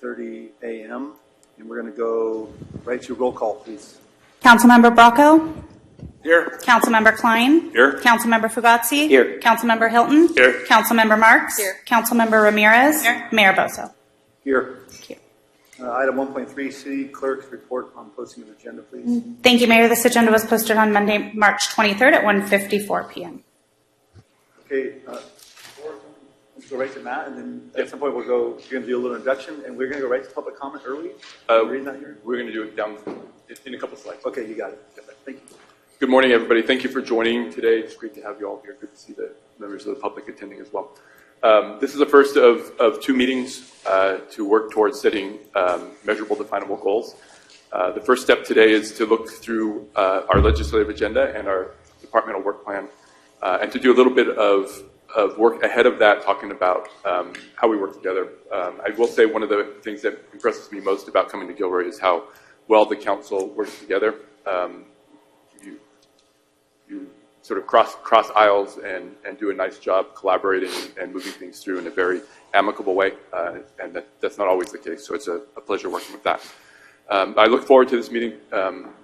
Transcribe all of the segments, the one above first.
9:30 a.m. And we're going to go right to roll call, please. Councilmember Bracco? Here. Councilmember Klein? Here. Councilmember Fugazzi? Here. Councilmember Hilton? Here. Councilmember Marks? Here. Councilmember Ramirez? Here. Mayor Bosso? Here. Thank you. Item 1.3, City Clerk's report on posting of agenda, please. Thank you, Mayor. This agenda was posted on Monday, March 23rd at 1:54 p.m. Okay, let's go right to Matt, and then at some point you're going to do a little introduction, and we're going to go right to public comment early. Reading that here? We're going to do it down in a couple slides. Okay, you got it. Thank you. Good morning, everybody. Thank you for joining today. It's great to have you all here. Good to see the members of the public attending as well. This is the first of two meetings to work towards setting measurable, definable goals. The first step today is to look through our legislative agenda and our departmental work plan, and to do a little bit of work ahead of that, talking about how we work together. I will say one of the things that impresses me most about coming to Gilroy is how well the council works together. You sort of cross aisles and do a nice job collaborating and moving things through in a very amicable way, and that's not always the case, so it's a pleasure working with that. I look forward to this meeting.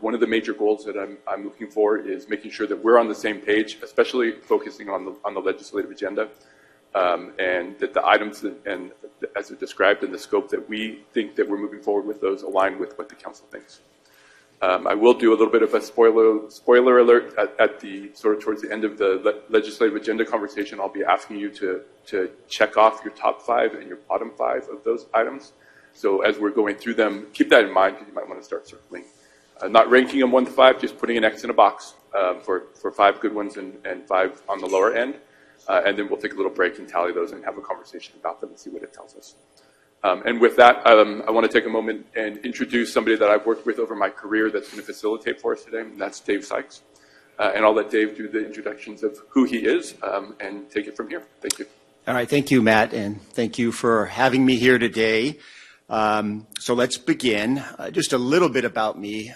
One of the major goals that I'm looking for is making sure that we're on the same page, especially focusing on the legislative agenda, and that the items and as they're described in the scope that we think that we're moving forward with those align with what the council thinks. I will do a little bit of a spoiler alert at the sort of towards the end of the legislative agenda conversation. I'll be asking you to check off your top 5 and your bottom 5 of those items. So as we're going through them, keep that in mind because you might want to start circling. Not ranking them 1 to 5, just putting an X in a box for 5 good ones and 5 on the lower end. And then we'll take a little break and tally those and have a conversation about them and see what it tells us. And with that, I want to take a moment and introduce somebody that I've worked with over my career that's going to facilitate for us today, and that's Dave Sykes. And I'll let Dave do the introductions of who he is and take it from here. Thank you. All right. Thank you, Matt, and thank you for having me here today. So let's begin. Just a little bit about me.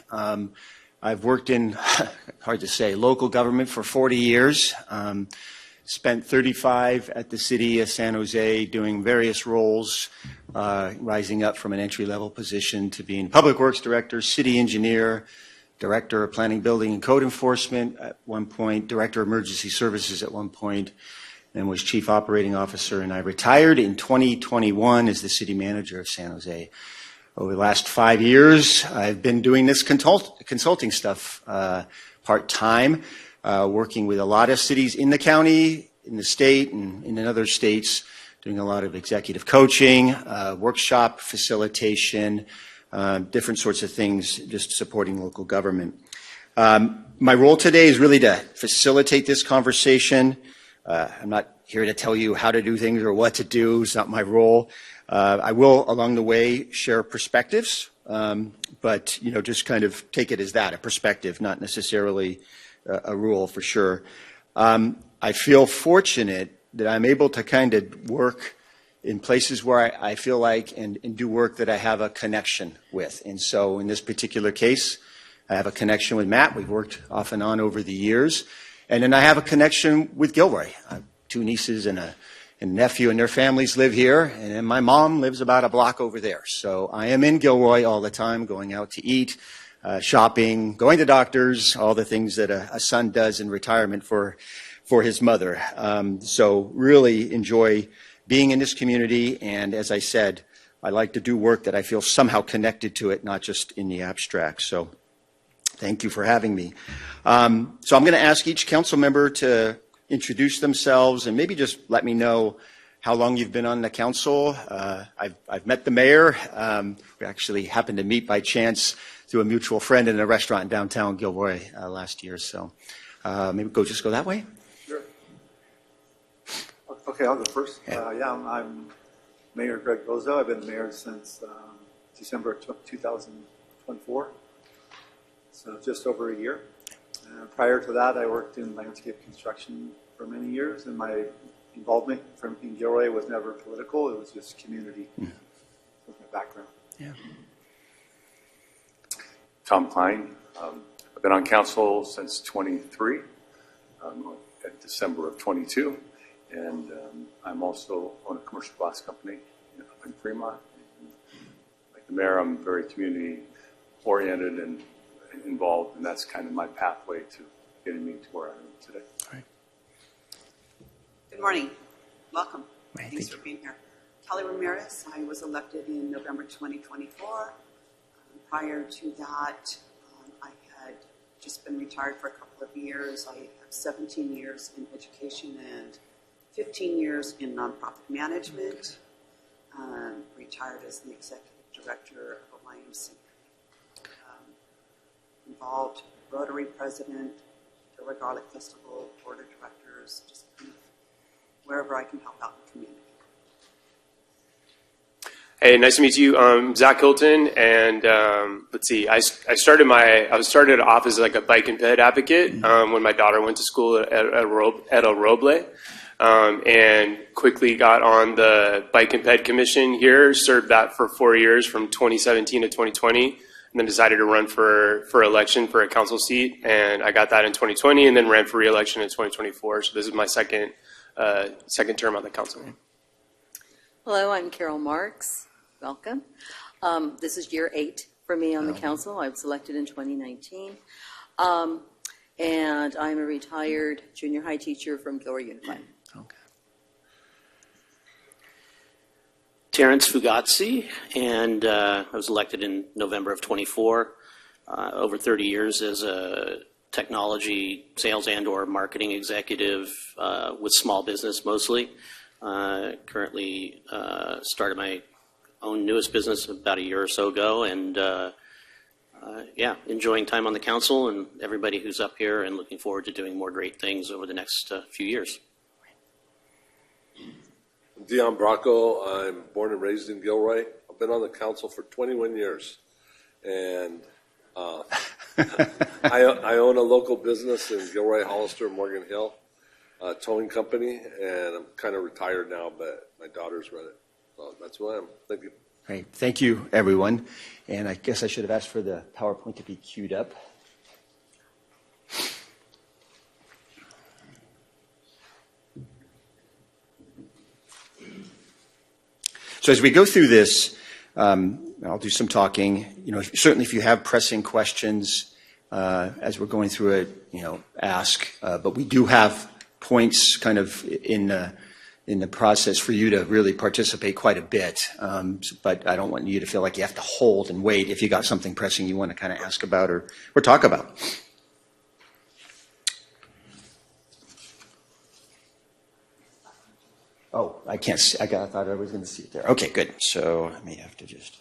I've worked in, hard to say, local government for 40 years. Spent 35 at the city of San Jose doing various roles, rising up from an entry-level position to being public works director, city engineer, director of planning, building, and code enforcement at one point, director of emergency services at one point, and was chief operating officer. And I retired in 2021 as the city manager of San Jose. Over the last 5 years, I've been doing this consulting stuff part-time. Working with a lot of cities in the county, in the state, and in other states, doing a lot of executive coaching, workshop facilitation, different sorts of things, just supporting local government. My role today is really to facilitate this conversation. I'm not here to tell you how to do things or what to do. It's not my role. I will, along the way, share perspectives, but just kind of take it as that, a perspective, not necessarily a rule for sure. I feel fortunate that I'm able to kind of work in places where I feel like and do work that I have a connection with. And so in this particular case, I have a connection with Matt. We've worked off and on over the years. And then I have a connection with Gilroy. I have 2 nieces and a nephew, and their families live here. And then my mom lives about a block over there. So I am in Gilroy all the time, going out to eat, shopping, going to doctors, all the things that a son does in retirement for his mother. So really enjoy being in this community. And as I said, I like to do work that I feel somehow connected to it, not just in the abstract. So thank you for having me. So I'm going to ask each council member to introduce themselves and maybe just let me know how long you've been on the council. I've met the mayor. We actually happened to meet by chance through a mutual friend in a restaurant in downtown Gilroy last year. So maybe just go that way. Sure. Okay, I'll go first. I'm Mayor Greg Bozo. I've been mayor since December 2024, so just over a year. Prior to that, I worked in landscape construction for many years, and my involvement in Gilroy was never political. It was just community. With my background. Yeah. Tom Klein. I've been on council since 23, at December of 22, and I'm also on a commercial glass company up in Fremont. the mayor, I'm very community-oriented and involved, and that's kind of my pathway to getting me to where I am today. All right. Good morning. Welcome. Right, Thanks thank for being here. Kelly Ramirez. I was elected in November 2024. Prior to that, I had just been retired for a couple of years. I have 17 years in education and 15 years in nonprofit management. Retired as the executive director of a YMCA. Involved Rotary president, Gilroy Garlic Festival, board of directors, just kind of wherever I can help out the community. Hey, nice to meet you. I'm Zach Hilton, and let's see. I started off as like a bike and ped advocate when my daughter went to school at El Roble, and quickly got on the bike and ped commission here. Served that for 4 years, from 2017 to 2020, and then decided to run for election for a council seat, and I got that in 2020, and then ran for re-election in 2024. So this is my second term on the council. Hello, I'm Carol Marks. Welcome. This is year 8 for me on the council. I was elected in 2019. And I'm a retired junior high teacher from Gilroy Unified. Okay. Terrence Fugazzi, and I was elected in November of 24. Over 30 years as a technology sales and or marketing executive with small business mostly. Currently started my own newest business about a year or so ago, and yeah, enjoying time on the council and everybody who's up here, and looking forward to doing more great things over the next few years. I'm Dion Bracco. I'm born and raised in Gilroy. I've been on the council for 21 years, and I own a local business in Gilroy, Hollister, Morgan Hill, towing company, and I'm kind of retired now, but my daughters run it. So that's who I am. Thank you. Great. Thank you, everyone. And I guess I should have asked for the PowerPoint to be queued up. So as we go through this, I'll do some talking. Certainly if you have pressing questions as we're going through it, ask. But we do have points kind of in the process for you to really participate quite a bit. But I don't want you to feel like you have to hold and wait if you got something pressing you want to kind of ask about or talk about. Oh, I can't see. I thought I was going to see it there. Okay, good. So I may have to just.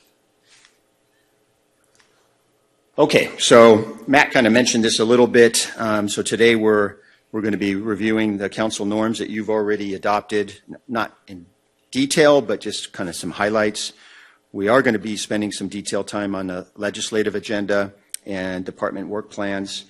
Okay, so Matt kind of mentioned this a little bit. So today we're going to be reviewing the council norms that you've already adopted, not in detail, but just kind of some highlights. We are going to be spending some detailed time on the legislative agenda and department work plans.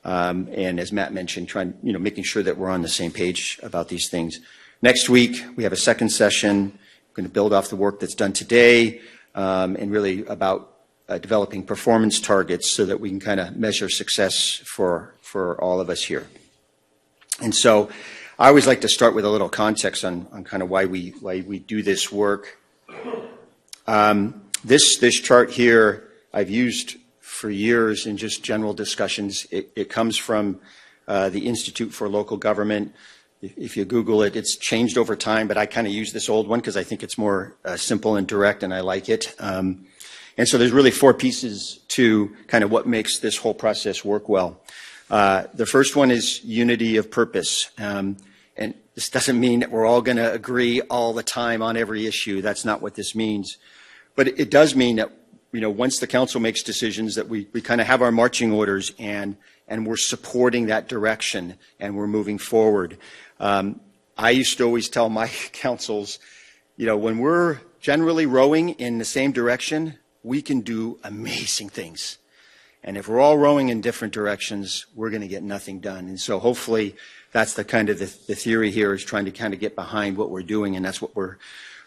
And as Matt mentioned, making sure that we're on the same page about these things. Next week, we have a second session. We're going to build off the work that's done today and really about developing performance targets so that we can kind of measure success for all of us here. And so I always like to start with a little context on kind of why we do this work. This chart here I've used for years in just general discussions. It comes from the Institute for Local Government. If you Google it, it's changed over time, but I kind of use this old one because I think it's more simple and direct, and I like it. And so there's really 4 pieces to kind of what makes this whole process work well. The first one is unity of purpose. And this doesn't mean that we're all going to agree all the time on every issue. That's not what this means. But it does mean that, once the council makes decisions, that we kind of have our marching orders and we're supporting that direction and we're moving forward. I used to always tell my councils, when we're generally rowing in the same direction, we can do amazing things. And if we're all rowing in different directions, we're going to get nothing done. And so hopefully that's the kind of the theory here, is trying to kind of get behind what we're doing. And that's what we're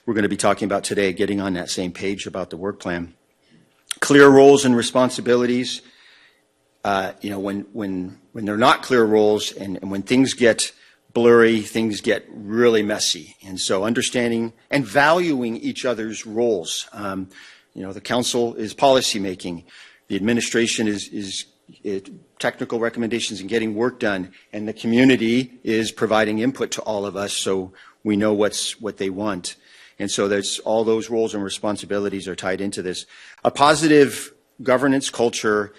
going to be talking about today, getting on that same page about the work plan. Clear roles and responsibilities. When they're not clear roles and when things get blurry, things get really messy. And so understanding and valuing each other's roles. The council is policy making. The administration is technical recommendations and getting work done. And the community is providing input to all of us so we know what they want. And so there's all those roles and responsibilities are tied into this. A positive governance culture,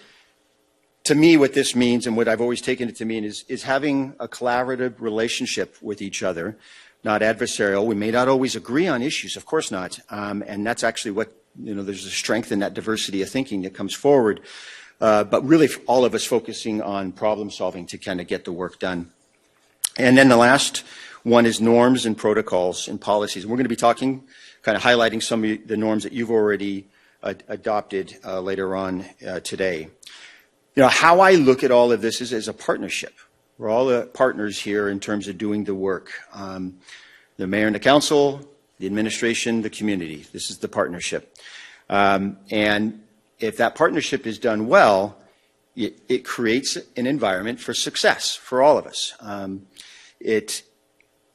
to me, what this means and what I've always taken it to mean is having a collaborative relationship with each other, not adversarial. We may not always agree on issues, of course not. And that's actually what, there's a strength in that diversity of thinking that comes forward. But really all of us focusing on problem solving to kind of get the work done. And then the last one is norms and protocols and policies. And we're going to be talking, kind of highlighting some of the norms that you've already adopted later on today. How I look at all of this is as a partnership. We're all the partners here in terms of doing the work. The mayor and the council, the administration, the community. This is the partnership. And if that partnership is done well, it creates an environment for success for all of us. It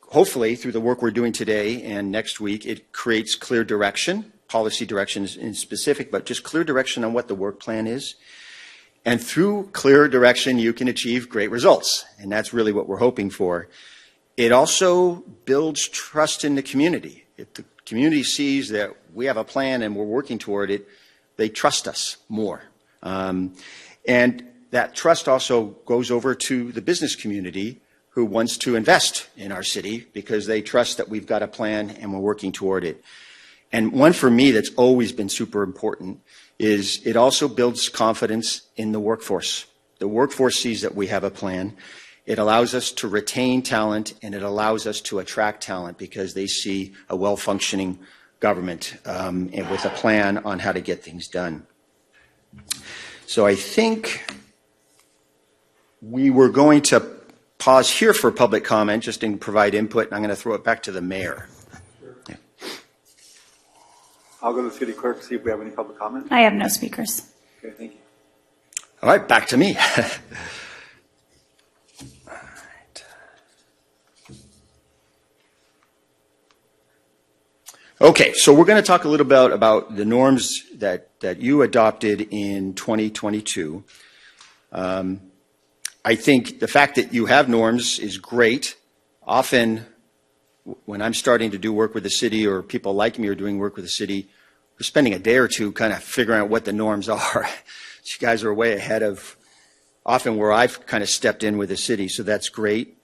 hopefully, through the work we're doing today and next week, it creates clear direction, policy direction in specific, but just clear direction on what the work plan is. And through clear direction, you can achieve great results. And that's really what we're hoping for. It also builds trust in the community. If the community sees that we have a plan and we're working toward it, they trust us more. And that trust also goes over to the business community who wants to invest in our city because they trust that we've got a plan and we're working toward it. And one for me that's always been super important is it also builds confidence in the workforce. The workforce sees that we have a plan. It allows us to retain talent and it allows us to attract talent because they see a well-functioning government and with a plan on how to get things done. So I think we were going to pause here for public comment just to provide input, and I'm going to throw it back to the mayor. Yeah. I'll go to the city clerk to see if we have any public comment. I have no speakers. Okay, thank you. All right, back to me. Okay, so we're going to talk a little bit about the norms that you adopted in 2022. I think the fact that you have norms is great. Often, when I'm starting to do work with the city or people like me are doing work with the city, we're spending a day or two kind of figuring out what the norms are. You guys are way ahead of often where I've kind of stepped in with the city, so that's great.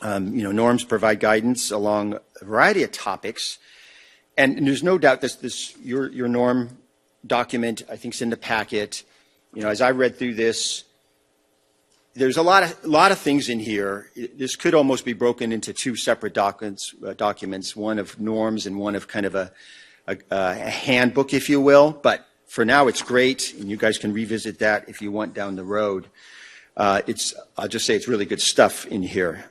Norms provide guidance along a variety of topics. And there's no doubt your norm document, I think, is in the packet. As I read through this, there's a lot of things in here. This could almost be broken into two separate documents, one of norms and one of kind of a handbook, if you will. But for now, it's great, and you guys can revisit that if you want down the road. I'll just say it's really good stuff in here.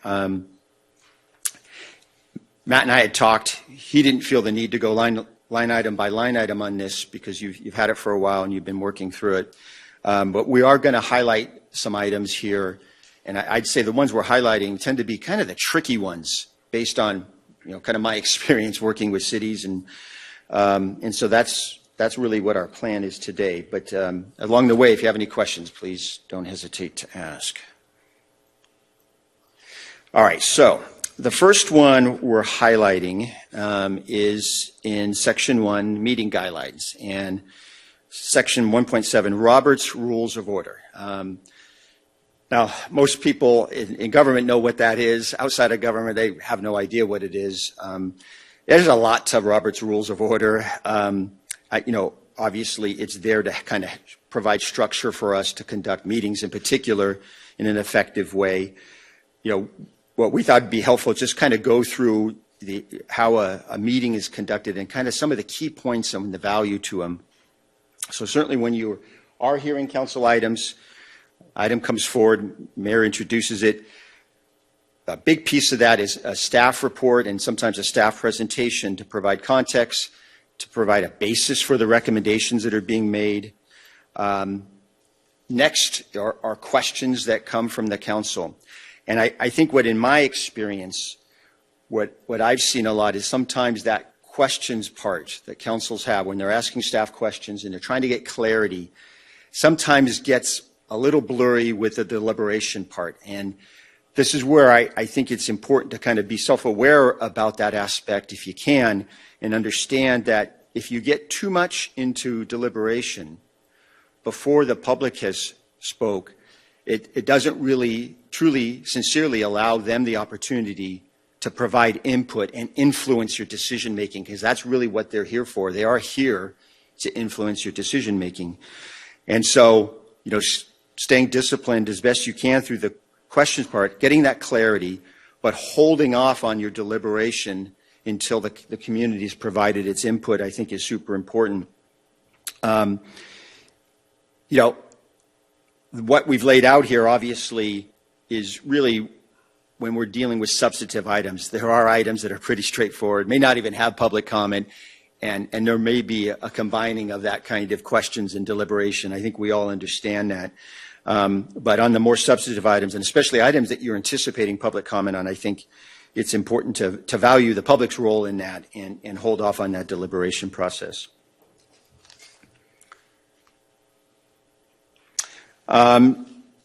Matt and I had talked. He didn't feel the need to go line item by line item on this because you've had it for a while and you've been working through it. But we are going to highlight some items here, and I'd say the ones we're highlighting tend to be kind of the tricky ones based on kind of my experience working with cities, and so that's really what our plan is today. But along the way, if you have any questions, please don't hesitate to ask. All right, so the first one we're highlighting is in Section 1, Meeting Guidelines, and Section 1.7, Robert's Rules of Order. Now, most people in government know what that is. Outside of government, they have no idea what it is. There's a lot to Robert's Rules of Order. Obviously, it's there to kind of provide structure for us to conduct meetings, in particular, in an effective way. What we thought would be helpful is just kind of go through how a meeting is conducted and kind of some of the key points and the value to them. So certainly when you are hearing council items, item comes forward, mayor introduces it. A big piece of that is a staff report and sometimes a staff presentation to provide context, to provide a basis for the recommendations that are being made. Next are questions that come from the council. And I think what in my experience, what I've seen a lot is sometimes that questions part that councils have when they're asking staff questions and they're trying to get clarity sometimes gets a little blurry with the deliberation part. And this is where I think it's important to kind of be self-aware about that aspect if you can, and understand that if you get too much into deliberation before the public has spoke, it doesn't really, truly, sincerely allow them the opportunity to provide input and influence your decision making, because that's really what they're here for. They are here to influence your decision making. And so, you know, staying disciplined as best you can through the questions part, getting that clarity, but holding off on your deliberation until the community has provided its input, I think is super important. You know, what we've laid out here, obviously, is really when we're dealing with substantive items. There are items that are pretty straightforward, may not even have public comment, and there may be a combining of that kind of questions and deliberation. I think we all understand that. But on the more substantive items, and especially items that you're anticipating public comment on, I think it's important to value the public's role in that and hold off on that deliberation process.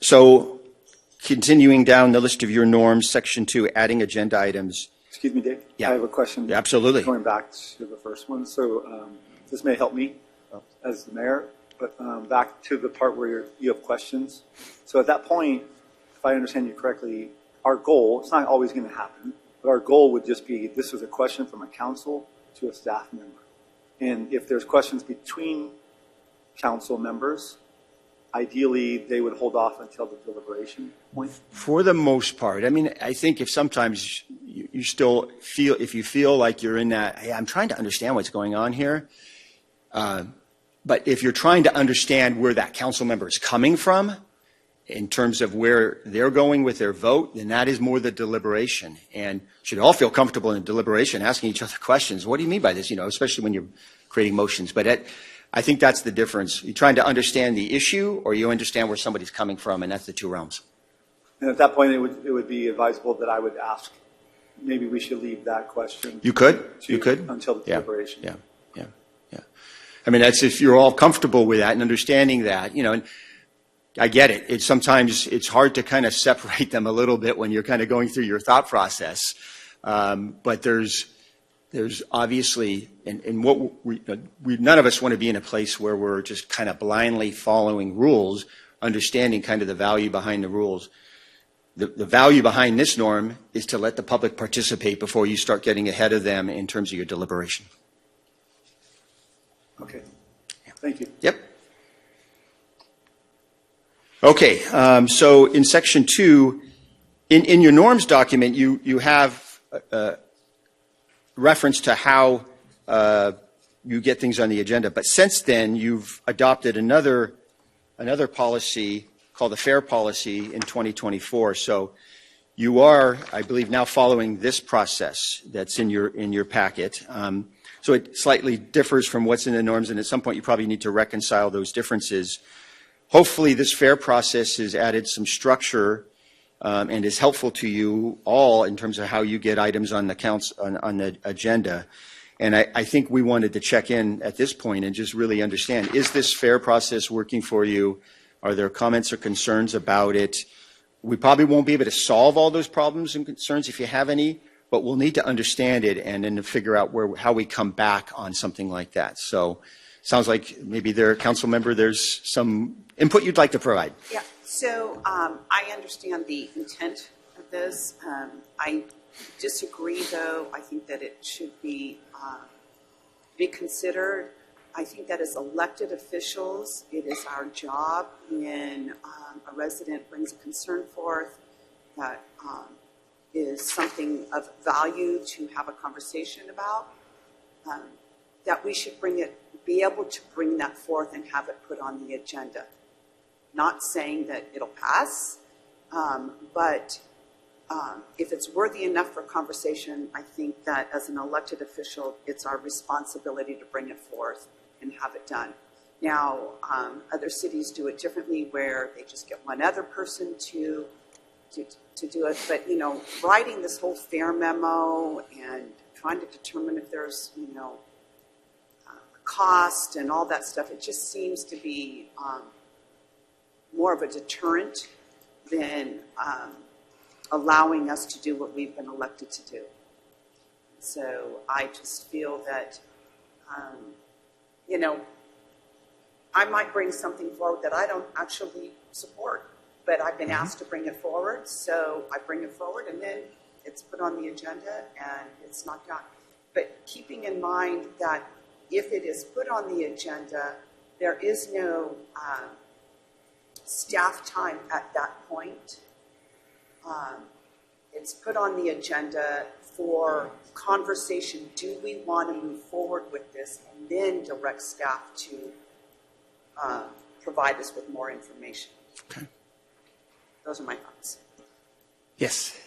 So continuing down the list of your norms, Section 2, adding agenda items. Excuse me, Dave? Yeah. I have a question. Yeah, absolutely. Going back to the first one. So this may help me as the mayor, but back to the part where you have questions. So at that point, if I understand you correctly, our goal, it's not always going to happen, but our goal would just be, this is a question from a council to a staff member. And if there's questions between council members, ideally, they would hold off until the deliberation point? For the most part. I mean, I think if sometimes you still feel, if you feel like you're in that, hey, I'm trying to understand what's going on here. But if you're trying to understand where that council member is coming from in terms of where they're going with their vote, then that is more the deliberation. And should all feel comfortable in deliberation, asking each other questions. What do you mean by this? You know, especially when you're creating motions. But I think that's the difference. You're trying to understand the issue, or you understand where somebody's coming from, and that's the two realms. And at that point, it would be advisable that I would ask, maybe we should leave that question. You could. You could. Until the deliberation. Yeah. I mean, that's if you're all comfortable with that and understanding that, you know, and I get it. It's sometimes it's hard to kind of separate them a little bit when you're kind of going through your thought process. But there's obviously, and what we none of us want to be in a place where we're just kind of blindly following rules, understanding kind of the value behind the rules. The value behind this norm is to let the public participate before you start getting ahead of them in terms of your deliberation. Okay. Thank you. Yep. Okay. So in Section 2, in your norms document, you have reference to how you get things on the agenda. But since then, you've adopted another policy called the FAIR policy in 2024. So you are, I believe, now following this process that's in your packet. So it slightly differs from what's in the norms, and at some point you probably need to reconcile those differences. Hopefully this FAIR process has added some structure and is helpful to you all in terms of how you get items on the agenda. And I think we wanted to check in at this point and just really understand, is this FAIR process working for you? Are there comments or concerns about it? We probably won't be able to solve all those problems and concerns if you have any, but we'll need to understand it and then to figure out how we come back on something like that. So sounds like maybe council member, there's some input you'd like to provide. Yeah. So I understand the intent of this. I disagree, though. I think that it should be considered. I think that as elected officials, it is our job when a resident brings a concern forth that is something of value to have a conversation about, that we should be able to bring that forth and have it put on the agenda. Not saying that it'll pass, but if it's worthy enough for conversation, I think that as an elected official, it's our responsibility to bring it forth and have it done. Now, other cities do it differently, where they just get one other person to do it. But, you know, writing this whole FAIR memo and trying to determine if there's, cost and all that stuff. It just seems to be more of a deterrent than allowing us to do what we've been elected to do. So I just feel that, I might bring something forward that I don't actually support, but I've been asked to bring it forward, so I bring it forward, and then it's put on the agenda and it's not done. But keeping in mind that if it is put on the agenda, there is no staff time at that point. It's put on the agenda for conversation. Do we want to move forward with this, and then direct staff to provide us with more information? Okay. Those are my thoughts. Yes.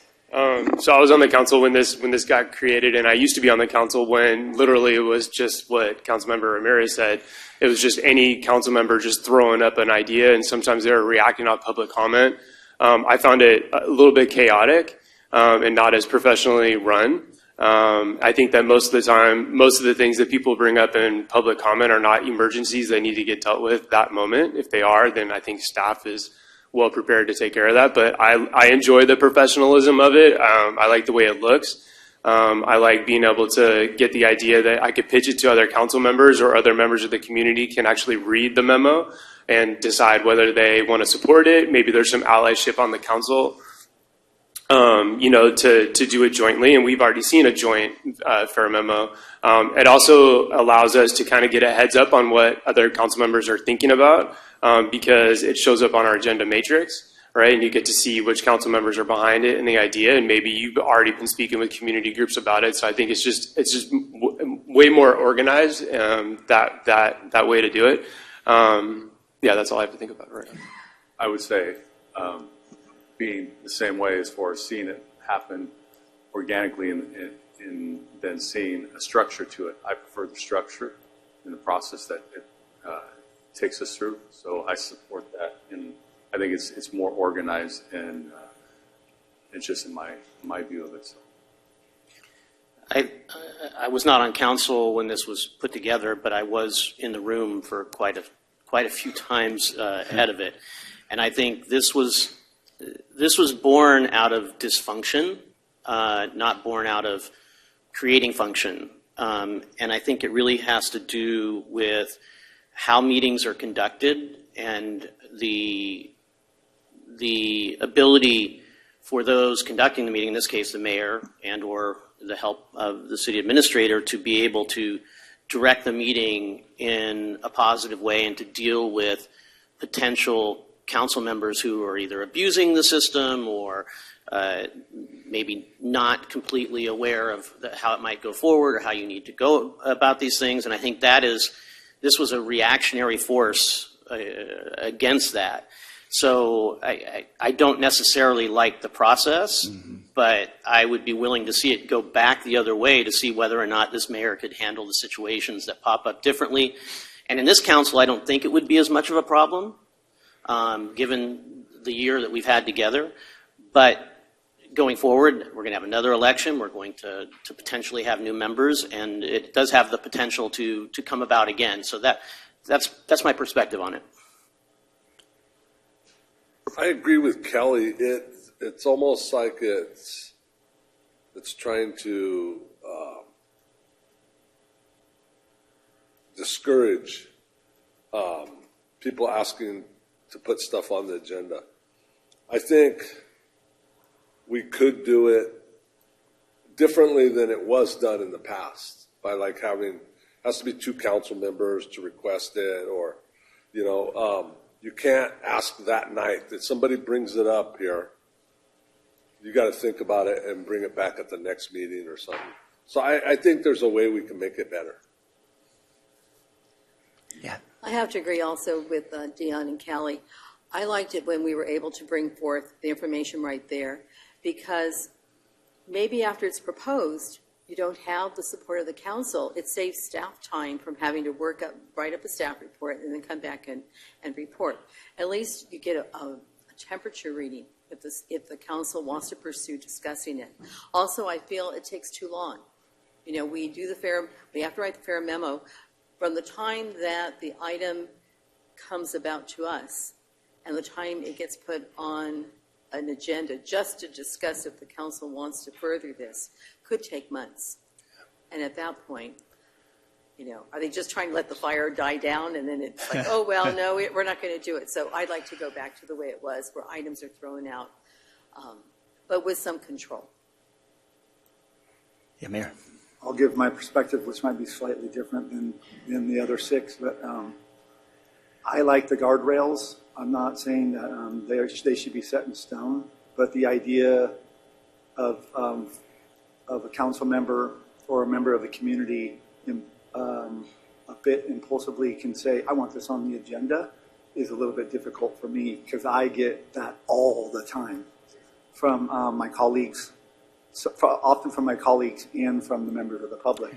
So I was on the council when this got created, and I used to be on the council when literally it was just what Councilmember Ramirez said. It was just any council member just throwing up an idea, and sometimes they were reacting on public comment. I found it a little bit chaotic and not as professionally run. I think that most of the time, most of the things that people bring up in public comment are not emergencies that need to get dealt with that moment. If they are, then I think staff is well prepared to take care of that. But I enjoy the professionalism of it. I like the way it looks. I like being able to get the idea that I could pitch it to other council members or other members of the community can actually read the memo and decide whether they want to support it. Maybe there's some allyship on the council, to do it jointly. And we've already seen a joint fair memo. It also allows us to kind of get a heads up on what other council members are thinking about, because it shows up on our agenda matrix, right? And you get to see which council members are behind it and the idea, and maybe you've already been speaking with community groups about it. So I think it's just way more organized, that way to do it. Yeah, that's all I have to think about right now. I would say being the same way as far as seeing it happen organically and then seeing a structure to it. I prefer the structure in the process that it takes us through. So I support that, and I think it's more organized, and it's just in my view of it. So. I was not on council when this was put together, but I was in the room for quite a few times ahead of it, and I think this was born out of dysfunction, not born out of creating function, and I think it really has to do with how meetings are conducted and the ability for those conducting the meeting, in this case the mayor and or the help of the city administrator, to be able to direct the meeting in a positive way and to deal with potential council members who are either abusing the system or maybe not completely aware of how it might go forward or how you need to go about these things. And I think this was a reactionary force against that. So I don't necessarily like the process, but I would be willing to see it go back the other way to see whether or not this mayor could handle the situations that pop up differently. And in this council, I don't think it would be as much of a problem, given the year that we've had together. But going forward, we're going to have another election. We're going to potentially have new members, and it does have the potential to come about again. So that's my perspective on it. I agree with Kelly. It's almost like it's trying to discourage people asking to put stuff on the agenda. I think we could do it differently than it was done in the past, by like has to be 2 council members to request it, or you can't ask that night that somebody brings it up here. You got to think about it and bring it back at the next meeting or something. So I think there's a way we can make it better. Yeah. I have to agree also with Dion and Kelly. I liked it when we were able to bring forth the information right there, because maybe after it's proposed, you don't have the support of the council. It saves staff time from having to write up a staff report and then come back and report. At least you get a temperature reading if the council wants to pursue discussing it. Also, I feel it takes too long. We have to write the fair memo from the time that the item comes about to us and the time it gets put on an agenda just to discuss if the council wants to further this could take months. And at that point, are they just trying to let the fire die down and then it's like, oh, well, no, we're not going to do it. So I'd like to go back to the way it was where items are thrown out, but with some control. Yeah, Mayor. I'll give my perspective, which might be slightly different than the other six, but I like the guardrails. I'm not saying that they should be set in stone, but the idea of a council member or a member of the community a bit impulsively can say, I want this on the agenda, is a little bit difficult for me because I get that all the time from my colleagues. Often from my colleagues and from the members of the public.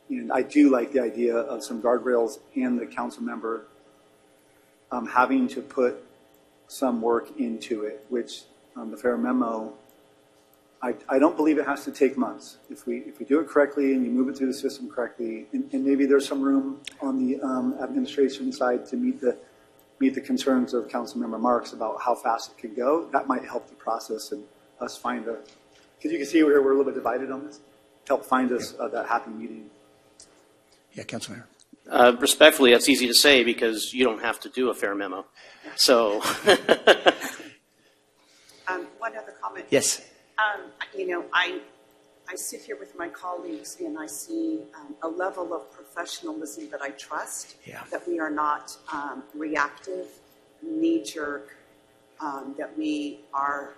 And I do like the idea of some guardrails and the council member having to put some work into it, which the fair memo, I don't believe it has to take months. If we do it correctly and you move it through the system correctly, and maybe there's some room on the administration side to meet the concerns of Councilmember Marks about how fast it could go, that might help the process and us find because you can see we're a little bit divided on this. Help find us that happy medium. Yeah, Councilmember. Respectfully, that's easy to say because you don't have to do a fair memo. So. One other comment. Yes. I sit here with my colleagues and I see a level of professionalism that I trust, that we are not reactive, knee-jerk, that we are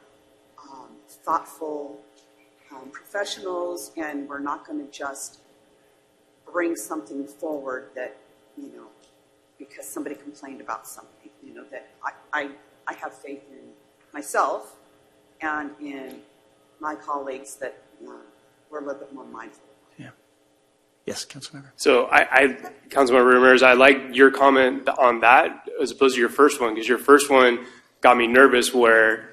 thoughtful professionals, and we're not going to just bring something forward that, because somebody complained about something, that I have faith in myself and in my colleagues that we're a little bit more mindful. Yeah. Yes, Councilmember. So Councilmember Ramirez, I like your comment on that as opposed to your first one, because your first one got me nervous where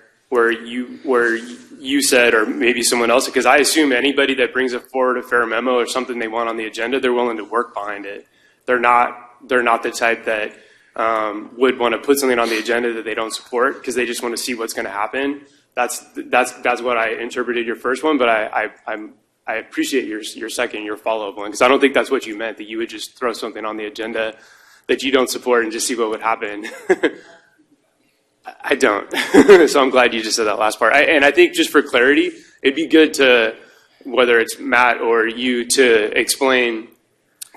you said, or maybe someone else, because I assume anybody that brings forward a fair memo or something they want on the agenda, they're willing to work behind it. They're not the type that would want to put something on the agenda that they don't support because they just want to see what's going to happen. That's what I interpreted your first one, but I appreciate your second, your follow-up one, because I don't think that's what you meant, that you would just throw something on the agenda that you don't support and just see what would happen. I don't. So I'm glad you just said that last part. And I think just for clarity, it'd be good to, whether it's Matt or you, to explain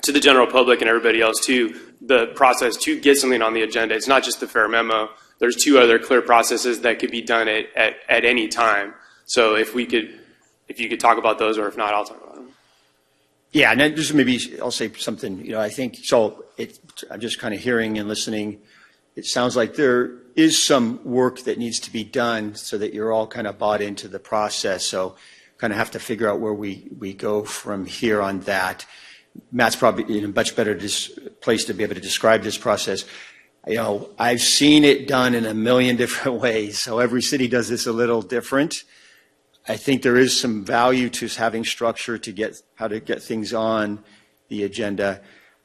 to the general public and everybody else too, the process to get something on the agenda. It's not just the fair memo. There's two other clear processes that could be done at any time. So if you could talk about those, or if not, I'll talk about them. Yeah, and then just maybe I'll say something, I think, so I'm just kind of hearing and listening. It sounds like there is some work that needs to be done so that you're all kind of bought into the process. So kind of have to figure out where we go from here on that. Matt's probably in a much better place to be able to describe this process. I've seen it done in a million different ways. So every city does this a little different. I think there is some value to having structure to get how to get things on the agenda.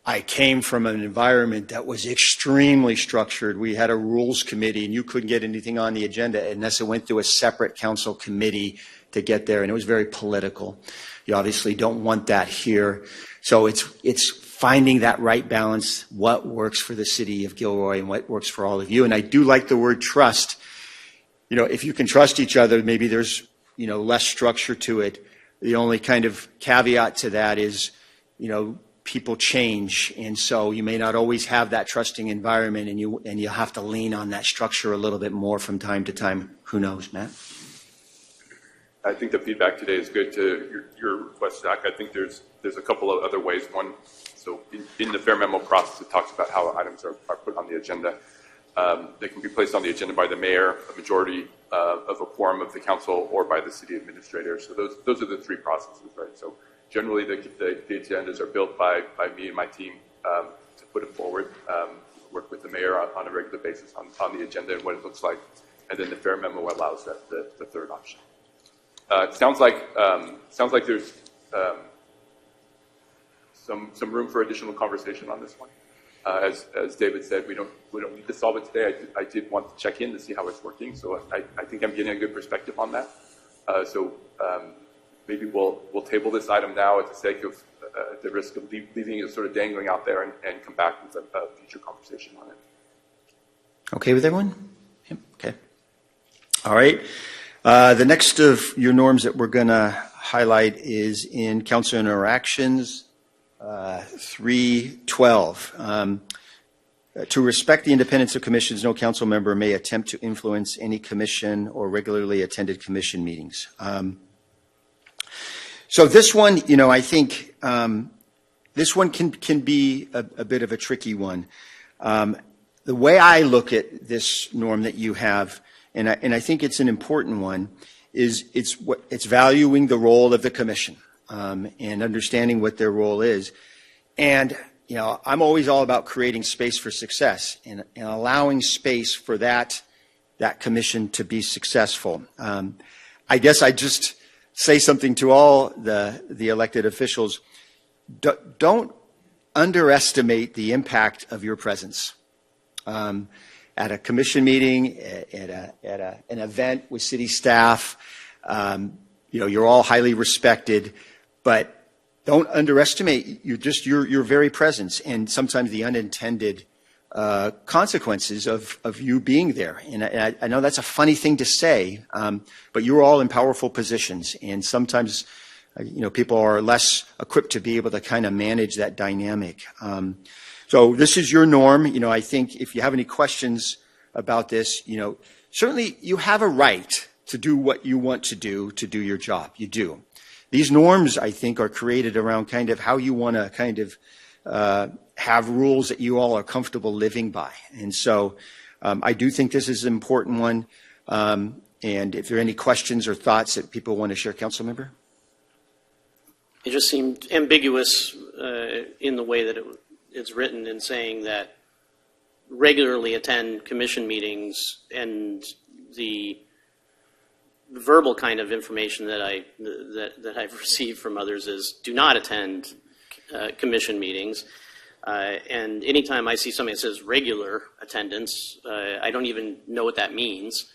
I came from an environment that was extremely structured. We had a rules committee, and you couldn't get anything on the agenda unless it went through a separate council committee to get there, and it was very political. You obviously don't want that here. So it's finding that right balance, what works for the city of Gilroy and what works for all of you. And I do like the word trust. If you can trust each other, maybe there's less structure to it. The only kind of caveat to that is, people change, and so you may not always have that trusting environment, and you have to lean on that structure a little bit more from time to time. Who knows, Matt? I think the feedback today is good to your request, Zach. I think there's a couple of other ways. One, so in the fair memo process, it talks about how items are put on the agenda. They can be placed on the agenda by the mayor, a majority of a quorum of the council, or by the city administrator. So those are the three processes, right? So generally, the agendas are built by me and my team to put it forward, work with the mayor on a regular basis on the agenda and what it looks like, and then the fair memo allows that the third option. It sounds like there's some room for additional conversation on this one. As David said, we don't need to solve it today. I did want to check in to see how it's working, so I think I'm getting a good perspective on that. Maybe we'll table this item now at the sake of the risk of leaving it sort of dangling out there and come back with a future conversation on it. Okay with everyone? Yep. Okay. All right. The next of your norms that we're going to highlight is in council interactions, 312. To respect the independence of commissions, no council member may attempt to influence any commission or regularly attended commission meetings. So this one, I think this one can be a bit of a tricky one. The way I look at this norm that you have, and I think it's an important one, is it's valuing the role of the commission and understanding what their role is. And I'm always all about creating space for success and allowing space for that commission to be successful. I guess I just say something to all the elected officials. Don't underestimate the impact of your presence. At a commission meeting, at an event with city staff, you're all highly respected, but don't underestimate your very presence and sometimes the unintended consequences of you being there. And I know that's a funny thing to say, but you're all in powerful positions, and sometimes people are less equipped to be able to kind of manage that dynamic. So this is your norm. I think if you have any questions about this, certainly you have a right to do what you want to do your job. You do. These norms, I think, are created around kind of how you want to kind of have rules that you all are comfortable living by. And so I do think this is an important one. And if there are any questions or thoughts that people want to share, council member? It just seemed ambiguous in the way that it's written in saying that regularly attend commission meetings, and the verbal kind of information that I've received from others is do not attend commission meetings. And anytime I see something that says regular attendance, I don't even know what that means.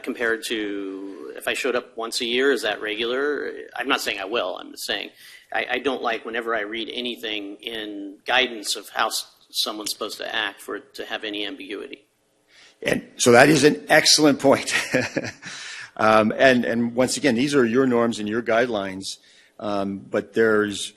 Compared to if I showed up once a year, is that regular? I'm not saying I will. I'm just saying I don't like whenever I read anything in guidance of how someone's supposed to act for it to have any ambiguity. And so that is an excellent point. And once again, these are your norms and your guidelines, but there's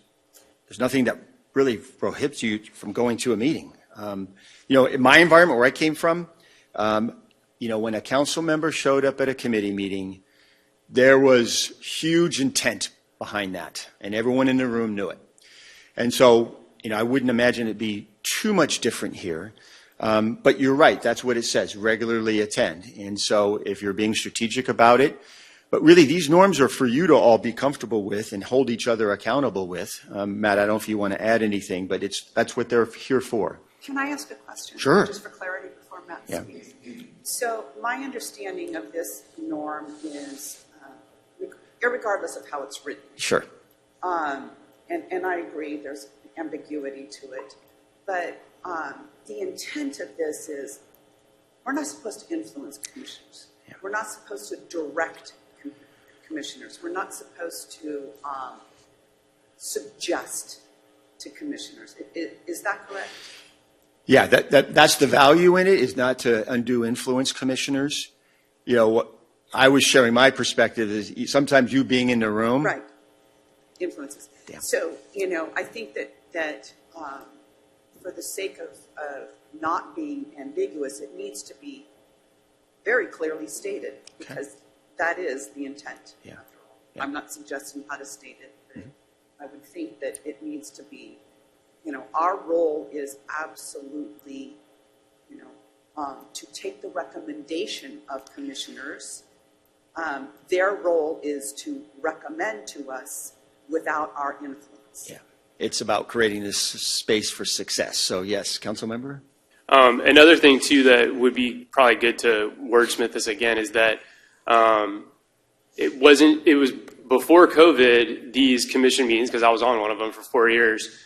nothing that really prohibits you from going to a meeting. In my environment where I came from, when a council member showed up at a committee meeting, there was huge intent behind that, and everyone in the room knew it. And so, I wouldn't imagine it'd be too much different here. But you're right, that's what it says, regularly attend. And so if you're being strategic about it, but really these norms are for you to all be comfortable with and hold each other accountable with. Matt, I don't know if you want to add anything, but that's what they're here for. Can I ask a question? Sure. Just for clarity before Matt speaks. So my understanding of this norm is, irregardless of how it's written. Sure. And I agree, there's ambiguity to it. But the intent of this is we're not supposed to influence commissioners. Yeah. We're not supposed to direct commissioners. We're not supposed to suggest to commissioners. Is that correct? Yeah, that's the value in it, is not to undue influence commissioners. What I was sharing my perspective is sometimes you being in the room. Right. Influences. Yeah. So, I think that for the sake of not being ambiguous, it needs to be very clearly stated, because that is the intent. Yeah. I'm not suggesting how to state it, but I would think that it needs to be, our role is absolutely, to take the recommendation of commissioners. Their role is to recommend to us without our influence. Yeah. It's about creating this space for success. So yes, council member? Another thing too that would be probably good to wordsmith this again is that it was before COVID, these commission meetings, because I was on one of them for 4 years,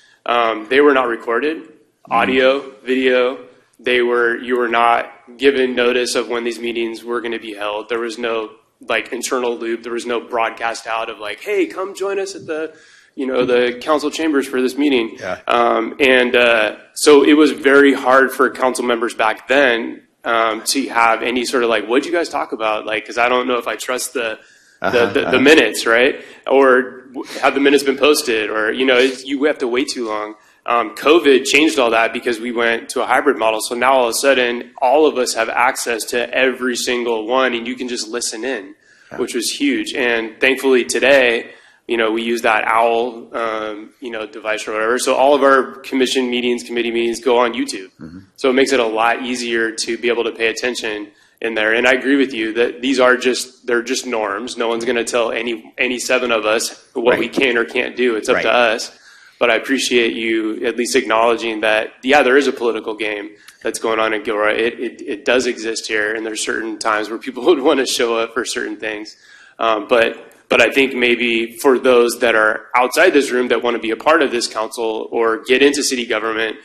they were not recorded, audio, video. You were not given notice of when these meetings were going to be held. There was no like internal loop. There was no broadcast out of like, hey, come join us at the council chambers for this meeting. Yeah. So it was very hard for council members back then to have any sort of like, what'd you guys talk about? Like, because I don't know if I trust the minutes, right? Or have the minutes been posted? Or you have to wait too long. COVID changed all that because we went to a hybrid model. So now all of a sudden, all of us have access to every single one, and you can just listen in, which was huge. And thankfully today, we use that OWL, device or whatever. So all of our commission meetings, committee meetings go on YouTube. Mm-hmm. So it makes it a lot easier to be able to pay attention in there. And I agree with you that they're just norms. No one's going to tell any seven of us what we can or can't do. It's up to us. But I appreciate you at least acknowledging that, yeah, there is a political game that's going on in Gilroy. It does exist here, and there's certain times where people would want to show up for certain things. But I think maybe for those that are outside this room that want to be a part of this council or get into city government,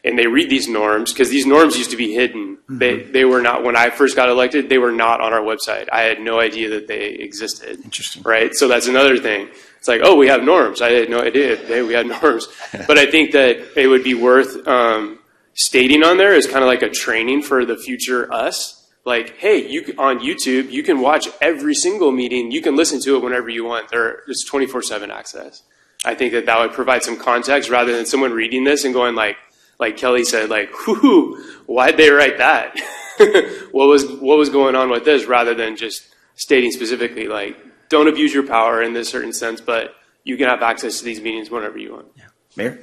and they read these norms, because these norms used to be hidden. Mm-hmm. They were not, when I first got elected, they were not on our website. I had no idea that they existed. Interesting. Right? So that's another thing. It's like, oh, we have norms. I had no idea we had norms. But I think that it would be worth stating on there as kind of like a training for the future us. Like, hey, on YouTube, you can watch every single meeting. You can listen to it whenever you want. There's 24/7 access. I think that would provide some context rather than someone reading this and going like Kelly said, like, whoo, why'd they write that? What was going on with this, rather than just stating specifically, like, don't abuse your power in this certain sense, but you can have access to these meetings whenever you want. Yeah. Mayor?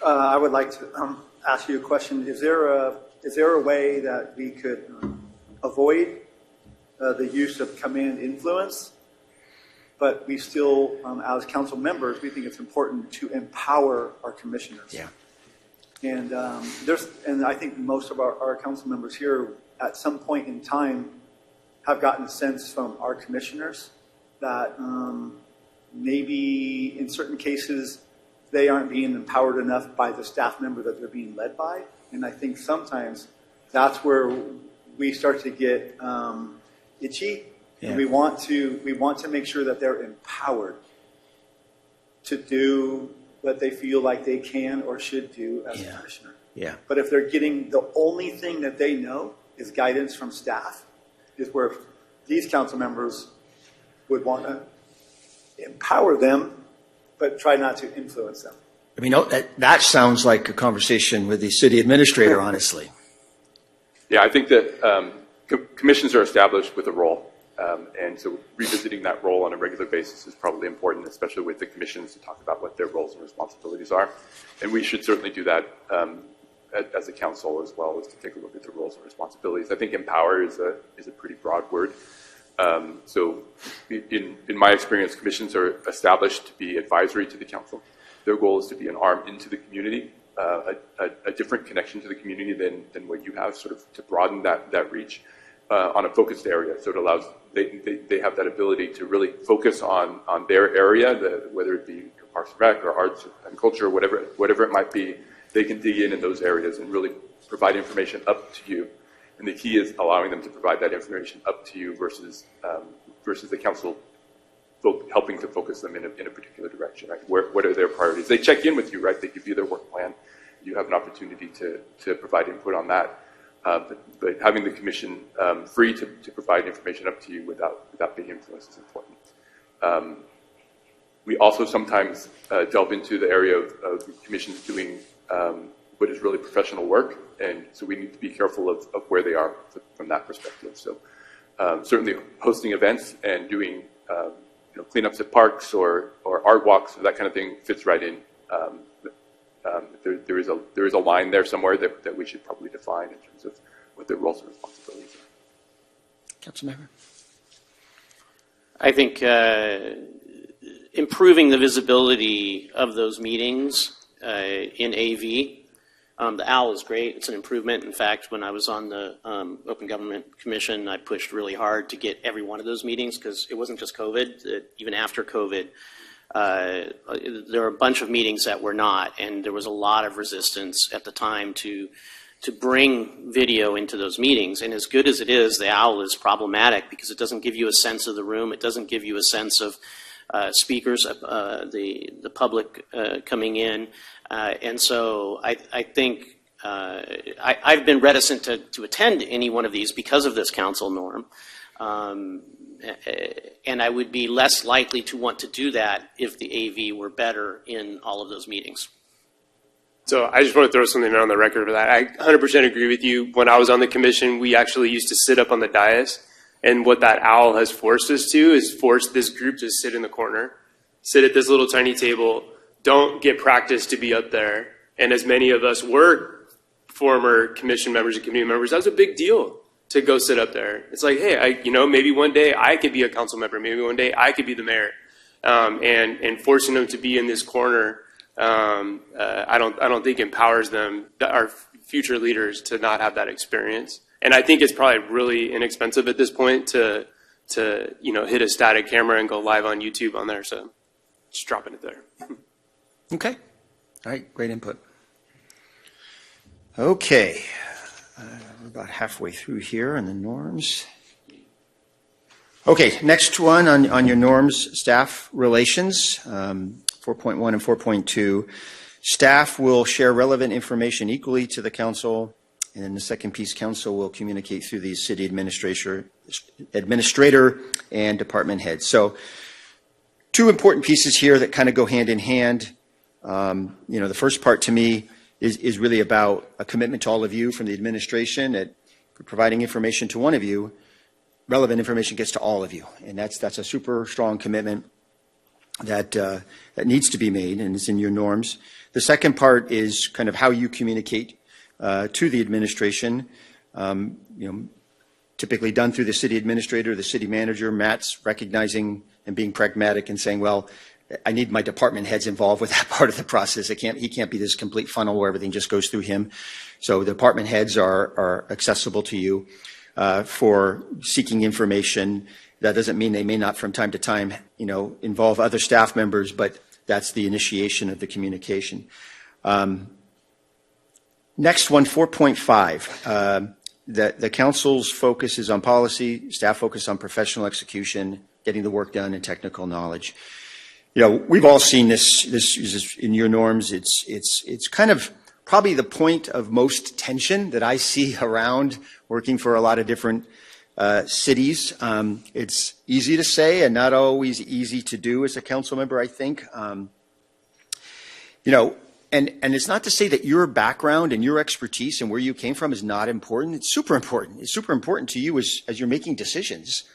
I would like to ask you a question. Is there a way that we could avoid the use of command influence, but we still, as council members, we think it's important to empower our commissioners? Yeah. And I think most of our council members here at some point in time have gotten a sense from our commissioners that maybe in certain cases they aren't being empowered enough by the staff member that they're being led by. And I think sometimes that's where we start to get itchy. Yeah. And we want to make sure that they're empowered to do what they feel like they can or should do as a commissioner. Yeah. But if they're getting the only thing that they know is guidance from staff, is where these council members would want to empower them, but try not to influence them. I mean, that sounds like a conversation with the city administrator, honestly. Yeah, I think that commissions are established with a role. And so revisiting that role on a regular basis is probably important, especially with the commissions, to talk about what their roles and responsibilities are. And we should certainly do that as a council as well, as to take a look at the roles and responsibilities. I think empower is a pretty broad word. So in my experience, commissions are established to be advisory to the council. Their goal is to be an arm into the community, a different connection to the community than what you have, sort of to broaden that reach. On a focused area, so it allows they have that ability to really focus on their area, whether it be Parks and Rec or arts and culture, whatever it might be. They can dig in those areas and really provide information up to you. And the key is allowing them to provide that information up to you versus the council helping to focus them in a particular direction. Right? What are their priorities? They check in with you, right? They give you their work plan. You have an opportunity to provide input on that. But having the commission free to provide information up to you without being influenced is important. We also sometimes delve into the area of commissions doing what is really professional work, and so we need to be careful of where they are from that perspective. So certainly hosting events and doing cleanups at parks or art walks, that kind of thing fits right in. There is a line there somewhere that we should probably define in terms of what their roles and responsibilities are. Councilmember? I think improving the visibility of those meetings in AV, the OWL is great. It's an improvement. In fact, when I was on the Open Government Commission, I pushed really hard to get every one of those meetings because it wasn't just COVID. Even after COVID, there were a bunch of meetings that were not, and there was a lot of resistance at the time to bring video into those meetings. And as good as it is, the OWL is problematic because it doesn't give you a sense of the room. It doesn't give you a sense of speakers, the public coming in. And so I think I've been reticent to attend any one of these because of this council norm. And I would be less likely to want to do that if the AV were better in all of those meetings. So I just want to throw something on the record for that. I 100% agree with you. When I was on the commission, we actually used to sit up on the dais. And what that OWL has forced us to is force this group to sit in the corner, sit at this little tiny table, don't get practice to be up there. And as many of us were former commission members and community members, that was a big deal to go sit up there. It's like, hey, maybe one day I could be a council member. Maybe one day I could be the mayor. And forcing them to be in this corner, I don't think empowers them, our future leaders, to not have that experience. And I think it's probably really inexpensive at this point to hit a static camera and go live on YouTube on there. So just dropping it there. Okay. All right. Great input. Okay. We're about halfway through here on the norms. Okay. Next one on your norms, staff relations, 4.1 and 4.2. Staff will share relevant information equally to the council. And then the second piece, council will communicate through the city administrator and department heads. So two important pieces here that kind of go hand in hand. The first part to me is really about a commitment to all of you from the administration that providing information to one of you, relevant information gets to all of you. And that's a super strong commitment that needs to be made, and it's in your norms. The second part is kind of how you communicate to the administration, typically done through the city administrator, the city manager. Matt's recognizing and being pragmatic and saying, well, I need my department heads involved with that part of the process. He can't be this complete funnel where everything just goes through him. So the department heads are accessible to you for seeking information. That doesn't mean they may not from time to time, involve other staff members, but that's the initiation of the communication. Next one, 4.5. The council's focus is on policy, staff focus on professional execution, getting the work done, and technical knowledge. We've all seen this in your norms. It's kind of probably the point of most tension that I see around working for a lot of different cities. It's easy to say and not always easy to do as a council member, I think. And it's not to say that your background and your expertise and where you came from is not important. It's super important. It's super important to you as you're making decisions.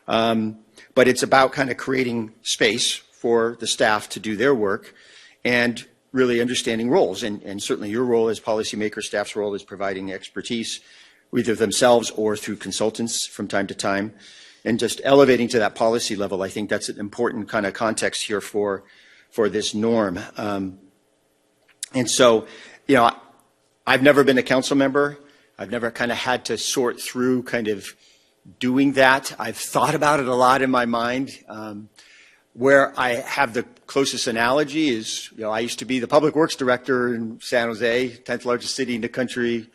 But it's about kind of creating space for the staff to do their work and really understanding roles. And certainly your role as policymaker, staff's role is providing expertise, either themselves or through consultants from time to time. And just elevating to that policy level, I think that's an important kind of context here for this norm. And so, I've never been a council member. I've never kind of had to sort through kind of doing that. I've thought about it a lot in my mind. Where I have the closest analogy is, I used to be the public works director in San Jose, 10th largest city in the country,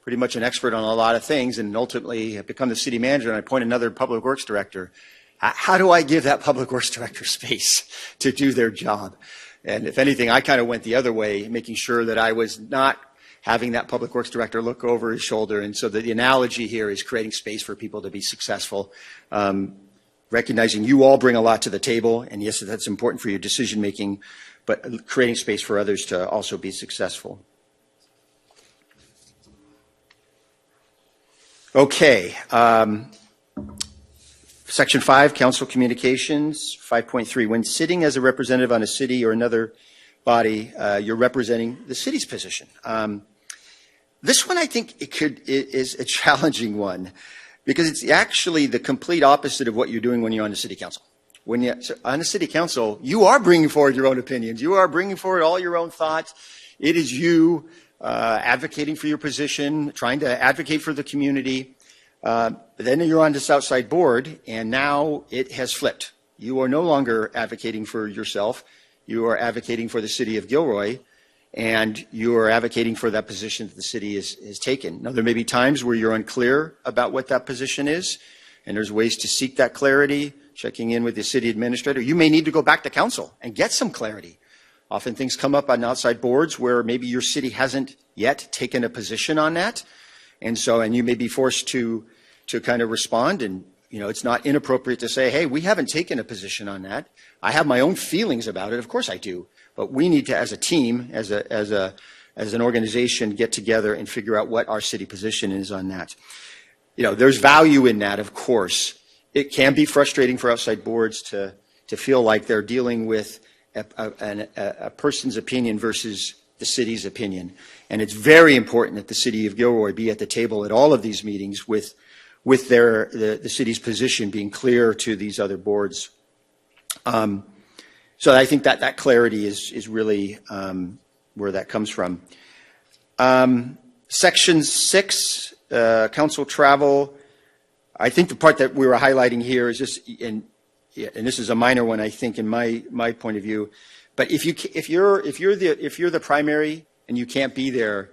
pretty much an expert on a lot of things, and ultimately I've become the city manager and I appoint another public works director. How do I give that public works director space to do their job? And if anything, I kind of went the other way, making sure that I was not having that public works director look over his shoulder. And so the analogy here is creating space for people to be successful, recognizing you all bring a lot to the table. And yes, that's important for your decision making, but creating space for others to also be successful. Okay. Section 5, council communications. 5.3, when sitting as a representative on a city or another body, you're representing the city's position. This one, I think is a challenging one because it's actually the complete opposite of what you're doing when you're on the city council. When you're on the city council, you are bringing forward your own opinions. You are bringing forward all your own thoughts. It is you advocating for your position, trying to advocate for the community. Then you're on this outside board, and now it has flipped. You are no longer advocating for yourself. You are advocating for the city of Gilroy, and you are advocating for that position that the city has taken. Now, there may be times where you're unclear about what that position is, and there's ways to seek that clarity, checking in with the city administrator. You may need to go back to council and get some clarity. Often things come up on outside boards where maybe your city hasn't yet taken a position on that, and you may be forced to kind of respond. And it's not inappropriate to say, hey, we haven't taken a position on that. I have my own feelings about it. Of course I do. But we need to, as a team, as an organization, get together and figure out what our city position is on that. There's value in that, of course. It can be frustrating for outside boards to feel like they're dealing with a person's opinion versus the city's opinion. And it's very important that the city of Gilroy be at the table at all of these meetings with the city's position being clear to these other boards. So I think that clarity is really where that comes from. Section 6, council travel. I think the part that we were highlighting here is just, and this is a minor one, I think, in my point of view. But if you're the primary and you can't be there,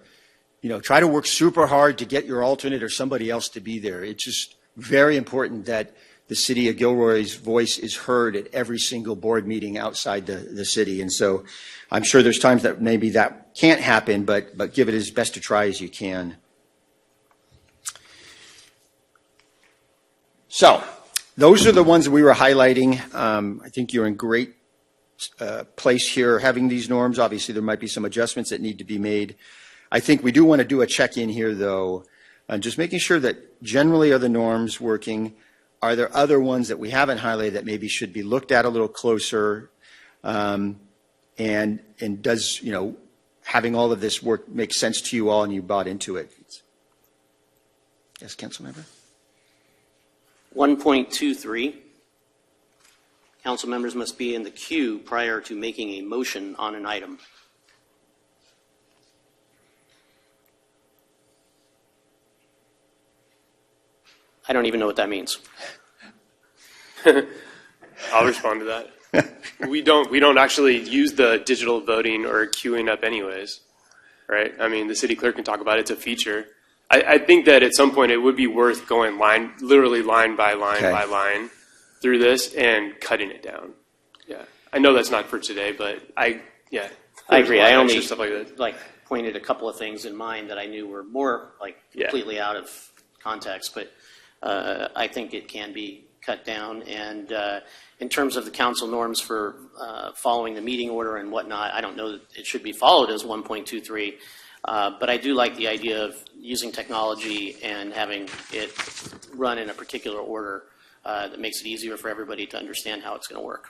try to work super hard to get your alternate or somebody else to be there. It's just very important that the city of Gilroy's voice is heard at every single board meeting outside the city. And so I'm sure there's times that maybe that can't happen, but give it as best a try as you can. So those are the ones that we were highlighting. I think you're in great place here having these norms. Obviously, there might be some adjustments that need to be made. I think we do want to do a check-in here, though, just making sure that generally are the norms working. Are there other ones that we haven't highlighted that maybe should be looked at a little closer? And does, having all of this work make sense to you all and you bought into it? Yes, council member? 1.23. Council members must be in the queue prior to making a motion on an item. I don't even know what that means. I'll respond to that. We don't actually use the digital voting or queuing up anyways, right? I mean, the city clerk can talk about it. It's a feature. I think that at some point it would be worth going literally line by line by line through this and cutting it down. Yeah, I know that's not for today, but I agree. I only stuff like that. Pointed a couple of things in mind that I knew were more completely out of context, but I think it can be cut down. And in terms of the council norms for following the meeting order and whatnot, I don't know that it should be followed as 1.23. But I do like the idea of using technology and having it run in a particular order that makes it easier for everybody to understand how it's going to work.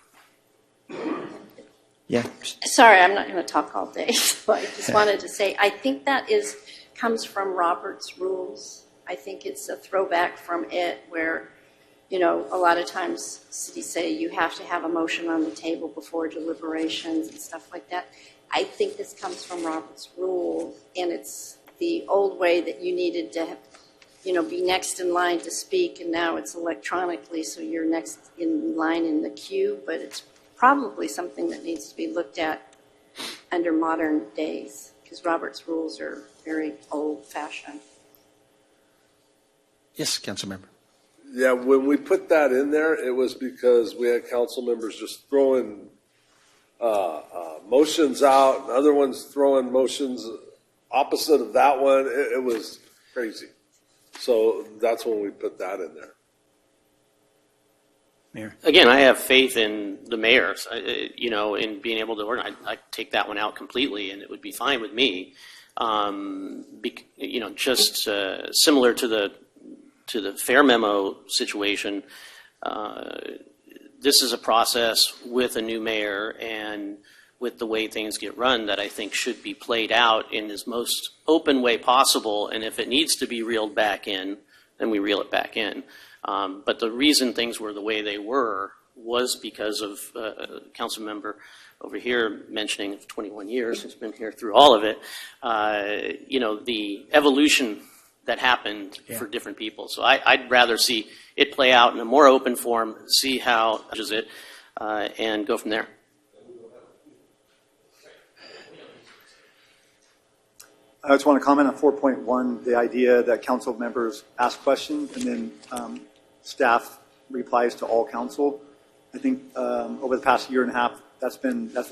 Yeah. Sorry, I'm not going to talk all day. So I just wanted to say, I think that comes from Robert's rules. I think it's a throwback from it where, a lot of times cities say you have to have a motion on the table before deliberations and stuff like that. I think this comes from Robert's rule, and it's the old way that you needed to, be next in line to speak, and now it's electronically, so you're next in line in the queue, but it's probably something that needs to be looked at under modern days, because Robert's rules are very old-fashioned. Yes, council member. Yeah, when we put that in there, it was because we had council members just throwing motions out, and other ones throwing motions opposite of that one. It was crazy. So that's when we put that in there. Mayor. Again, I have faith in the mayor, in being able to organize. I take that one out completely, and it would be fine with me. Just similar to the fair memo situation. This is a process with a new mayor and with the way things get run that I think should be played out in as most open way possible. And if it needs to be reeled back in, then we reel it back in. But the reason things were the way they were was because of a council member over here mentioning 21 years, who's been here through all of it. The evolution that happened for different people. So I'd rather see it play out in a more open form, see how it does it, and go from there. I just want to comment on 4.1, the idea that council members ask questions and then staff replies to all council. I think over the past year and a half, that's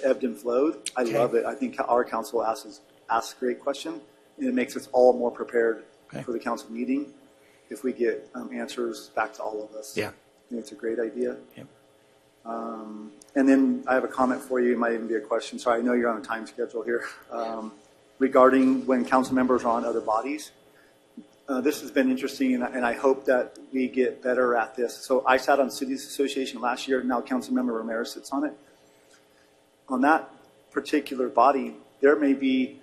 ebbed and flowed. I love it. I think our council asks great questions, and it makes us all more prepared for the council meeting if we get answers back to all of us. Yeah. I think it's a great idea. Yeah. And then I have a comment for you. It might even be a question. Sorry, I know you're on a time schedule here. Regarding when council members are on other bodies. This has been interesting, and I hope that we get better at this. So I sat on Cities Association last year. Now Council Member Ramirez sits on it. On that particular body, there may be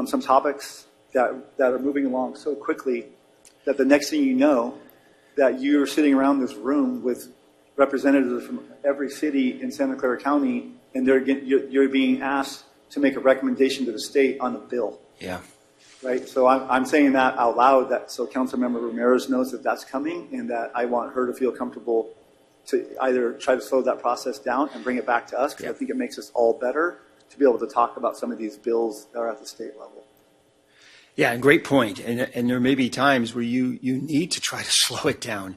some topics that are moving along so quickly that the next thing you know, that you're sitting around this room with representatives from every city in Santa Clara County, and you're being asked to make a recommendation to the state on a bill. Yeah. Right? So I'm saying that out loud, so Councilmember Ramirez knows that that's coming, and that I want her to feel comfortable to either try to slow that process down and bring it back to us, because I think it makes us all better to be able to talk about some of these bills that are at the state level. Yeah, and great point. And there may be times where you need to try to slow it down,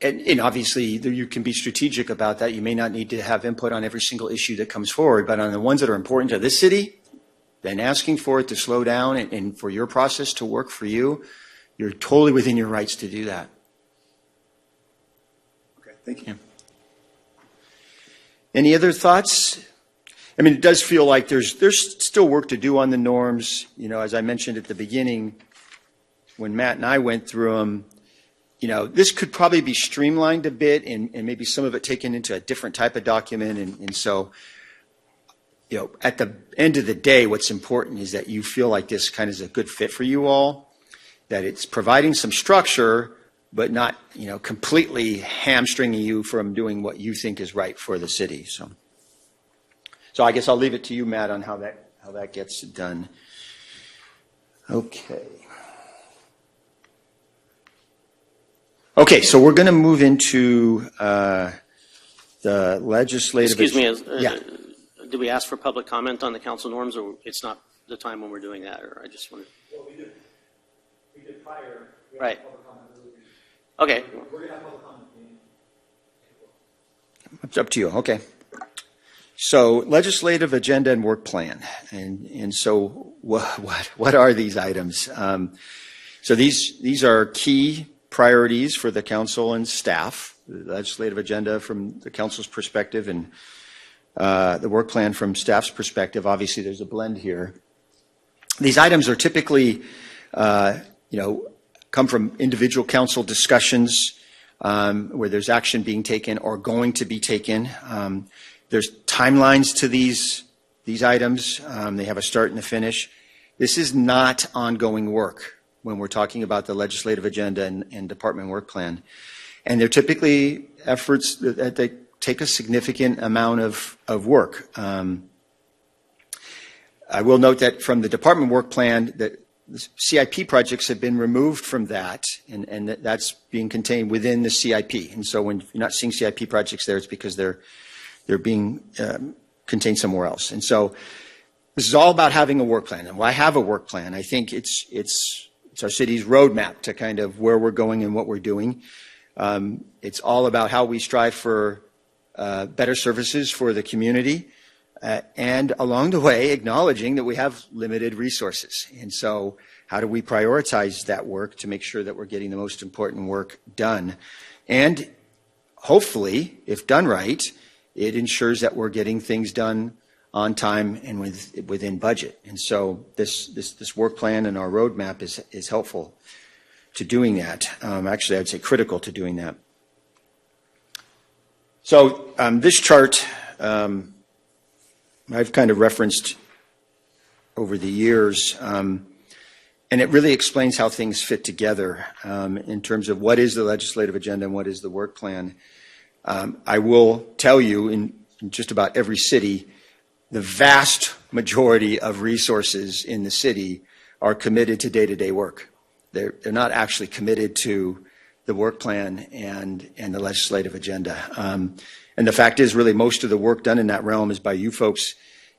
And obviously, you can be strategic about that. You may not need to have input on every single issue that comes forward, but on the ones that are important to this city, then asking for it to slow down and for your process to work for you, you're totally within your rights to do that. Okay, thank you. Yeah. Any other thoughts? I mean, it does feel like there's still work to do on the norms. As I mentioned at the beginning, when Matt and I went through them, this could probably be streamlined a bit and maybe some of it taken into a different type of document. And so, at the end of the day, what's important is that you feel like this kind of is a good fit for you all, that it's providing some structure, but not, completely hamstringing you from doing what you think is right for the city. So I guess I'll leave it to you, Matt, on how that gets done. Okay. Okay, so we're going to move into the legislative. Excuse me. Yeah. Do we ask for public comment on the council norms, or it's not the time when we're doing that? Or I just want to. Well, we did prior. Right. Okay. We're going to have public comment. It's up to you. Okay. So legislative agenda and work plan, and so what are these items? So these are key priorities for the council and staff. The legislative agenda from the council's perspective, and the work plan from staff's perspective. Obviously, there's a blend here. These items are typically, come from individual council discussions where there's action being taken or going to be taken. There's timelines to these items. They have a start and a finish. This is not ongoing work when we're talking about the legislative agenda and department work plan. And they're typically efforts that they take a significant amount of work. I will note that from the department work plan, that the CIP projects have been removed from that, and that's being contained within the CIP. And so when you're not seeing CIP projects there, it's because they're being contained somewhere else. And so this is all about having a work plan. And why have a work plan? I think it's our city's roadmap to kind of where we're going and what we're doing. It's all about how we strive for better services for the community, and along the way, acknowledging that we have limited resources. And so how do we prioritize that work to make sure that we're getting the most important work done? And hopefully, if done right, it ensures that we're getting things done on time and within budget. And so this work plan and our roadmap is helpful to doing that. Actually, I'd say critical to doing that. So this chart, I've kind of referenced over the years, and it really explains how things fit together in terms of what is the legislative agenda and what is the work plan. I will tell you, in just about every city, the vast majority of resources in the city are committed to day-to-day work. They're not actually committed to the work plan and the legislative agenda. And the fact is, really, most of the work done in that realm is by you folks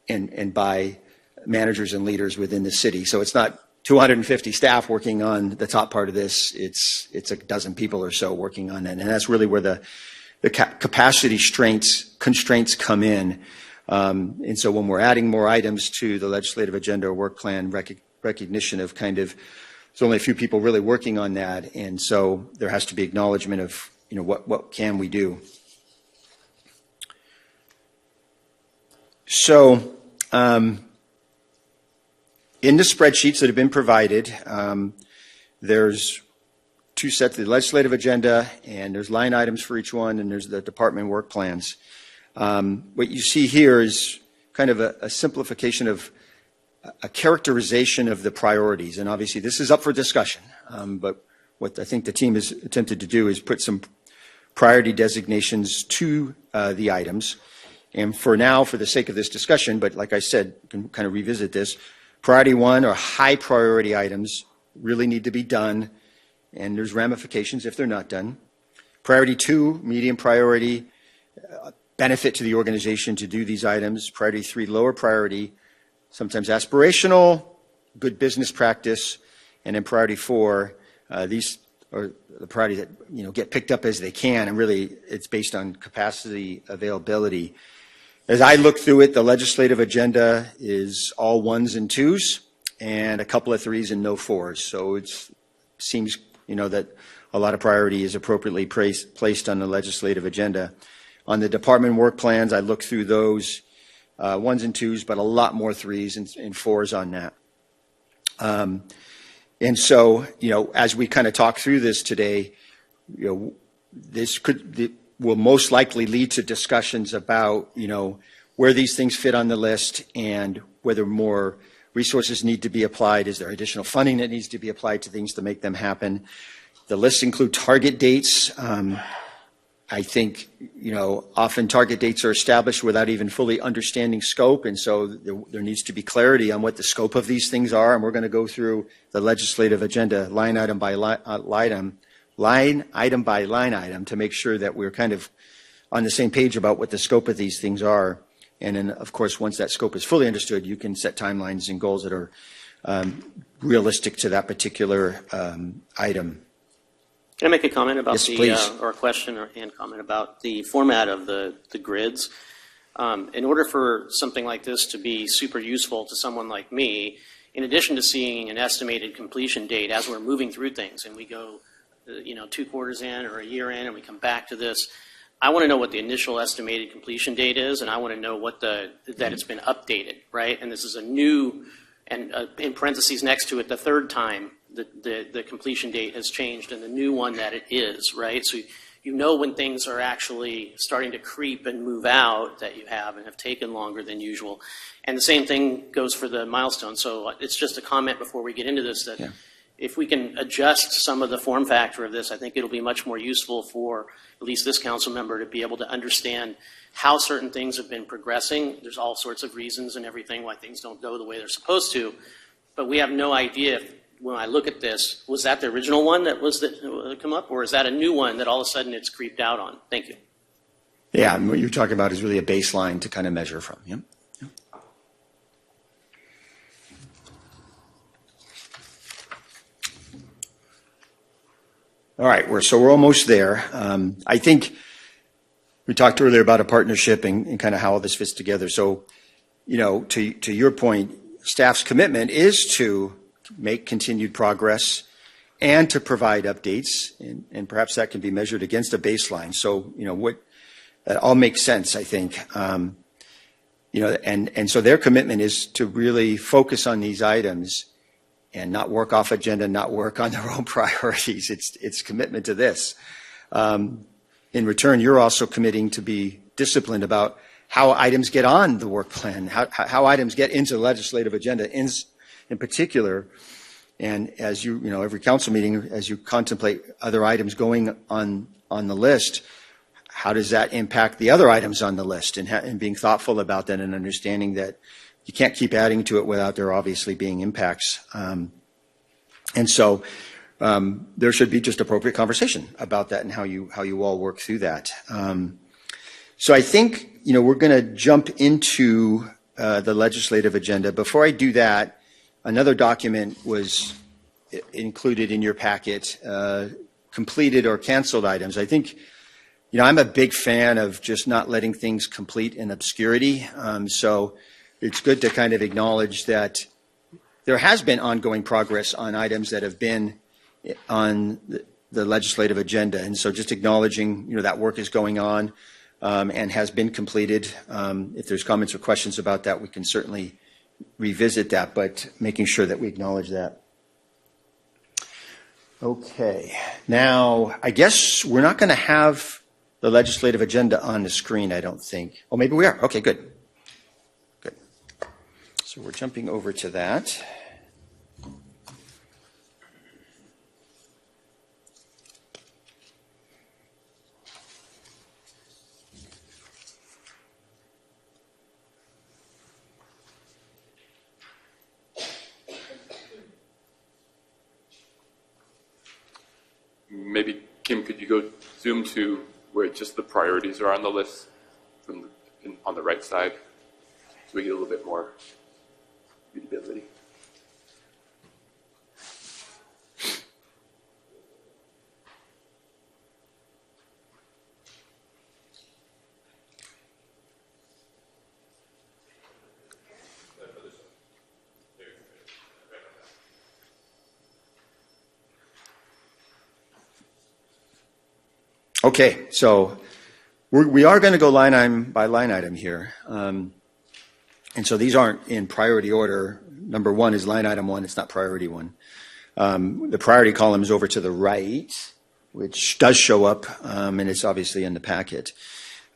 and by managers and leaders within the city. So it's not 250 staff working on the top part of this. It's a dozen people or so working on it. And that's really where the capacity constraints come in. And so when we're adding more items to the legislative agenda or work plan, recognition of kind of, there's only a few people really working on that. And so there has to be acknowledgement of, what can we do? So in the spreadsheets that have been provided, there's two sets of the legislative agenda, and there's line items for each one, and there's the department work plans. What you see here is kind of a simplification of a characterization of the priorities. And obviously this is up for discussion, but what I think the team has attempted to do is put some priority designations to the items. And for now, for the sake of this discussion, but like I said, you can kind of revisit this, priority one or high priority items really need to be done, and there's ramifications if they're not done. Priority two, medium priority, benefit to the organization to do these items. Priority three, lower priority, sometimes aspirational, good business practice. And then priority four, these are the priorities that get picked up as they can, and really it's based on capacity availability. As I look through it, the legislative agenda is all ones and twos, and a couple of threes and no fours. So it seems that a lot of priority is appropriately placed on the legislative agenda. On the department work plans, I look through those ones and twos, but a lot more threes and fours on that. And so, as we kind of talk through this today, this will most likely lead to discussions about, where these things fit on the list and whether more resources need to be applied. Is there additional funding that needs to be applied to things to make them happen? The lists include target dates. I think, often target dates are established without even fully understanding scope, and so there needs to be clarity on what the scope of these things are, and we're going to go through the legislative agenda line item by line item to make sure that we're kind of on the same page about what the scope of these things are. And then, of course, once that scope is fully understood, you can set timelines and goals that are realistic to that particular item. Can I make a comment about please. Or a question and comment about the format of the grids? In order for something like this to be super useful to someone like me, in addition to seeing an estimated completion date as we're moving through things and we go 2 quarters in or a year in and we come back to this, I want to know what the initial estimated completion date is, and I want to know that it's been updated, right? And this is a new, and in parentheses next to it, the third time the completion date has changed and the new one that it is, right? So when things are actually starting to creep and move out that you have and have taken longer than usual. And the same thing goes for the milestone. So it's just a comment before we get into this that if we can adjust some of the form factor of this, I think it'll be much more useful for at least this council member to be able to understand how certain things have been progressing. There's all sorts of reasons and everything why things don't go the way they're supposed to, but we have no idea if, when I look at this, was that the original one that come up, or is that a new one that all of a sudden it's creeped out on? Thank you. Yeah, and what you're talking about is really a baseline to kind of measure from. Yeah. All right, we're almost there. I think we talked earlier about a partnership and kind of how all this fits together. So, to your point, staff's commitment is to make continued progress and to provide updates, and perhaps that can be measured against a baseline. So, that all makes sense, I think. And so their commitment is to really focus on these items and not work off agenda, not work on their own priorities. It's commitment to this. In return, you're also committing to be disciplined about how items get on the work plan, how items get into the legislative agenda in particular. And as every council meeting, as you contemplate other items going on the list, how does that impact the other items on the list, and being thoughtful about that and understanding that you can't keep adding to it without there obviously being impacts. And so there should be just appropriate conversation about that and how you all work through that. So I think, we're going to jump into the legislative agenda. Before I do that, another document was included in your packet, completed or canceled items. I think, I'm a big fan of just not letting things complete in obscurity. So it's good to kind of acknowledge that there has been ongoing progress on items that have been on the legislative agenda. And so just acknowledging, that work is going on and has been completed. If there's comments or questions about that, we can certainly revisit that, but making sure that we acknowledge that. Okay. Now, I guess we're not going to have the legislative agenda on the screen, I don't think. Oh, maybe we are. Okay, good. Good. So we're jumping over to that. Maybe, Kim, could you go zoom to where just the priorities are on the list on the right side so we get a little bit more readability? Okay, so we are going to go line item by line item here. And so these aren't in priority order. Number one is line item 1. It's not priority 1. The priority column is over to the right, which does show up, and it's obviously in the packet.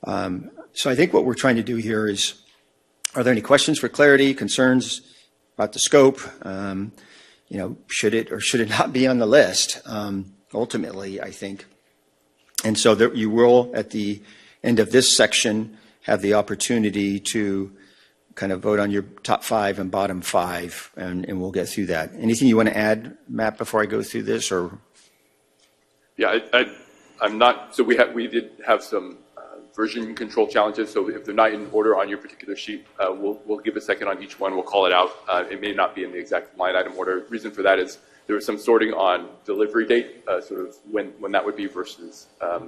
So I think what we're trying to do here is, are there any questions for clarity, concerns about the scope? Should it or should it not be on the list? Ultimately, I think. And so that you will, at the end of this section, have the opportunity to kind of vote on your top 5 and bottom 5, and we'll get through that. Anything you want to add, Matt, before I go through this? Or Yeah, I'm not. So we did have some version control challenges. So if they're not in order on your particular sheet, we'll give a second on each one. We'll call it out. It may not be in the exact line item order. Reason for that is there was some sorting on delivery date, sort of when that would be versus that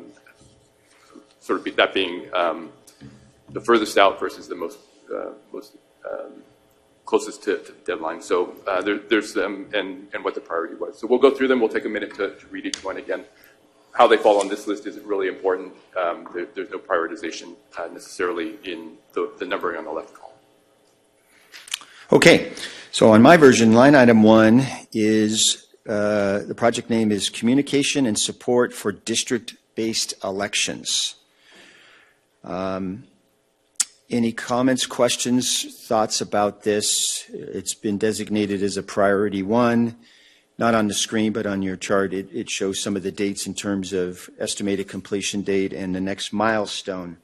being the furthest out versus the most closest to the deadline. So there's them and what the priority was. So we'll go through them. We'll take a minute to read each one again. How they fall on this list isn't really important. There's no prioritization necessarily in the numbering on the left column. Okay, so on my version, line item 1 is, the project name is Communication and Support for District-Based Elections. Any comments, questions, thoughts about this? It's been designated as a priority 1, not on the screen, but on your chart. It shows some of the dates in terms of estimated completion date and the next milestone.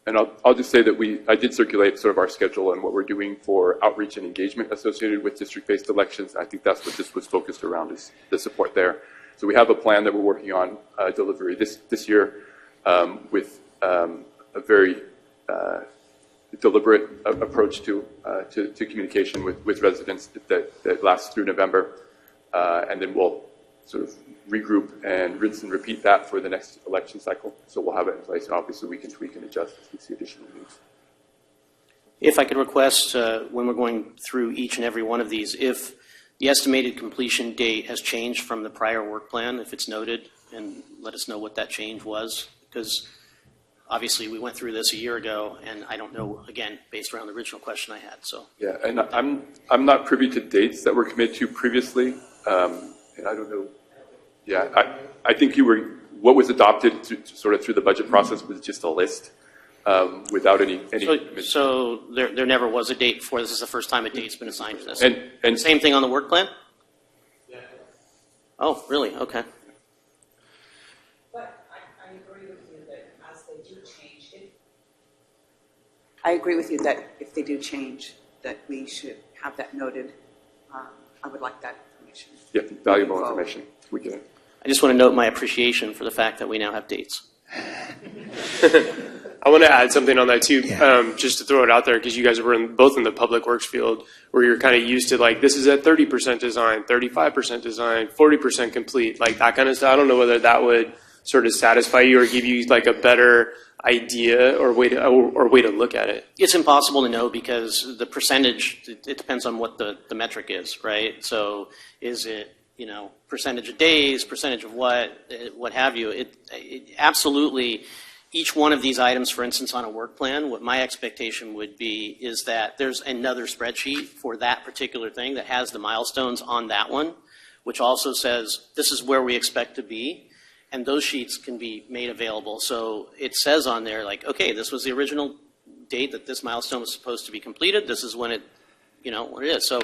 And I'll just say that I did circulate sort of our schedule and what we're doing for outreach and engagement associated with district-based elections. I think that's what this was focused around, is the support there. So we have a plan that we're working on delivery this year with a very deliberate approach to communication with residents that lasts through November. And then we'll sort of regroup and rinse and repeat that for the next election cycle. So we'll have it in place. Obviously, we can tweak and adjust as we see additional needs. If I could request, when we're going through each and every one of these, if the estimated completion date has changed from the prior work plan, if it's noted, and let us know what that change was, because obviously we went through this a year ago, and I don't know, again, based around the original question I had. So yeah, and I'm not privy to dates that were committed to previously, and I don't know. Yeah, I think what was adopted sort of through the budget process was just a list without any. So there never was a date before. This is the first time a date's been assigned to this. And same thing on the work plan? Yeah. Oh, really? Okay. But I agree with you that as they do change, I agree with you that if they do change, that we should have that noted. I would like that information. Yeah, valuable Moving forward. information. We get it. I just want to note my appreciation for the fact that we now have dates. I want to add something on that too, just to throw it out there, because you guys were both in the public works field, where you're kind of used to like, this is at 30% design, 35% design, 40% complete, like that kind of stuff. I don't know whether that would sort of satisfy you or give you like a better idea or way to look at it. It's impossible to know because the percentage, it depends on what the metric is, right? So is it, percentage of days, percentage of what have you? It absolutely, each one of these items, for instance, on a work plan, what my expectation would be is that there's another spreadsheet for that particular thing that has the milestones on that one, which also says this is where we expect to be, and those sheets can be made available. So it says on there, like, okay, this was the original date that this milestone was supposed to be completed. This is when it, what it is. So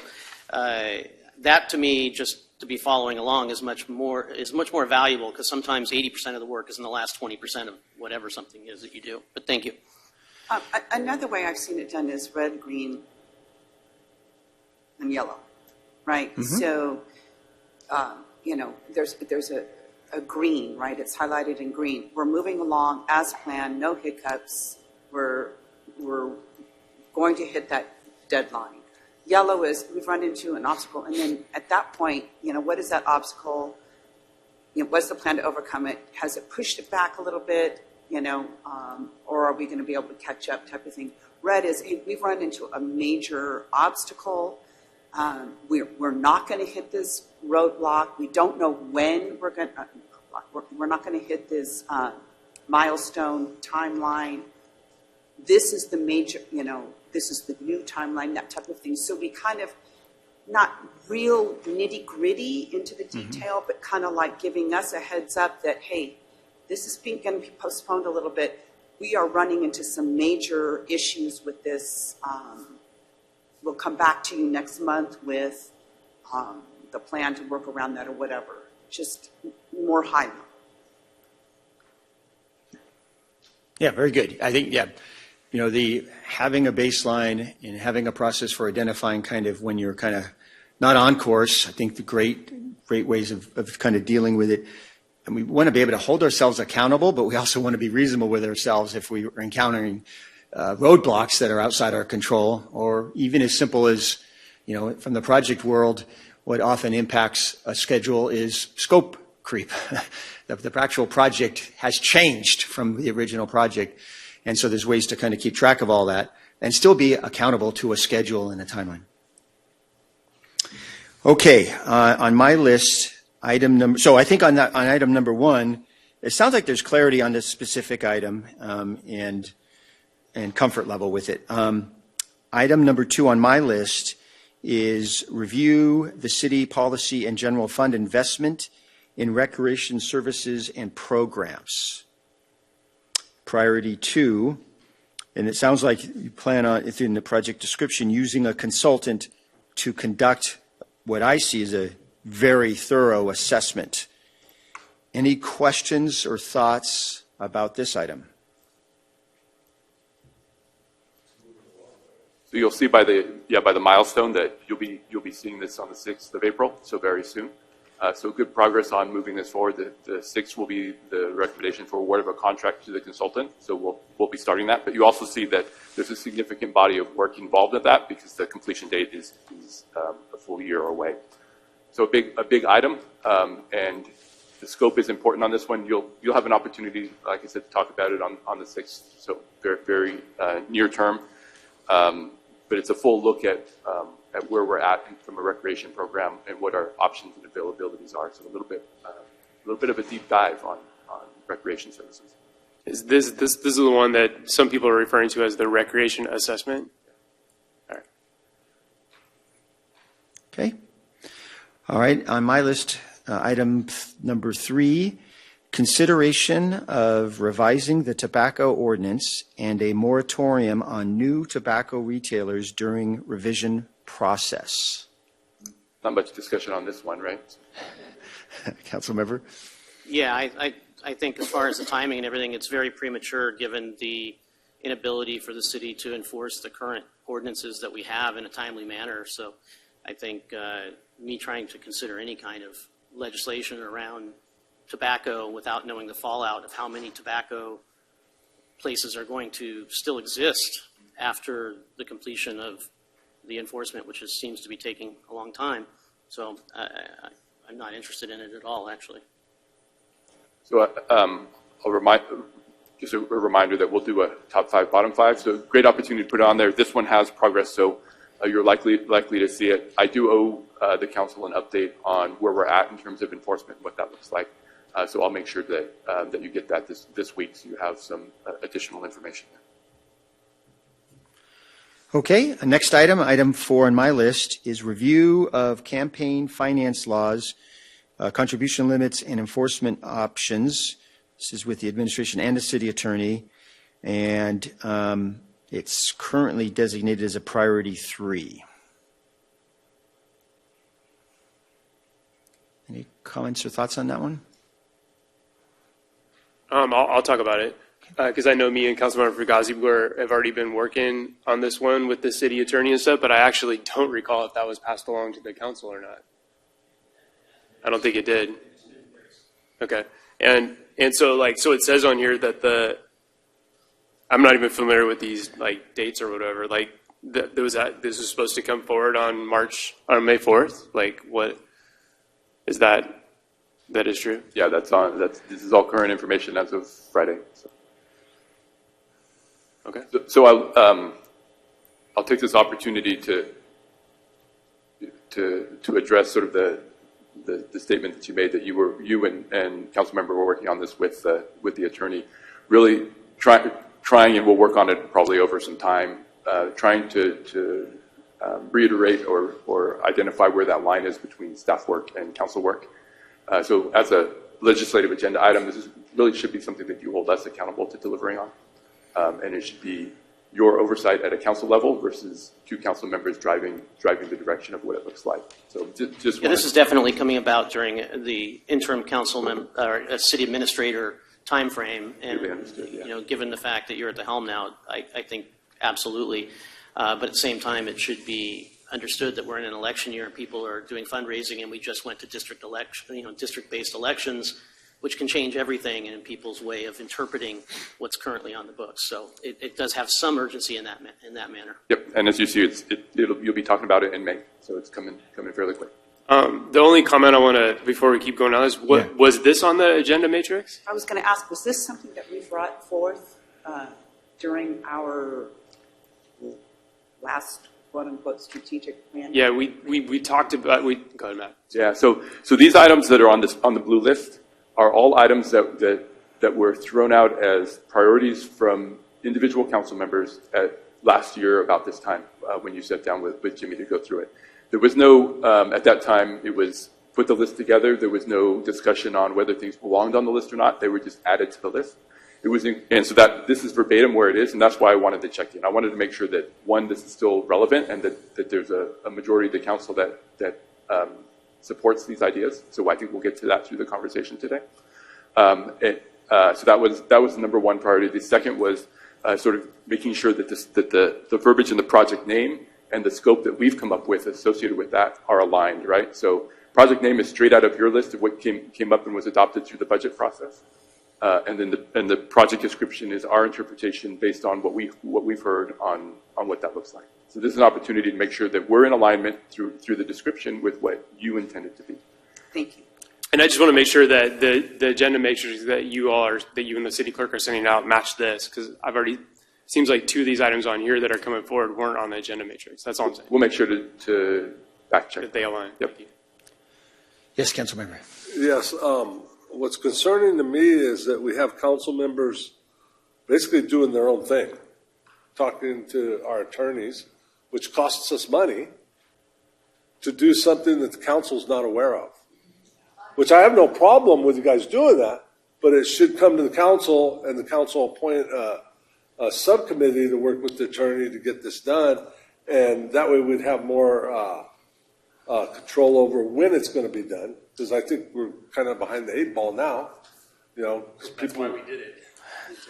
that to me, just to be following along is much more valuable, because sometimes 80% of the work is in the last 20% of whatever something is that you do. But thank you. Another way I've seen it done is red, green, and yellow, right? Mm-hmm. So, there's a green, right? It's highlighted in green. We're moving along as planned, no hiccups. We're going to hit that deadline. Yellow is we've run into an obstacle, and then at that point, what is that obstacle? What's the plan to overcome it? Has it pushed it back a little bit? Or are we going to be able to catch up? Type of thing. Red is hey, we've run into a major obstacle. We're not going to hit this roadblock. We don't know when we're not going to hit this milestone timeline. This is the major, this is the new timeline, that type of thing. So we kind of, not real nitty gritty into the detail, but kind of like giving us a heads up that, hey, this is going to be postponed a little bit. We are running into some major issues with this. We'll come back to you next month with the plan to work around that or whatever. Just more high level. Yeah, very good. I think, the having a baseline and having a process for identifying kind of when you're kind of not on course, I think the great ways of kind of dealing with it. And we want to be able to hold ourselves accountable, but we also want to be reasonable with ourselves if we are encountering roadblocks that are outside our control, or even as simple as, from the project world, what often impacts a schedule is scope creep. The actual project has changed from the original project. And so there's ways to kind of keep track of all that and still be accountable to a schedule and a timeline. Okay, on my list, so I think on item number 1, it sounds like there's clarity on this specific item and comfort level with it. Item number 2 on my list is review the city policy and general fund investment in recreation services and programs. Priority 2, and it sounds like you plan on, if in the project description, using a consultant to conduct what I see as a very thorough assessment. Any questions or thoughts about this item? So you'll see by the milestone that you'll be seeing this on the 6th of April, so very soon. So good progress on moving this forward. The 6th will be the recommendation for award of a contract to the consultant. So we'll be starting that. But you also see that there's a significant body of work involved in that because the completion date is a full year away. So a big item, and the scope is important on this one. You'll have an opportunity, like I said, to talk about it on the 6th. So very, very near term. But it's a full look at where we're at from a recreation program and what our options and availabilities are. So a little bit of a deep dive on recreation services. Is this is the one that some people are referring to as the recreation assessment? All right. Okay. All right. On my list, item number 3, consideration of revising the tobacco ordinance and a moratorium on new tobacco retailers during revision process. Not much discussion on this one, right? Council member? Yeah, I think as far as the timing and everything, it's very premature given the inability for the city to enforce the current ordinances that we have in a timely manner. So I think me trying to consider any kind of legislation around tobacco without knowing the fallout of how many tobacco places are going to still exist after the completion of the enforcement, which seems to be taking a long time. So I'm not interested in it at all, actually. So just a reminder that we'll do a top 5, bottom 5. So great opportunity to put it on there. This one has progress, so you're likely to see it. I do owe the council an update on where we're at in terms of enforcement and what that looks like. So I'll make sure that you get that this week, so you have some additional information there. Okay, next item 4 on my list, is review of campaign finance laws, contribution limits, and enforcement options. This is with the administration and the city attorney, and it's currently designated as a priority 3. Any comments or thoughts on that one? I'll talk about it because I know me and Councilmember Fugazi have already been working on this one with the city attorney and stuff, but I actually don't recall if that was passed along to the council or not. I don't think it did. Okay, and so so it says on here that I'm not even familiar with these dates or whatever. This is supposed to come forward on May 4th. What is that? That is true. Yeah, this is all current information as of Friday. So. Okay. So I'll take this opportunity to address sort of the statement that you made that you and council member were working on this with the attorney, really trying, and we'll work on it probably over some time, trying to reiterate or identify where that line is between staff work and council work. So as a legislative agenda item, this really should be something that you hold us accountable to delivering on. And it should be your oversight at a council level versus 2 council members driving the direction of what it looks like. So just this is definitely coming about during the interim councilman or city administrator time frame. And given the fact that you're at the helm now, I think absolutely. But at the same time, it should be understood that we're in an election year and people are doing fundraising, and we just went to district-based elections, which can change everything in people's way of interpreting what's currently on the books. So it does have some urgency in that manner. Yep, and as you see, you'll be talking about it in May, so it's coming fairly quick. The only comment I want to, before we keep going on, is was this on the agenda matrix? I was going to ask, was this something that we brought forth during our last quote-unquote strategic plan? Yeah, we talked about, go ahead, Matt. Yeah, so these items that are on the blue list are all items that were thrown out as priorities from individual council members last year about this time when you sat down with Jimmy to go through it. There was no, at that time, it was put the list together. There was no discussion on whether things belonged on the list or not. They were just added to the list. And so this is verbatim where it is, and that's why I wanted to check in. I wanted to make sure that, one, this is still relevant and that there's a majority of the council that supports these ideas. So I think we'll get to that through the conversation today. So that was the number one priority. The second was sort of making sure that the verbiage in the project name and the scope that we've come up with associated with that are aligned, right? So project name is straight out of your list of what came up and was adopted through the budget process. And then the project description is our interpretation based on what we've heard on what that looks like. So this is an opportunity to make sure that we're in alignment through the description with what you intended to be. Thank you. And I just want to make sure that the agenda matrix that you and the city clerk are sending out match this, because seems like 2 of these items on here that are coming forward weren't on the agenda matrix. That's all I'm saying. We'll make sure to back check that they align. Yep. Yes, Councilmember. Yes. What's concerning to me is that we have council members basically doing their own thing, talking to our attorneys, which costs us money to do something that the council's not aware of. Which I have no problem with you guys doing that, but it should come to the council, and the council appoint a subcommittee to work with the attorney to get this done, and that way we'd have more control over when it's going to be done. Because I think we're kind of behind the 8 ball now, because people. That's why we did it.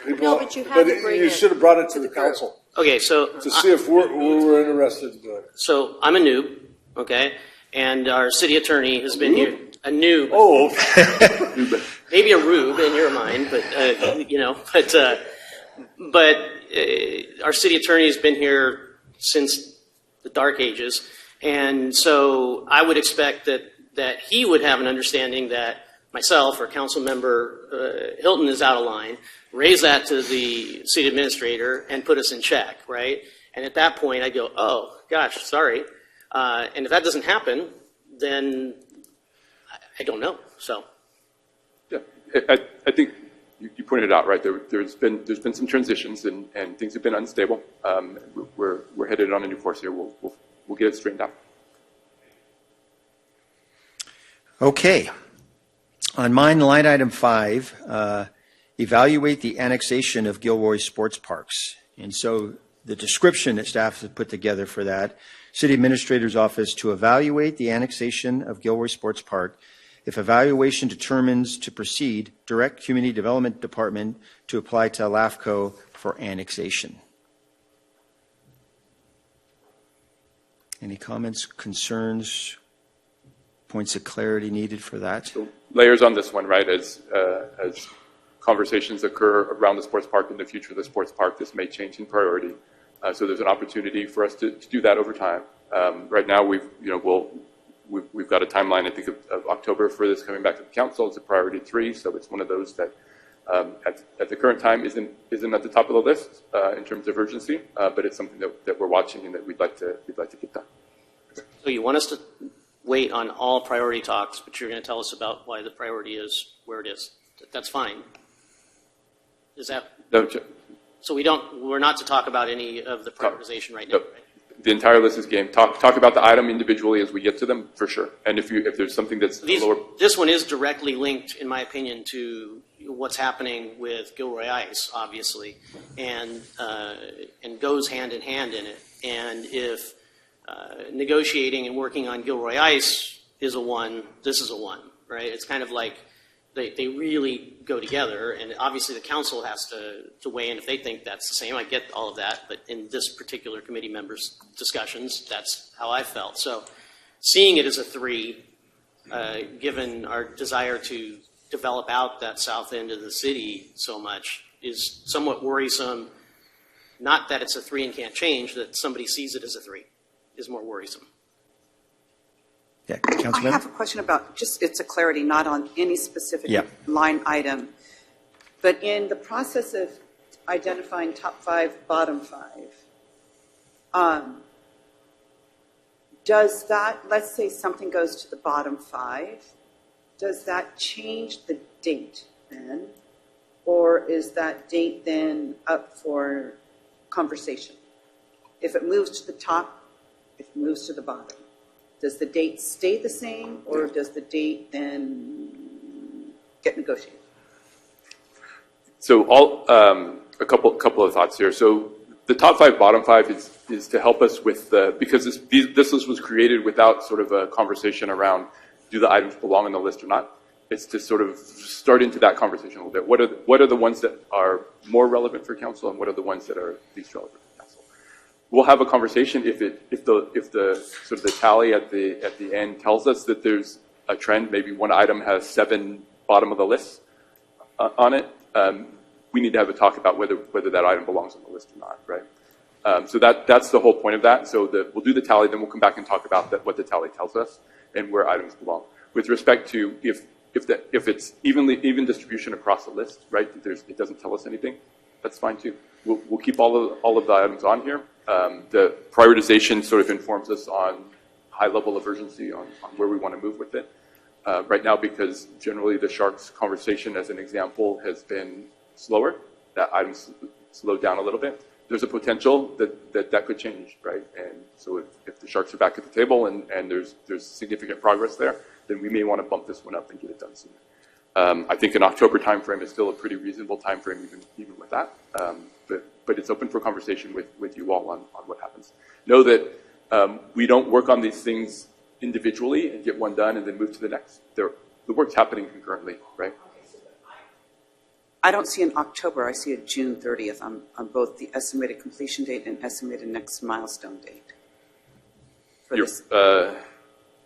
No, but you have to bring you it should have brought it to to the the group. council Okay, so to see if we're interested in doing it. so I'm a noob, okay, and our city attorney has been here. A noob. Oh, Maybe a rube in your mind, but our city attorney has been here since the dark ages, and so I would expect that he would have an understanding that myself or council member Hilton is out of line, raise that to the city administrator and put us in check, right? And at that point I go, oh gosh, sorry. And if that doesn't happen, then I don't know. So Yeah, I think you pointed out, right, there's been some transitions and things have been unstable. We're headed on a new course here. We'll get it straightened out. Okay. On mine, line item 5, evaluate the annexation of Gilroy Sports Parks. And so the description that staff has put together for that, City Administrator's Office to evaluate the annexation of Gilroy Sports Park. If evaluation determines to proceed, direct Community Development Department to apply to LAFCO for annexation. Any comments, concerns, points of clarity needed for that? So layers on this one, right? As conversations occur around the sports park in the future of the sports park, this may change in priority. So there's an opportunity for us to do that over time. Right now, we've got a timeline, I think, of October for this coming back to the council. It's a priority 3, so it's one of those that at the current time isn't at the top of the list in terms of urgency, but it's something that we're watching and that we'd like to get done. So you want us to wait on all priority talks, but you're going to tell us about why the priority is where it is. That's fine. Is that No, so? We're not to talk about any of the prioritization right now. no. The entire list is game. Talk about the item individually as we get to them, for sure. And if there's something that's lower, this one is directly linked, in my opinion, to what's happening with Gilroy Ice, obviously, and goes hand in hand in it. And if negotiating and working on Gilroy Ice is a 1, this is a 1, right? It's kind of like they really go together, and obviously the council has to weigh in if they think that's the same. I get all of that, but in this particular committee members' discussions, that's how I felt. So seeing it as a 3, given our desire to develop out that south end of the city so much, is somewhat worrisome. Not that it's a 3 and can't change, that somebody sees it as a 3 is more worrisome. Yeah, I Councilman? have a question about, just it's a clarity, not on any specific Yeah. line item, but in the process of identifying top 5, bottom 5, does that, let's say something goes to the bottom 5, does that change the date then? Or is that date then up for conversation? If it moves to the top, if it moves to the bottom, does the date stay the same, or does the date then get negotiated? So a couple of thoughts here. So the top 5, bottom 5 is to help us with because this list was created without sort of a conversation around do the items belong on the list or not. It's to sort of start into that conversation a little bit. What are the ones that are more relevant for council, and what are the ones that are least relevant for council? We'll have a conversation if the sort of the tally at the end tells us that there's a trend. Maybe one item has 7 bottom of the list on it. We need to have a talk about whether that item belongs on the list or not, right? So that's the whole point of that. So we'll do the tally, then we'll come back and talk about what the tally tells us and where items belong. With respect to if it's even distribution across the list, right? It doesn't tell us anything. That's fine too. We'll keep all of the items on here. The prioritization sort of informs us on high level of urgency on where we want to move with it. Right now, because generally the Sharks conversation, as an example, has been slower. That item's slowed down a little bit. There's a potential that could change, right? And so if the Sharks are back at the table and there's significant progress there, then we may want to bump this one up and get it done sooner. I think an October timeframe is still a pretty reasonable timeframe, even with that. But it's open for conversation with you all on what happens. Know that we don't work on these things individually and get one done and then move to the next. The work's happening concurrently, right? I don't see an October, I see a June 30th on both the estimated completion date and estimated next milestone date. For You're- this.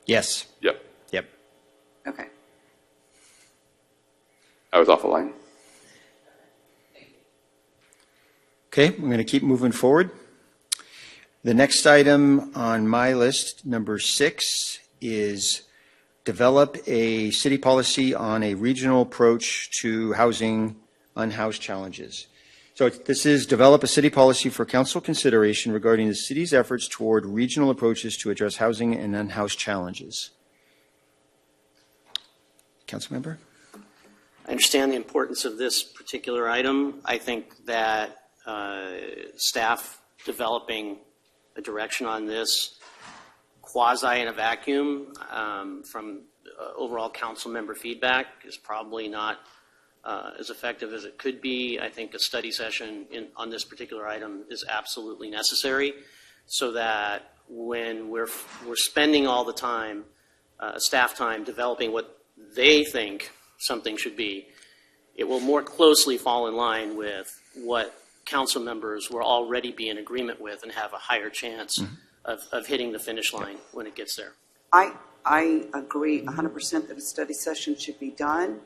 Yes. Yep. Yep. Okay. I was off the line. Okay, I'm going to keep moving forward. The next item on my list, number 6, is develop a city policy on a regional approach to housing unhoused challenges. So this is develop a city policy for council consideration regarding the city's efforts toward regional approaches to address housing and unhoused challenges. Councilmember? I understand the importance of this particular item. I think that staff developing a direction on this quasi in a vacuum from overall council member feedback is probably not as effective as it could be. I think a study session on this particular item is absolutely necessary so that when we're spending all the time, staff time, developing what they think something should be, it will more closely fall in line with what council members will already be in agreement with and have a higher chance of hitting the finish line when it gets there. I agree 100% that a study session should be done.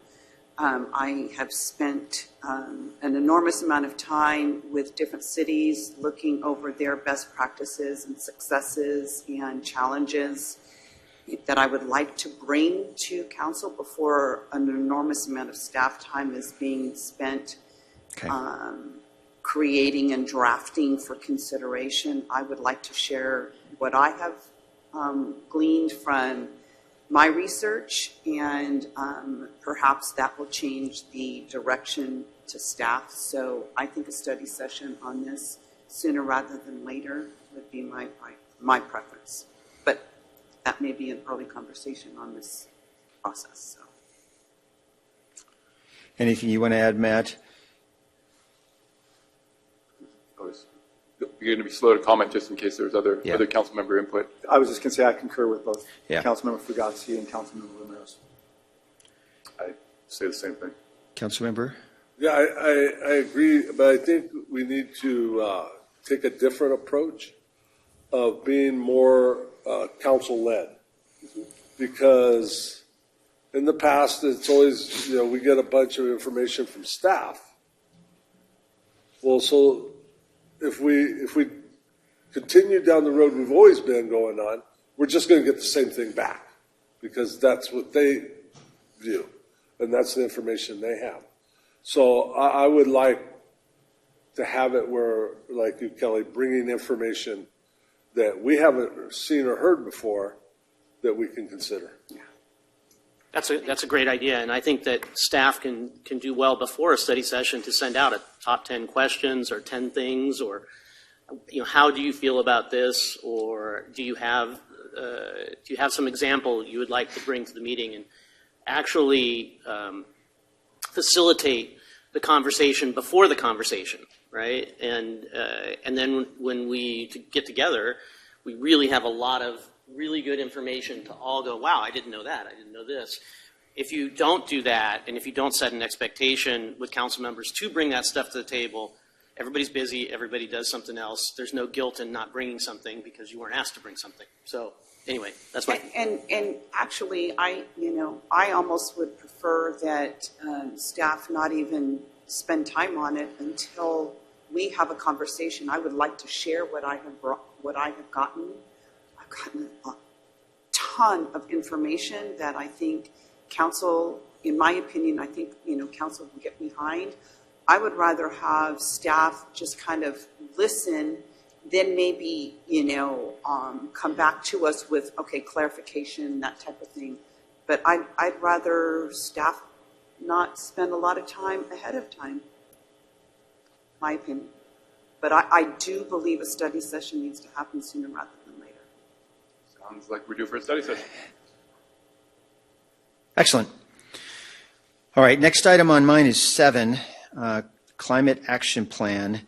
I have spent an enormous amount of time with different cities looking over their best practices and successes and challenges that I would like to bring to council before an enormous amount of staff time is being spent creating and drafting for consideration. I would like to share what I have gleaned from my research, and perhaps that will change the direction to staff. So I think a study session on this sooner rather than later would be my preference. But that may be an early conversation on this process. So. Anything you want to add, Matt? You're going to be slow to comment just in case there's other council member input. I was just going to say I concur with both Yeah. Councilmember Fugazzi and Councilmember Ramirez. I say the same thing. Councilmember? Yeah, I agree, but I think we need to take a different approach of being more council-led. Because in the past, it's always, we get a bunch of information from staff. Well, so if we continue down the road we've always been going on, we're just going to get the same thing back because that's what they view and that's the information they have. So I would like to have it where, like you, Kelly, bringing information that we haven't seen or heard before that we can consider. That's a great idea, and I think that staff can do well before a study session to send out a top 10 questions or 10 things, or how do you feel about this, or do you have some example you would like to bring to the meeting, and actually facilitate the conversation before the conversation, right? And then when we get together, we really have a lot of really good information to all go, wow, I didn't know that, I didn't know this. If you don't do that, and if you don't set an expectation with council members to bring that stuff to the table, everybody's busy, everybody does something else. There's no guilt in not bringing something because you weren't asked to bring something. So anyway, that's my... And actually, I almost would prefer that staff not even spend time on it until we have a conversation. I would like to share what I have gotten. I've gotten a ton of information that I think council, in my opinion, I think council will get behind. I would rather have staff just kind of listen, then maybe come back to us with clarification, that type of thing. But I'd rather staff not spend a lot of time ahead of time. My opinion. But I do believe a study session needs to happen sooner rather than later. Sounds like we're due for a study session. Excellent. All right, next item on mine is 7, Climate Action Plan.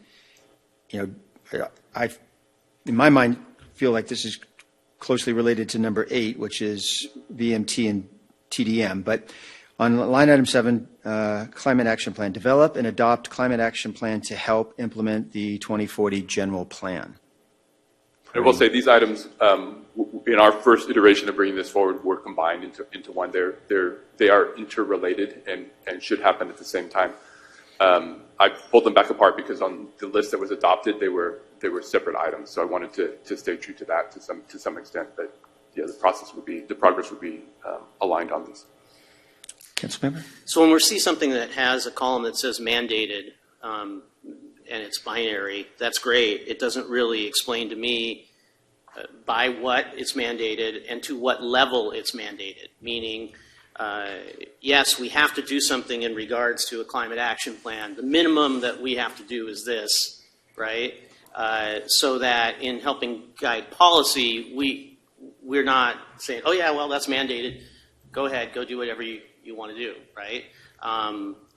I, in my mind, feel like this is closely related to number 8, which is VMT and TDM. But On line item 7, climate action plan, develop and adopt climate action plan to help implement the 2040 general plan. I will say these items, in our first iteration of bringing this forward, were combined into one. They are interrelated and should happen at the same time. I pulled them back apart because on the list that was adopted, they were separate items. So I wanted to stay true to that to some extent. But yeah, the progress would be aligned on this. Councilmember? So when we see something that has a column that says mandated, and it's binary, that's great. It doesn't really explain to me by what it's mandated and to what level it's mandated, meaning, yes, we have to do something in regards to a climate action plan. The minimum that we have to do is this, right? So that in helping guide policy, we're not saying, oh yeah, well, that's mandated. Go ahead, go do whatever you want to do, right?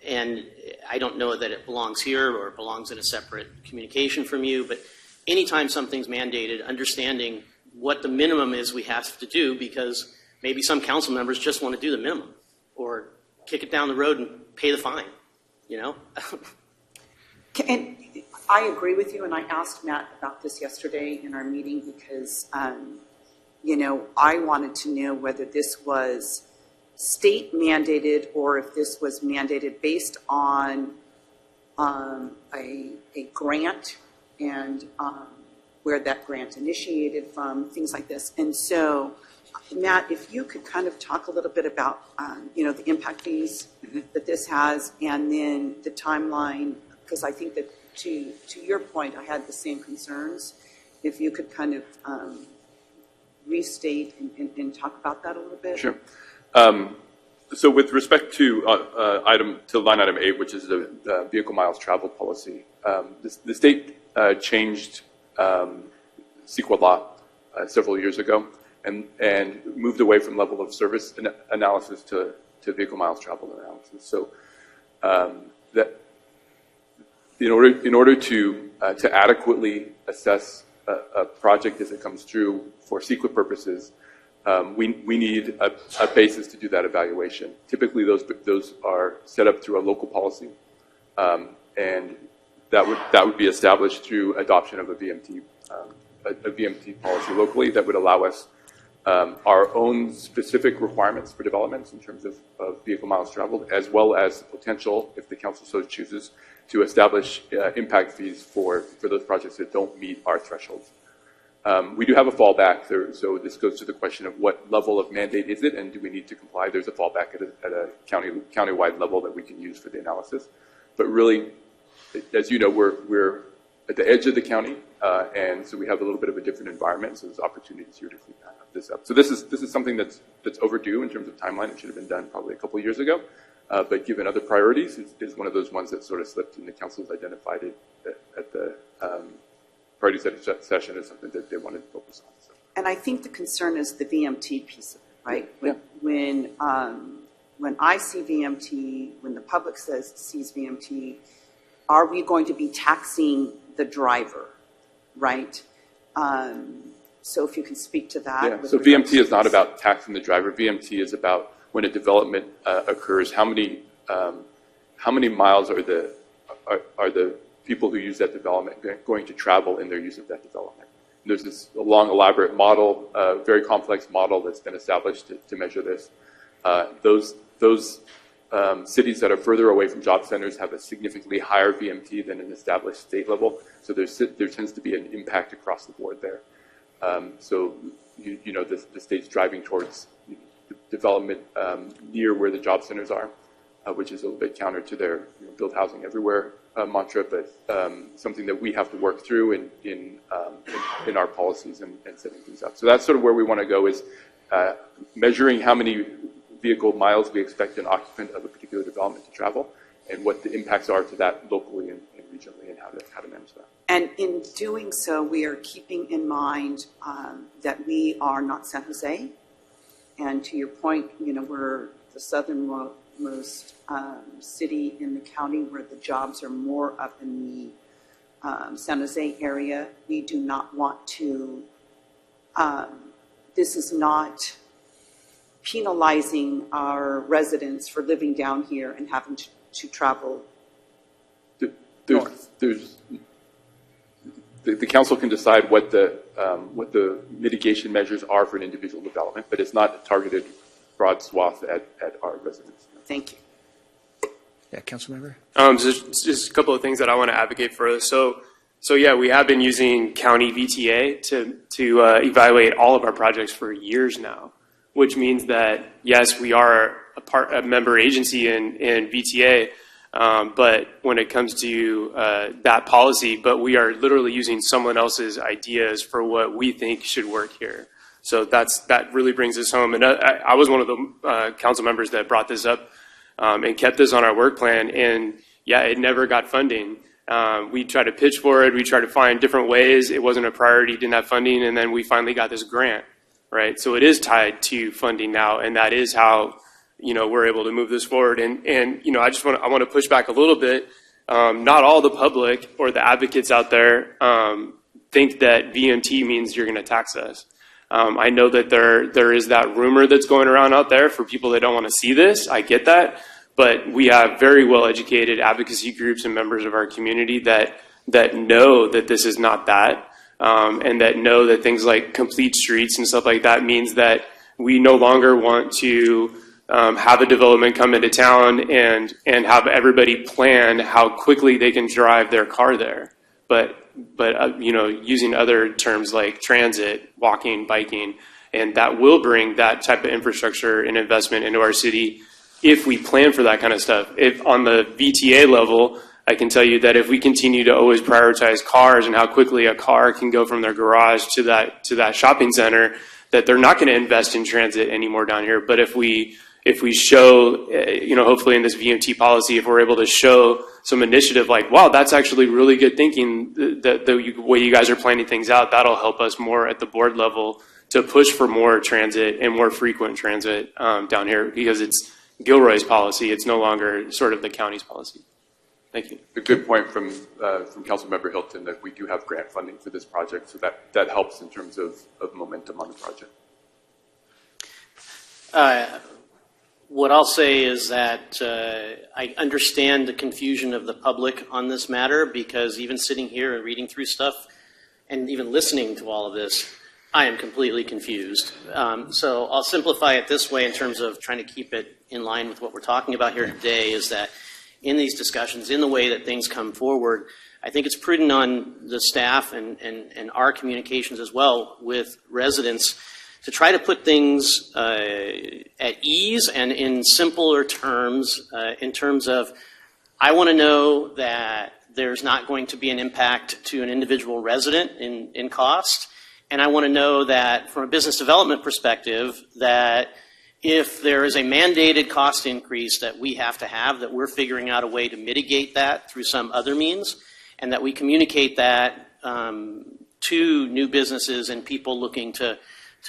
And I don't know that it belongs here or it belongs in a separate communication from you, but anytime something's mandated, understanding what the minimum is we have to do, because maybe some council members just want to do the minimum or kick it down the road and pay the fine, you know? And I agree with you, and I asked Matt about this yesterday in our meeting because, you know, I wanted to know whether this was state mandated or if this was mandated based on a grant and where that grant initiated from, things like this. And so, Matt, if you could kind of talk a little bit about, you know, the impact fees that this has, and then the timeline, because I think that to your point, I had the same concerns. If you could kind of restate and talk about that a little bit. Sure. So with respect to line item 8, which is the vehicle miles traveled policy, the state changed CEQA law several years ago and moved away from level of service analysis to vehicle miles traveled analysis. So that in order to adequately assess a project as it comes through for CEQA purposes, we need a basis to do that evaluation. Typically, those are set up through a local policy, and that would be established through adoption of a VMT policy locally that would allow us our own specific requirements for developments in terms of vehicle miles traveled, as well as the potential, if the council so chooses, to establish impact fees for those projects that don't meet our thresholds. We do have a fallback, so this goes to the question of what level of mandate is it, and do we need to comply? There's a fallback at a county-wide level that we can use for the analysis. But really, as you know, we're at the edge of the county, and so we have a little bit of a different environment. So there's opportunities here to clean this up. So this is something that's overdue in terms of timeline. It should have been done probably a couple of years ago. But given other priorities, is one of those ones that sort of slipped, and the council's identified it at the priority session as something that they wanted to focus on. So. And I think the concern is the VMT piece of it, right? Yeah. When I see VMT, when the public sees VMT, are we going to be taxing the driver, right? So if you can speak to that. Yeah. So VMT is not about taxing the driver. VMT is about when a development occurs, how many miles are the people who use that development going to travel in their use of that development. And there's this long, elaborate model, very complex model that's been established to measure this. Those cities that are further away from job centers have a significantly higher VMT than an established state level. So there tends to be an impact across the board there. So you know the state's driving towards development near where the job centers are, which is a little bit counter to their build housing everywhere mantra, but something that we have to work through in our policies and setting things up. So that's sort of where we want to go, is measuring how many vehicle miles we expect an occupant of a particular development to travel, and what the impacts are to that locally and regionally, and how to manage that. And in doing so, we are keeping in mind that we are not San Jose. And to your point, we're the southernmost city in the county where the jobs are more up in the San Jose area. We do not want to, this is not penalizing our residents for living down here and having to travel north? The council can decide what the mitigation measures are for an individual development, but it's not a targeted broad swath at our residents. Thank you. Yeah, council member? Just a couple of things that I want to advocate for. So yeah, we have been using county VTA to evaluate all of our projects for years now, which means that, yes, we are a member agency in VTA, but when it comes to that policy, but we are literally using someone else's ideas for what we think should work here. So that really brings us home. And I was one of the council members that brought this up and kept this on our work plan. And yeah, it never got funding. We tried to pitch for it. We tried to find different ways. It wasn't a priority, didn't have funding. And then we finally got this grant, right? So it is tied to funding now. And that is how, we're able to move this forward. And I want to push back a little bit. Not all the public or the advocates out there think that VMT means you're going to tax us. I know that there is that rumor that's going around out there for people that don't want to see this. I get that. But we have very well-educated advocacy groups and members of our community that know that this is not that, and that know that things like complete streets and stuff like that means that we no longer want to have a development come into town and have everybody plan how quickly they can drive their car there. But using other terms like transit, walking, biking, and that will bring that type of infrastructure and investment into our city if we plan for that kind of stuff. If on the VTA level, I can tell you that if we continue to always prioritize cars and how quickly a car can go from their garage to that shopping center, that they're not going to invest in transit anymore down here. But if we show, hopefully in this VMT policy, if we're able to show some initiative like, wow, that's actually really good thinking, the way you guys are planning things out, that'll help us more at the board level to push for more transit and more frequent transit down here, because it's Gilroy's policy. It's no longer sort of the county's policy. Thank you. A good point from Councilmember Hilton that we do have grant funding for this project, so that helps in terms of momentum on the project. What I'll say is that I understand the confusion of the public on this matter, because even sitting here and reading through stuff and even listening to all of this, I am completely confused. So I'll simplify it this way in terms of trying to keep it in line with what we're talking about here today, is that in these discussions, in the way that things come forward, I think it's prudent on the staff and our communications as well with residents to try to put things at ease and in simpler terms, in terms of, I want to know that there's not going to be an impact to an individual resident in cost. And I want to know that from a business development perspective, that if there is a mandated cost increase that we have to have, that we're figuring out a way to mitigate that through some other means, and that we communicate that to new businesses and people looking to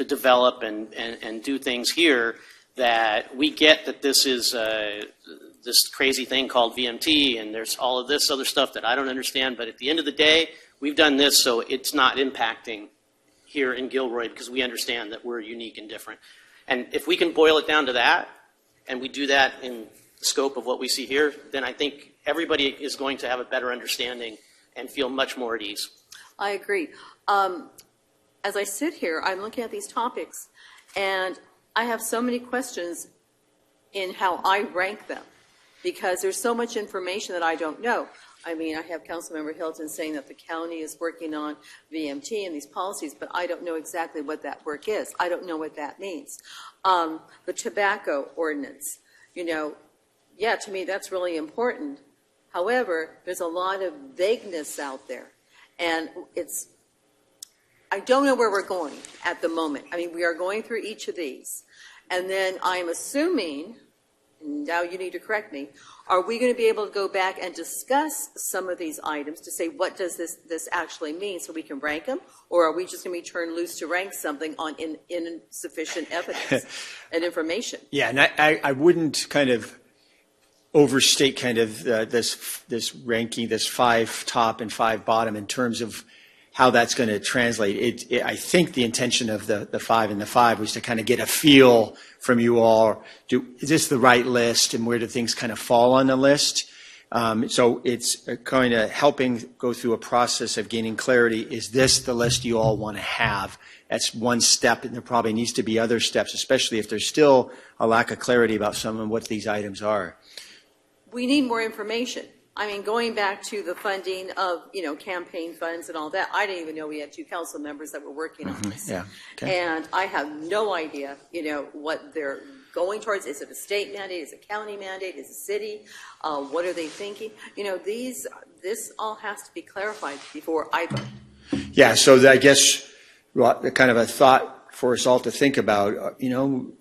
develop and do things here, that we get that this is this crazy thing called VMT, and there's all of this other stuff that I don't understand, but at the end of the day, we've done this so it's not impacting here in Gilroy, because we understand that we're unique and different. And if we can boil it down to that, and we do that in the scope of what we see here, then I think everybody is going to have a better understanding and feel much more at ease. I agree. As I sit here, I'm looking at these topics, and I have so many questions in how I rank them, because there's so much information that I don't know. I mean, I have Councilmember Hilton saying that the county is working on VMT and these policies, but I don't know exactly what that work is. I don't know what that means. The tobacco ordinance, yeah, to me that's really important. However, there's a lot of vagueness out there, and I don't know where we're going at the moment. I mean, we are going through each of these, and then I'm assuming, and now you need to correct me, are we going to be able to go back and discuss some of these items to say, what does this actually mean, so we can rank them? Or are we just going to be turned loose to rank something on insufficient evidence and information? Yeah, and I wouldn't kind of overstate kind of this ranking, this 5 top and 5 bottom, in terms of how that's going to translate. I think the intention of the 5 and the 5 was to kind of get a feel from you all. Is this the right list, and where do things kind of fall on the list? So it's kind of helping go through a process of gaining clarity. Is this the list you all want to have? That's one step, and there probably needs to be other steps, especially if there's still a lack of clarity about some of what these items are. We need more information. I mean, going back to the funding of, campaign funds and all that, I didn't even know we had 2 council members that were working on this. Yeah. Okay. And I have no idea, what they're going towards. Is it a state mandate? Is it a county mandate? Is it a city? What are they thinking? This all has to be clarified before I vote. Yeah, so I guess kind of a thought for us all to think about,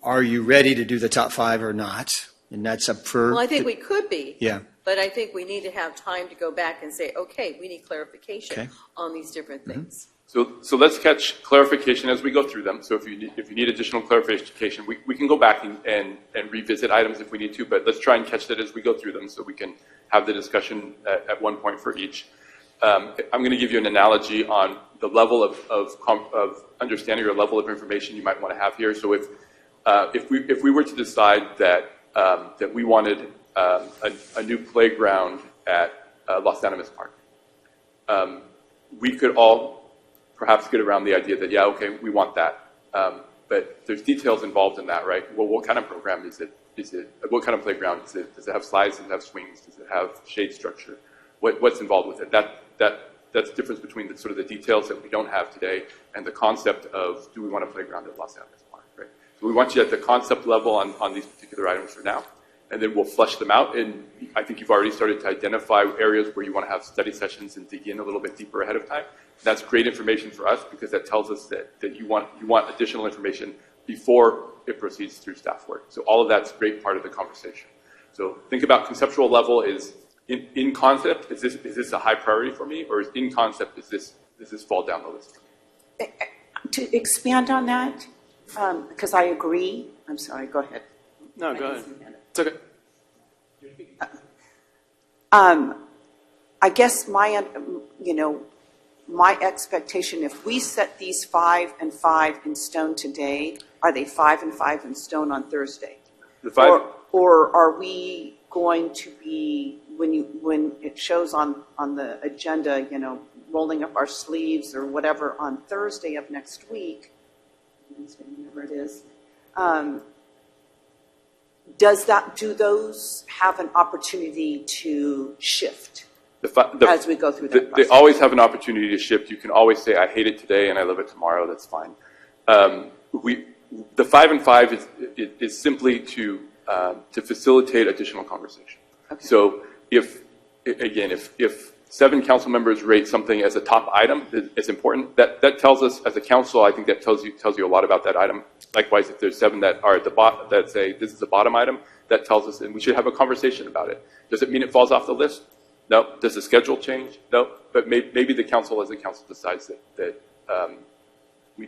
are you ready to do the top 5 or not? And that's up for... Well, I think we could be. Yeah. But I think we need to have time to go back and say, okay, we need clarification on these different things. So let's catch clarification as we go through them. So if you need additional clarification, we can go back and revisit items if we need to, but let's try and catch that as we go through them so we can have the discussion at one point for each. I'm going to give you an analogy on the level of understanding or level of information you might want to have here. So if we were to decide that we wanted a new playground at Los Animas Park, we could all perhaps get around the idea that, yeah, okay, we want that. But there's details involved in that, right? Well, what kind of program is it? What kind of playground is it? Does it have slides? Does it have swings? Does it have shade structure? What's involved with it? That's the difference between the sort of the details that we don't have today and the concept of, do we want a playground at Los Animas Park, right? So we want you at the concept level on these particular items for now, and then we'll flesh them out. And I think you've already started to identify areas where you want to have study sessions and dig in a little bit deeper ahead of time. That's great information for us because that tells us that you want additional information before it proceeds through staff work. So all of that's a great part of the conversation. So think about conceptual level is in concept, is this a high priority for me, or is in concept, does this fall down the list? To expand on that, because I agree. I'm sorry, go ahead. No, go ahead. It's okay. I guess my expectation, if we set these 5 and 5 in stone today, are they 5 and 5 in stone on Thursday? The 5, or are we going to be, when it shows on the agenda, rolling up our sleeves or whatever on Thursday of next week, whatever it is, do those have an opportunity to shift as we go through that process? They always have an opportunity to shift. You can always say, I hate it today and I love it tomorrow. That's fine. The 5 and 5 is simply to facilitate additional conversation. Okay. So if 7 council members rate something as a top item is important, that tells us as a council, I think that tells you a lot about that item. Likewise, if there's 7 that are at the bottom that say this is a bottom item, that tells us, and we should have a conversation about it. Does it mean it falls off the list? No. Does the schedule change? No. But maybe the council, as a council, decides that we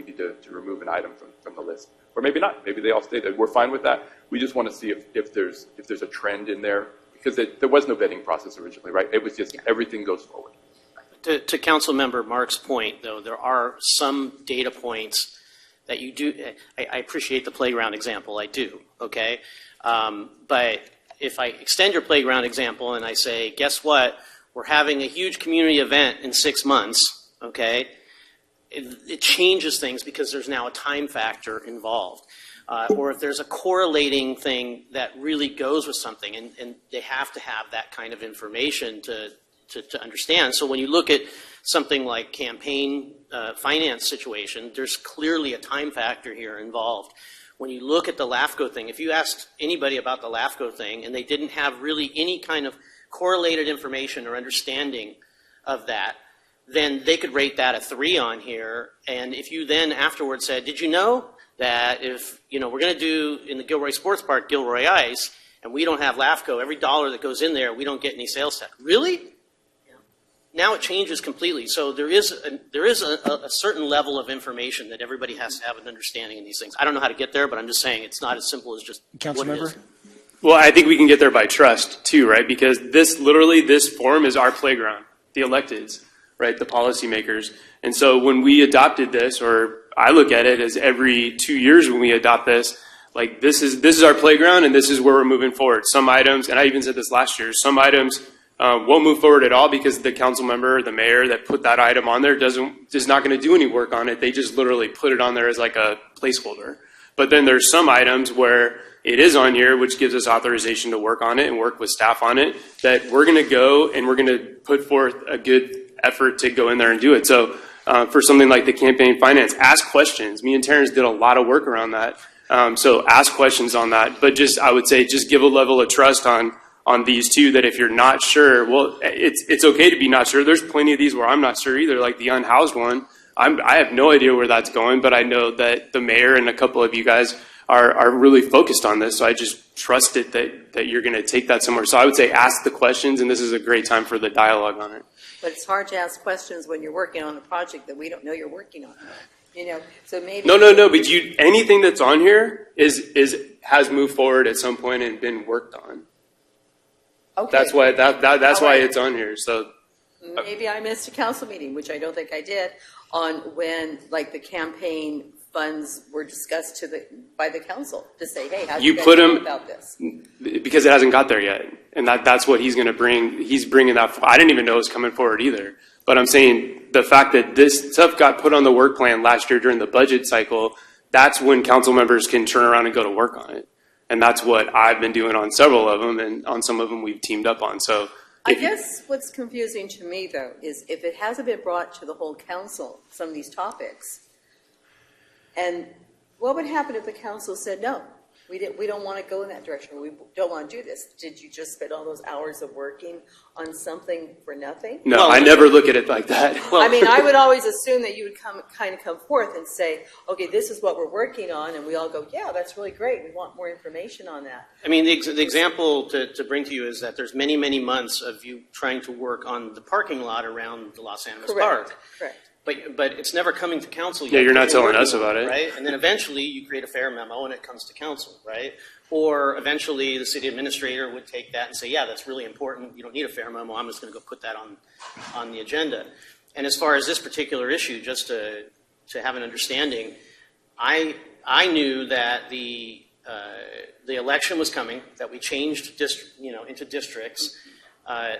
need to remove an item from the list, or maybe not. Maybe they all stay there. We're fine with that. We just want to see if there's a trend in there, because there was no vetting process originally, right? It was just everything goes forward. To Council Member Mark's point, though, there are some data points that you do. I appreciate the playground example. I do. Okay, but if I extend your playground example and I say, guess what? We're having a huge community event in 6 months. Okay. It changes things because there's now a time factor involved. Or if there's a correlating thing that really goes with something, and they have to have that kind of information to understand. So when you look at something like campaign finance situation, there's clearly a time factor here involved. When you look at the LAFCO thing, if you asked anybody about the LAFCO thing and they didn't have really any kind of correlated information or understanding of that, then they could rate that a 3 on here. And if you then afterwards said, did you know that if, we're going to do in the Gilroy Sports Park, Gilroy Ice, and we don't have LAFCO, every dollar that goes in there, we don't get any sales tax. Really? Yeah. Now it changes completely. So there is a certain level of information that everybody has to have an understanding in these things. I don't know how to get there, but I'm just saying it's not as simple as just what it is. Well, I think we can get there by trust too, right? Because this form is our playground, the electeds. right? The policymakers. And so when we adopted this, or I look at it as every 2 years when we adopt this, like this is our playground and this is where we're moving forward. Some items, and I even said this last year, some items won't move forward at all because the council member or the mayor that put that item on there is not going to do any work on it. They just literally put it on there as like a placeholder. But then there's some items where it is on here, which gives us authorization to work on it and work with staff on it, that we're going to go and we're going to put forth a good effort to go in there and do it. So for something like the campaign finance, ask questions. Me and Terrence did a lot of work around that. So ask questions on that. But I would say just give a level of trust on these two, that if you're not sure, well, it's okay to be not sure. There's plenty of these where I'm not sure either, like the unhoused one. I have no idea where that's going, but I know that the mayor and a couple of you guys are really focused on this. So I just trust it that you're going to take that somewhere. So I would say ask the questions, and this is a great time for the dialogue on it. But it's hard to ask questions when you're working on a project that we don't know you're working on. So maybe No. But anything that's on here has moved forward at some point and been worked on. Okay. That's why why it's on here. So maybe I missed a council meeting, which I don't think I did, on when like the campaign funds were discussed by the council to say, hey, how do you guys know about this? Because it hasn't got there yet, and that's what he's going to bring. He's bringing that. I didn't even know it was coming forward either. But I'm saying the fact that this stuff got put on the work plan last year during the budget cycle, that's when council members can turn around and go to work on it. And that's what I've been doing on several of them, and on some of them we've teamed up on. So I guess what's confusing to me, though, is if it hasn't been brought to the whole council, some of these topics, and what would happen if the council said, no, we don't want to go in that direction, we don't want to do this? Did you just spend all those hours of working on something for nothing? No, I never look at it like that. I mean, I would always assume that you would come forth and say, okay, this is what we're working on, and we all go, yeah, that's really great, we want more information on that. I mean, the example to bring to you is that there's many, many months of you trying to work on the parking lot around the Los Angeles Park. Correct. But it's never coming to council yet. Yeah, you're not telling us about it. Right? And then eventually you create a fair memo and it comes to council, right? Or eventually the city administrator would take that and say, yeah, that's really important. You don't need a fair memo. I'm just going to go put that on the agenda. And as far as this particular issue, just to have an understanding, I knew that the election was coming, that we changed into districts.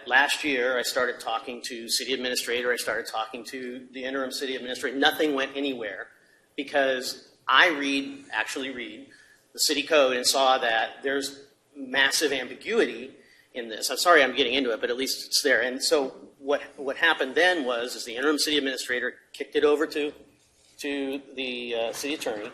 Last year, I started talking to city administrator. I started talking to the interim city administrator. Nothing went anywhere because I actually read the city code and saw that there's massive ambiguity in this. I'm sorry I'm getting into it, but at least it's there. And so what happened then is the interim city administrator kicked it over to the city attorney,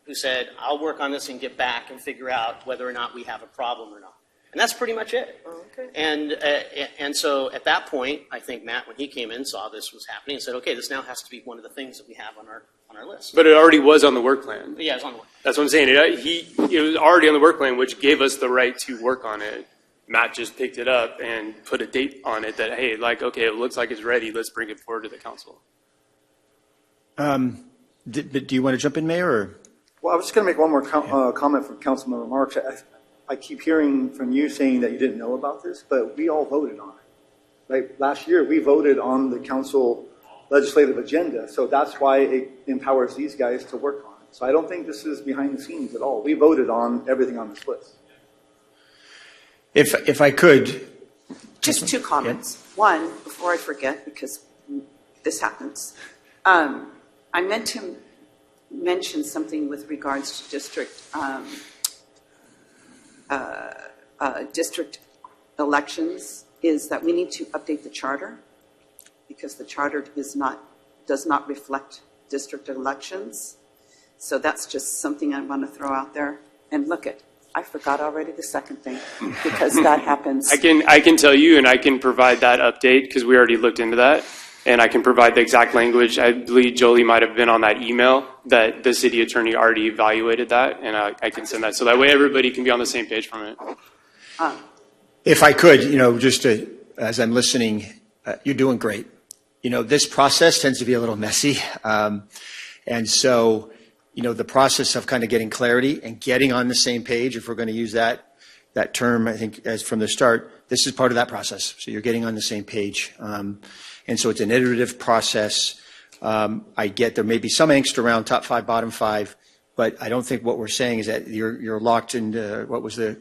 who said, I'll work on this and get back and figure out whether or not we have a problem or not. And that's pretty much it. Oh, okay. And so at that point, I think Matt, when he came in, saw this was happening and said, okay, this now has to be one of the things that we have on our list. But it already was on the work plan. Yeah, it's on the work plan. That's what I'm saying. It was already on the work plan, which gave us the right to work on it. Matt just picked it up and put a date on it that, hey, okay, it looks like it's ready. Let's bring it forward to the council. Do you want to jump in, Mayor? Or? Well, I was just going to make one more comment from Councilmember Marks. I keep hearing from you saying that you didn't know about this, but we all voted on it. Like last year, we voted on the council legislative agenda, so that's why it empowers these guys to work on it. So I don't think this is behind the scenes at all. We voted on everything on this list. If I could. Just two comments. Yeah. One, before I forget, because this happens, I meant to mention something with regards to district elections, is that we need to update the charter, because the charter does not reflect district elections. So that's just something I want to throw out there. And I forgot already the second thing, because that happens. I can tell you, and I can provide that update because we already looked into that, and I can provide the exact language. I believe Jolie might have been on that email that the city attorney already evaluated that, and I can send that. So that way everybody can be on the same page from it. If I could, just as I'm listening, you're doing great. This process tends to be a little messy. And so, the process of kind of getting clarity and getting on the same page, if we're going to use that that term, I think, as from the start, this is part of that process. So you're getting on the same page. And so it's an iterative process. I get there may be some angst around top 5, bottom 5, but I don't think what we're saying is that you're locked into what was the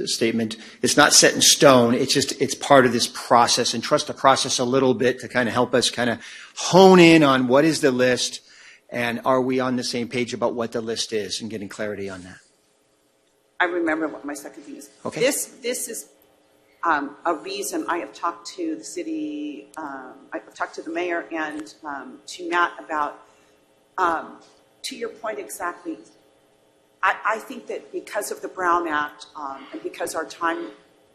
statement. It's not set in stone. It's part of this process, and trust the process a little bit to kind of help us kind of hone in on what is the list, and are we on the same page about what the list is, and getting clarity on that. I remember what my second thing is. Okay. This is a reason I have talked to the city, I've talked to the mayor and to Matt about, to your point exactly, I think that because of the Brown Act and because our time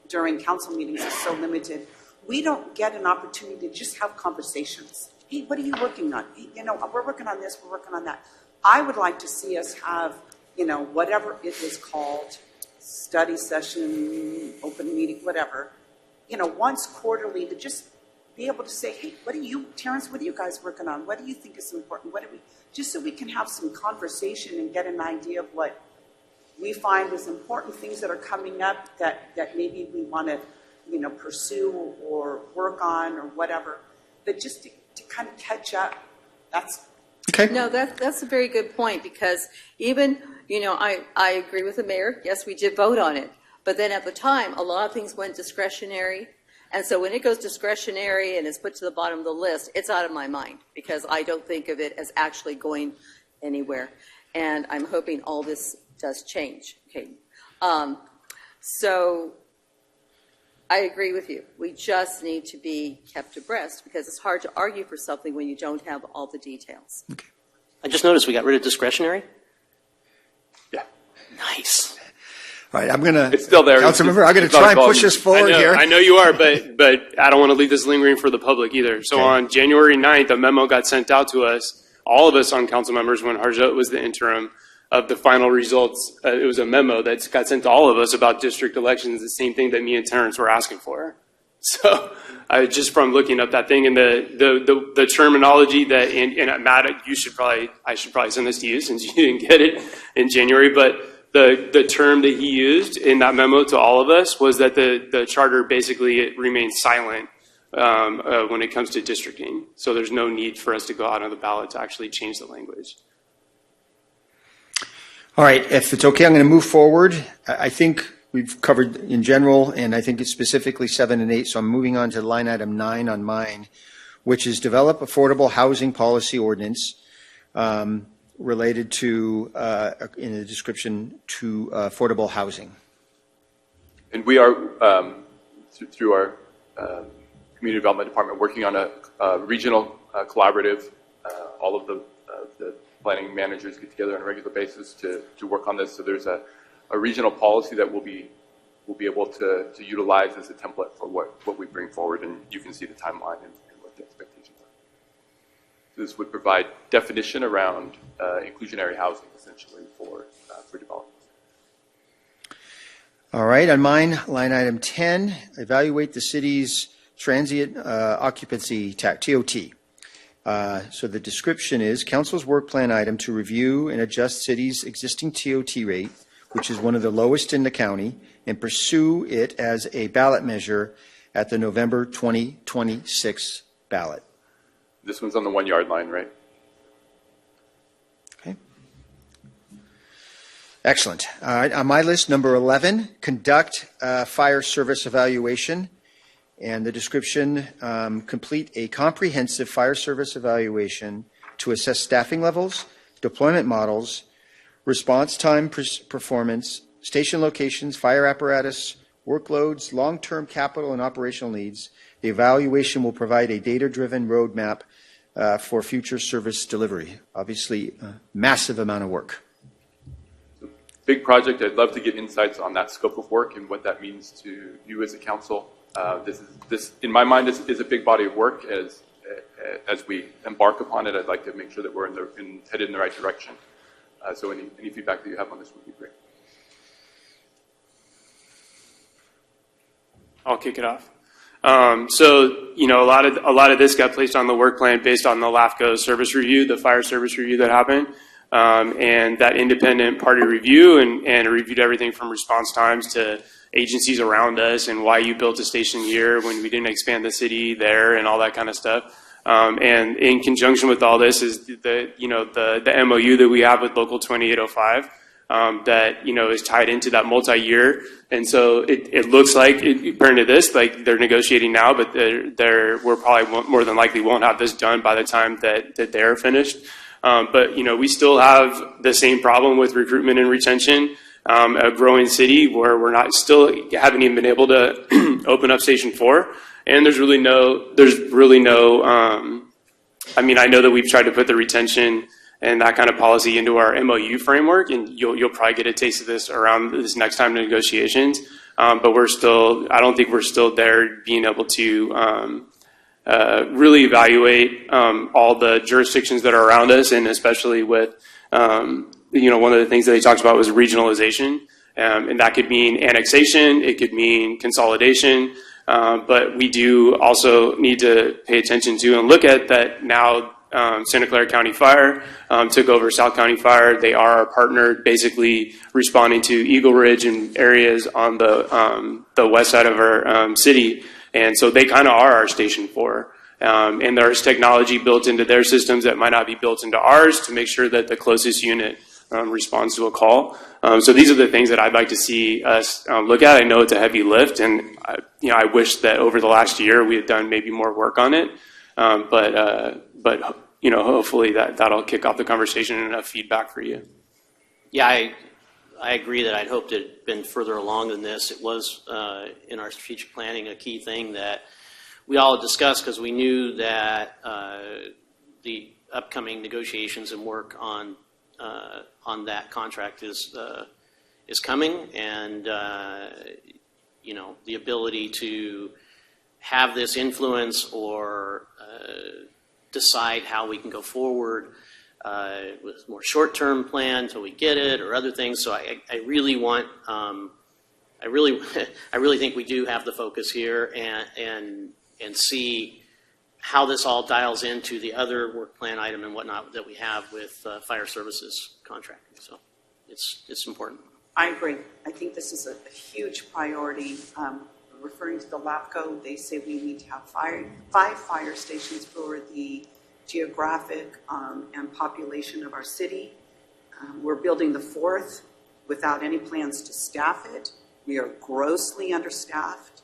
during council meetings is so limited, we don't get an opportunity to just have conversations. Hey, what are you working on? Hey, we're working on this, we're working on that. I would like to see us have, whatever it is called, study session, open meeting, whatever, once quarterly, to just be able to say, hey, Terrence, what are you guys working on? What do you think is important? Just so we can have some conversation and get an idea of what we find is important, things that are coming up that maybe we want to, pursue or work on or whatever, but just to kind of catch up. That's okay. No, that's a very good point, because even, I agree with the mayor. Yes, we did vote on it. But then at the time, a lot of things went discretionary. And so when it goes discretionary and is put to the bottom of the list, it's out of my mind, because I don't think of it as actually going anywhere. And I'm hoping all this does change. Okay. So I agree with you. We just need to be kept abreast, because it's hard to argue for something when you don't have all the details. Okay. I just noticed we got rid of discretionary. Yeah. Nice. All right, I'm going to. It's still there. Councilmember, I'm going to try and push us forward here. I know you are, but I don't want to leave this lingering for the public either. So on January 9th, a memo got sent out to us, all of us on council members, when Harjot was the interim, of the final results. It was a memo that got sent to all of us about district elections, the same thing that me and Terrence were asking for. So just from looking up that thing, and the terminology that, and Matt, I should probably send this to you since you didn't get it in January, but the term that he used in that memo to all of us was that the charter basically remains silent when it comes to districting. So there's no need for us to go out on the ballot to actually change the language. All right, if it's okay, I'm going to move forward. I think we've covered in general, and I think it's specifically 7 and 8, so I'm moving on to line item 9 on mine, which is develop affordable housing policy ordinance related to, in the description, to affordable housing. And we are, through our community development department, working on a regional collaborative. All of the planning managers get together on a regular basis to work on this. So there's a regional policy that we'll be able to utilize as a template for what we bring forward, and you can see the timeline and what the expectations are. So this would provide definition around inclusionary housing, essentially, for development. All right, on mine, line item 10, evaluate the city's transient occupancy tax, TOT. So the description is council's work plan item to review and adjust city's existing TOT rate, which is one of the lowest in the county, and pursue it as a ballot measure at the November 2026 ballot. This one's on the 1 yard line, right? Okay. Excellent. All right, on my list, number 11, conduct fire service evaluation. And the description, complete a comprehensive fire service evaluation to assess staffing levels, deployment models, response time performance, station locations, fire apparatus, workloads, long-term capital and operational needs. The evaluation will provide a data-driven roadmap for future service delivery. Obviously, a massive amount of work. Big project. I'd love to get insights on that scope of work and what that means to you as a council. This, in my mind, is a big body of work. As we embark upon it, I'd like to make sure that we're headed in the right direction. So any feedback that you have on this would be great. I'll kick it off. So a lot of this got placed on the work plan based on the LAFCO service review, the fire service review that happened. And that independent party review and reviewed everything from response times to agencies around us and why you built a station here when we didn't expand the city there and all that kind of stuff. And in conjunction with all this is the MOU that we have with Local 2805 that is tied into that multi-year. And so it looks like, according to this, like they're negotiating now, but we're probably more than likely won't have this done by the time that they're finished. But we still have the same problem with recruitment and retention. A growing city where we're haven't even been able to open up Station 4. And there's really no, I know that we've tried to put the retention and that kind of policy into our MOU framework, and you'll probably get a taste of this around this next time in negotiations. But I don't think we're still there being able to really evaluate all the jurisdictions that are around us, and especially with, one of the things that he talks about was regionalization. And that could mean annexation, it could mean consolidation. But we do also need to pay attention to and look at that now. Santa Clara County Fire took over South County Fire. They are our partner, basically responding to Eagle Ridge and areas on the west side of our city. And so they kind of are our Station 4. And there's technology built into their systems that might not be built into ours to make sure that the closest unit responds to a call. So these are the things that I'd like to see us look at. I know it's a heavy lift, and I wish that over the last year we had done maybe more work on it. But hopefully that'll kick off the conversation and enough feedback for you. Yeah, I agree that I'd hoped it had been further along than this. It was in our strategic planning a key thing that we all discussed because we knew that the upcoming negotiations and work on that contract is coming, and the ability to have this influence or decide how we can go forward with a more short-term plan until we get it, or other things. So I really want, I really think we do have the focus here, and see how this all dials into the other work plan item and whatnot that we have with fire services contracting. So it's important. I agree. I think this is a huge priority. Referring to the LAPCO, they say we need to have 5 fire stations for the geographic and population of our city. We're building the 4th without any plans to staff it. We are grossly understaffed,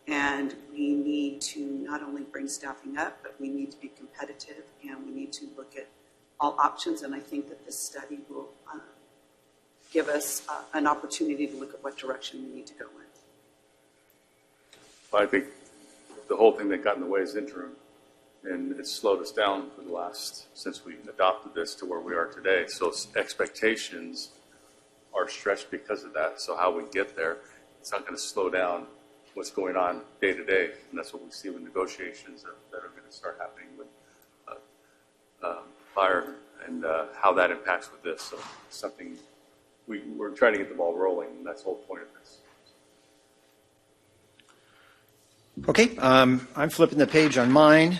and we need to not only bring staffing up, but we need to be competitive, and we need to look at all options. And I think that this study will give us an opportunity to look at what direction we need to go in. I think the whole thing that got in the way is interim, and it's slowed us down for the since we adopted this to where we are today. So expectations are stretched because of that. So how we get there, it's not going to slow down what's going on day to day, and that's what we see with negotiations that are going to start happening with fire and how that impacts with this. So it's something we're trying to get the ball rolling, and that's the whole point of this. Okay, I'm flipping the page on mine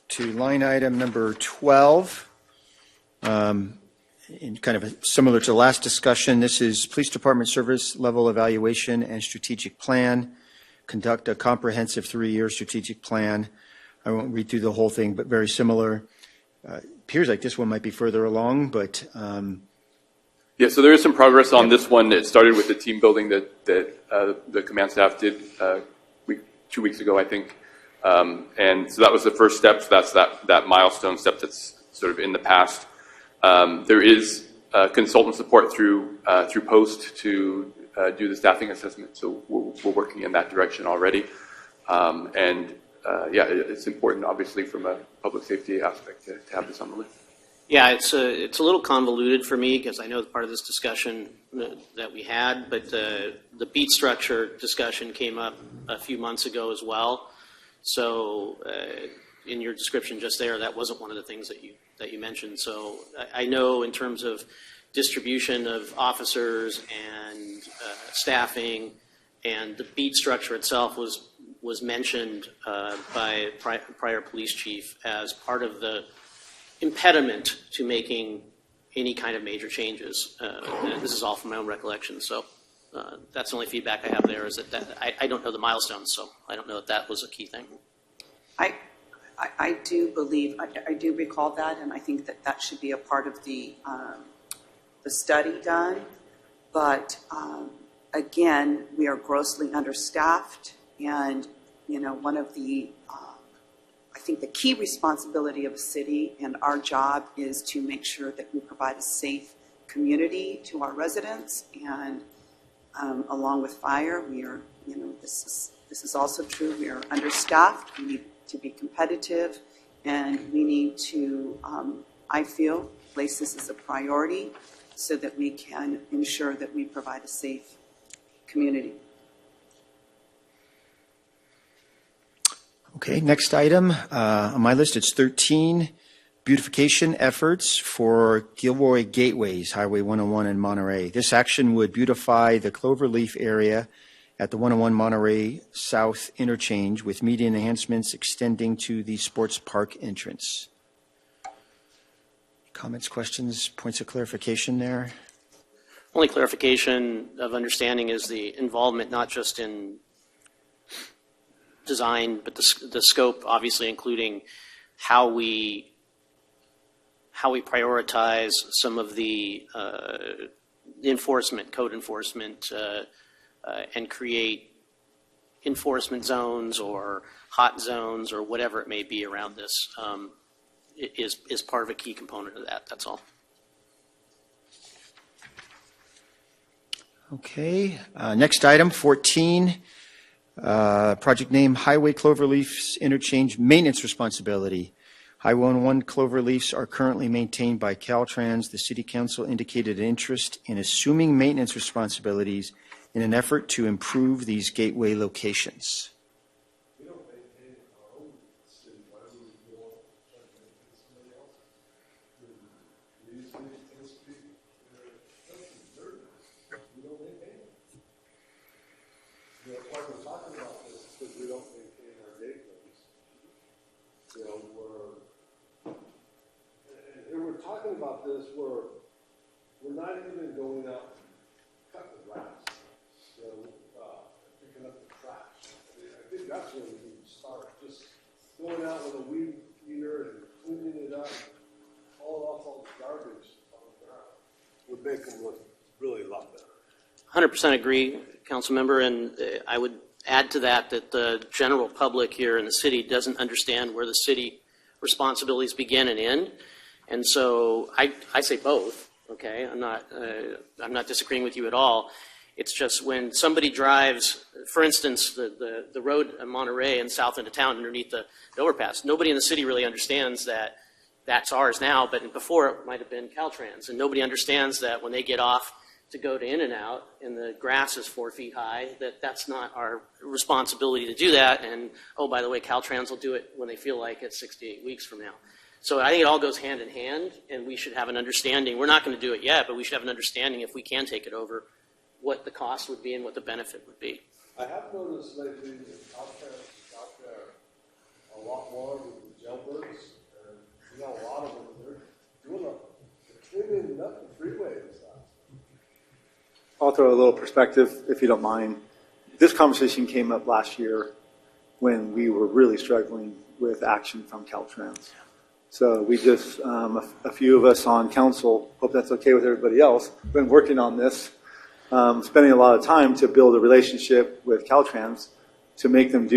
to line item number 12. And kind of similar to the last discussion, this is Police Department Service Level Evaluation and Strategic Plan. Conduct a comprehensive 3-year strategic plan. I won't read through the whole thing, but very similar. Appears like this one might be further along, but... Yeah, so there is some progress on this one. It started with the team building that the command staff did 2 weeks ago, I think. And so that was the first step. So that's that milestone step that's sort of in the past. There is consultant support through Post to do the staffing assessment. So we're working in that direction already. It's important, obviously, from a public safety aspect to have this on the list. Yeah, it's a little convoluted for me because I know part of this discussion that we had, but the beat structure discussion came up a few months ago as well. So in your description just there, that wasn't one of the things that you mentioned. So I know in terms of distribution of officers and staffing, and the beat structure itself was mentioned by prior police chief as part of the impediment to making any kind of major changes. And this is all from my own recollection, so that's the only feedback I have there, is that I don't know the milestones, so I don't know if that was a key thing. I do believe, I do recall that, and I think that that should be a part of the study done. But again, we are grossly understaffed, and one of the I think the key responsibility of a city and our job is to make sure that we provide a safe community to our residents, and along with fire, we are, this is also true. We are understaffed. We need to be competitive, and we need to, I feel, place this as a priority so that we can ensure that we provide a safe community. Okay, next item on my list, it's 13, beautification efforts for Gilroy Gateways, Highway 101 in Monterey. This action would beautify the Cloverleaf area at the 101 Monterey South interchange with median enhancements extending to the sports park entrance. Comments, questions, points of clarification there? Only clarification of understanding is the involvement not just in design, but the scope, obviously including how we prioritize some of the enforcement, code enforcement, and create enforcement zones or hot zones or whatever it may be around this, is part of a key component of that. That's all. Okay, next item, 14, project name Highway Cloverleafs Interchange Maintenance Responsibility. Highway 101 Cloverleafs are currently maintained by Caltrans. The City Council indicated an interest in assuming maintenance responsibilities in an effort to improve these gateway locations. We don't maintain our own city. Why would we go and maintain somebody else? We usually tend to be dirty. We don't maintain it. That's why we're talking about this, because we don't maintain our gateways. And we're talking about this where we're not even going out and cutting the grass. Picking up the trash. I think that's where we need to start. Just going out with a weed eater and cleaning it up, hauling off all the garbage on the ground would make them look really a lot better. 100% agree, Council Member, and I would add to that the general public here in the city doesn't understand where the city responsibilities begin and end, and so I say both. Okay, I'm not disagreeing with you at all. It's just when somebody drives, for instance, the road in Monterey and south into town underneath the overpass, nobody in the city really understands that that's ours now, but before it might have been Caltrans. And nobody understands that when they get off to go to In-N-Out and the grass is 4 feet high, that's not our responsibility to do that. And, oh, by the way, Caltrans will do it when they feel like it 6 to 8 weeks from now. So I think it all goes hand in hand, and we should have an understanding. We're not going to do it yet, but we should have an understanding if we can take it over, what the cost would be and what the benefit would be. I have noticed lately that Caltrans is out there a lot more with the jailbirds, and a lot of them, they're cleaning up the freeways. I'll throw a little perspective, if you don't mind. This conversation came up last year when we were really struggling with action from Caltrans. So we just, a few of us on council, hope that's okay with everybody else, been working on this, spending a lot of time to build a relationship with Caltrans to make them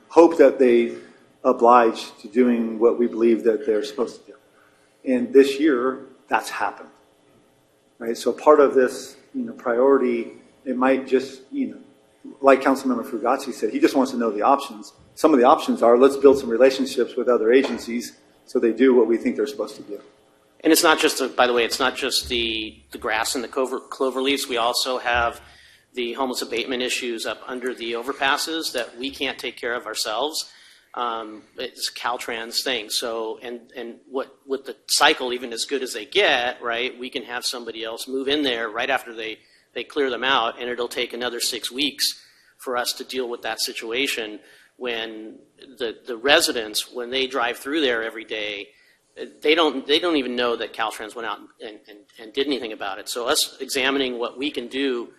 hope that they oblige to doing what we believe that they're supposed to do. And this year, that's happened, right? So part of this, priority, it might just, like Councilmember Fugazzi said, he just wants to know the options. Some of the options are, let's build some relationships with other agencies so they do what we think they're supposed to do. And it's not just, by the way, it's not just the grass and the clover leaves. We also have the homeless abatement issues up under the overpasses that we can't take care of ourselves. It's a Caltrans thing. So, and what with the cycle, even as good as they get, right, we can have somebody else move in there right after they clear them out, and it'll take another 6 weeks for us to deal with that situation when the residents, when they drive through there every day, they don't even know that Caltrans went out and did anything about it. So us examining what we can do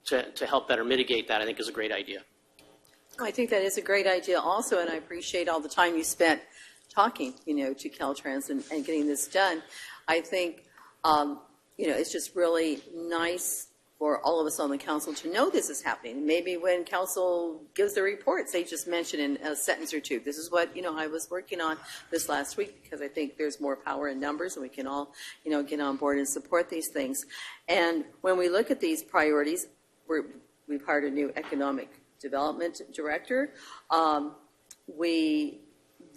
to help better mitigate that, I think, is a great idea. I think that is a great idea also, and I appreciate all the time you spent talking, to Caltrans and getting this done. I think, it's just really nice for all of us on the council to know this is happening. Maybe when council gives their reports, they just mention in a sentence or two, this is what, I was working on this last week, because I think there's more power in numbers and we can all, get on board and support these things. And when we look at these priorities, we've hired a new economic development director.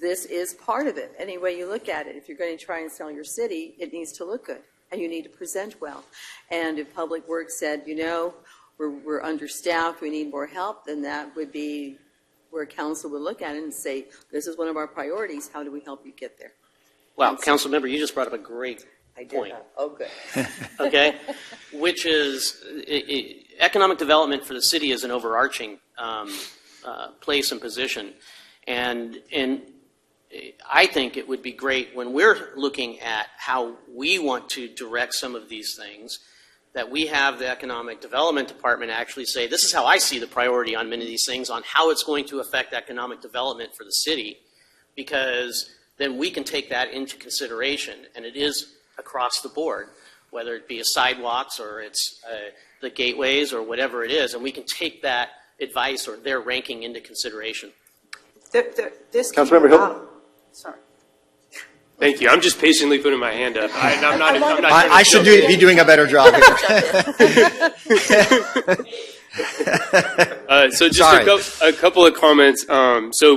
This is part of it. Any way you look at it, if you're going to try and sell your city, it needs to look good. And you need to present well. And if Public Works said, we're understaffed, we need more help, then that would be where council would look at it and say, this is one of our priorities. How do we help you get there? Wow, council member, you just brought up a great point. Oh, good. Okay, which is economic development for the city is an overarching place and position. And I think it would be great when we're looking at how we want to direct some of these things, that we have the Economic Development Department actually say, this is how I see the priority on many of these things, on how it's going to affect economic development for the city, because then we can take that into consideration, and it is across the board, whether it be sidewalks or it's the gateways or whatever it is, and we can take that advice or their ranking into consideration. This Councilmember Hill. Sorry. Thank you. I'm just patiently putting my hand up. I'm not I should be doing a better job here. So just a couple of comments. So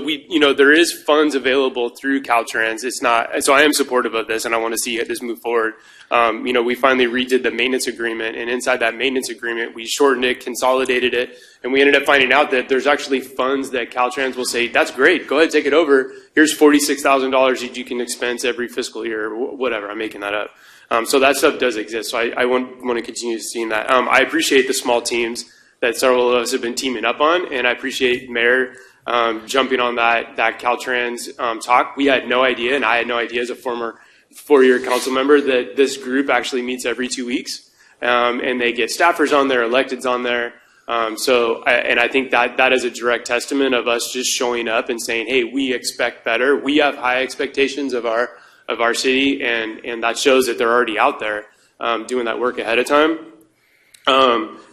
there is funds available through Caltrans. It's not, so I am supportive of this, and I want to see this move forward. We finally redid the maintenance agreement, and inside that maintenance agreement, we shortened it, consolidated it, and we ended up finding out that there's actually funds that Caltrans will say, that's great, go ahead, take it over. Here's $46,000 that you can expense every fiscal year, or whatever. I'm making that up. So that stuff does exist. So I want to continue seeing that. I appreciate the small teams that several of us have been teaming up on, and I appreciate Mayor jumping on that Caltrans talk. We had no idea, and I had no idea as a former four-year council member, that this group actually meets every 2 weeks, and they get staffers on there, electeds on there. And I think that is a direct testament of us just showing up and saying, hey, we expect better. We have high expectations of our city, and that shows that they're already out there doing that work ahead of time.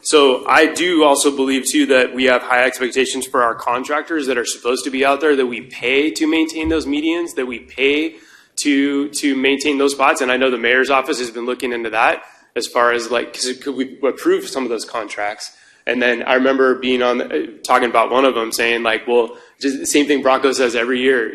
So I do also believe, too, that we have high expectations for our contractors that are supposed to be out there, that we pay to maintain those medians, that we pay to maintain those spots. And I know the mayor's office has been looking into that as far as, because could we approve some of those contracts? And then I remember being talking about one of them saying, well, just the same thing Bronco says every year.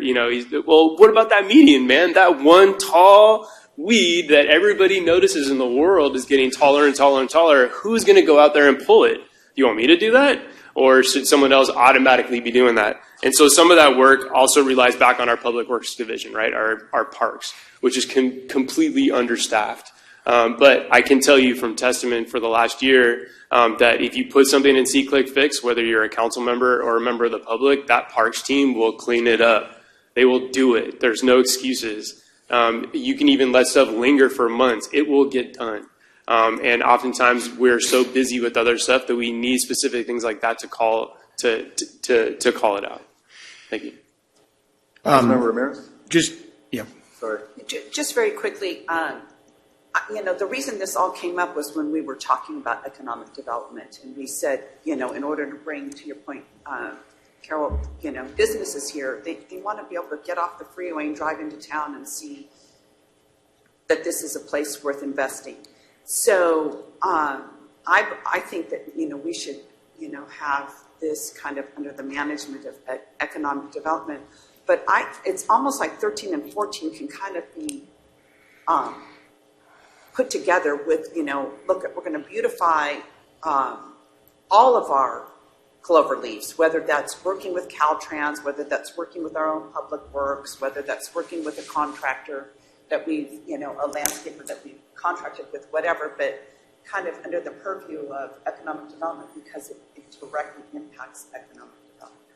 Well, what about that median, man? That one tall weed that everybody notices in the world is getting taller and taller and taller. Who's going to go out there and pull it? Do you want me to do that? Or should someone else automatically be doing that? And so some of that work also relies back on our public works division, right? Our parks, which is completely understaffed. But I can tell you from testament for the last year that if you put something in See, Click, Fix, whether you're a council member or a member of the public, that parks team will clean it up. They will do it. There's no excuses. You can even let stuff linger for months. It will get done. And oftentimes we're so busy with other stuff that we need specific things like that to call it out. Thank you. Councilmember Ramirez? Sorry. Just very quickly, the reason this all came up was when we were talking about economic development, and we said, in order to bring, to your point, Carol, businesses here, they want to be able to get off the freeway and drive into town and see that this is a place worth investing. So I think that, we should, have this kind of under the management of economic development. But it's almost like 13 and 14 can kind of be put together with, look, we're going to beautify all of our clover leaves, whether that's working with Caltrans, whether that's working with our own public works, whether that's working with a contractor that we've, a landscaper that we've contracted with, whatever, but kind of under the purview of economic development because it directly impacts economic development.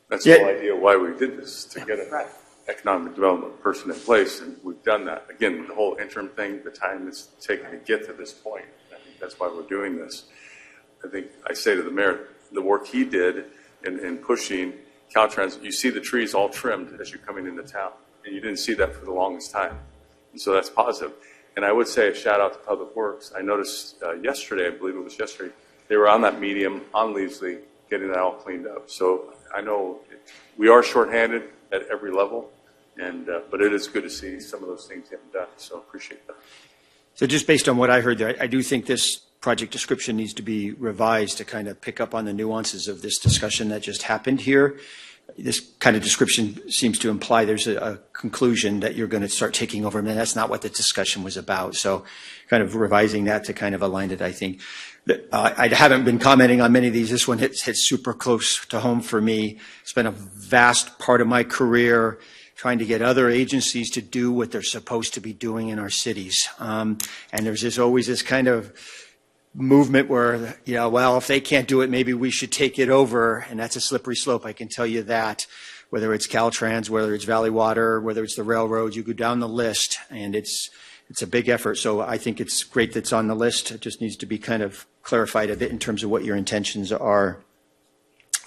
That's the whole idea why we did this, to get it. Right. economic development person in place, and we've done that. Again, the whole interim thing, the time it's taken to get to this point, I think that's why we're doing this. I think I say to the mayor, the work he did in pushing Caltrans, you see the trees all trimmed as you're coming into town, and you didn't see that for the longest time. And so that's positive. And I would say a shout out to Public Works. I noticed yesterday, I believe it was yesterday, they were on that medium on Leasley getting that all cleaned up. So I know we are shorthanded at every level, and but it is good to see some of those things getting done. So appreciate that. So just based on what I heard there, I do think this project description needs to be revised to kind of pick up on the nuances of this discussion that just happened here. This kind of description seems to imply there's a conclusion that you're going to start taking over, and that's not what the discussion was about. So kind of revising that to kind of align it, I think. I haven't been commenting on many of these. This one hits super close to home for me. Spent a vast part of my career trying to get other agencies to do what they're supposed to be doing in our cities. And there's always this kind of movement where, well, if they can't do it, maybe we should take it over. And that's a slippery slope, I can tell you that. Whether it's Caltrans, whether it's Valley Water, whether it's the railroads, you go down the list, and it's a big effort. So I think it's great that's on the list. It just needs to be kind of clarified a bit in terms of what your intentions are.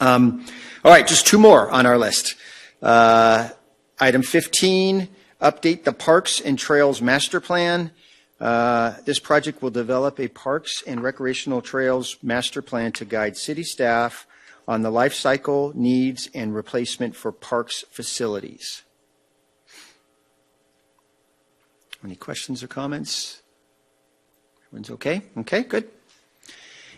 All right, just two more on our list. Item 15, update the Parks and Trails Master Plan. This project will develop a Parks and Recreational Trails Master Plan to guide city staff on the life cycle, needs, and replacement for parks facilities. Any questions or comments? Everyone's okay? Okay, good.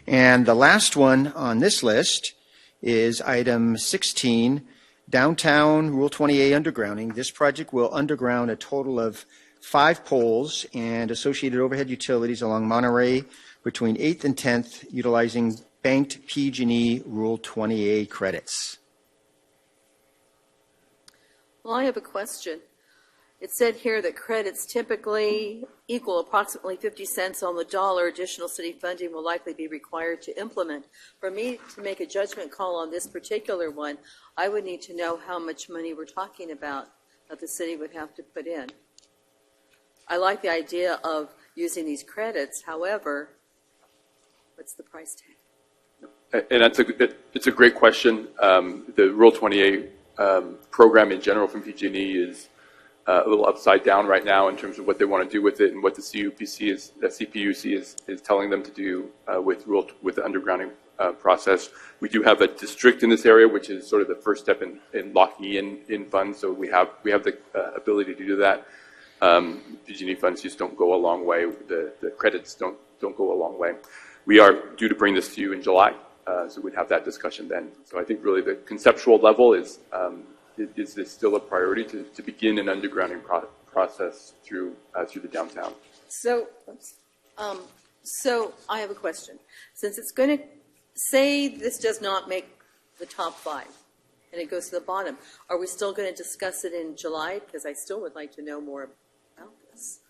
And the last one on this list is item 16, downtown Rule 20A undergrounding. This project will underground a total of 5 poles and associated overhead utilities along Monterey between 8th and 10th, utilizing banked PG&E Rule 20A credits. Well, I have a question. It said here that credits typically equal approximately 50 cents on the dollar. Additional city funding will likely be required to implement. For me to make a judgment call on this particular one, I would need to know how much money we're talking about that the city would have to put in. I like the idea of using these credits. However, what's the price tag? And it's a great question. The Rule 28 program in general from PG&E is a little upside down right now in terms of what they want to do with it and what the CPUC is telling them to do with the undergrounding process. We do have a district in this area, which is sort of the first step in locking in funds. So we have the ability to do that. PG&E funds just don't go a long way. The credits don't go a long way. We are due to bring this to you in July, so we'd have that discussion then. So I think really the conceptual level is this still a priority to begin an undergrounding process through the downtown? So I have a question. Since it's going to say this does not make the top 5 and it goes to the bottom, are we still going to discuss it in July? Because I still would like to know more about this.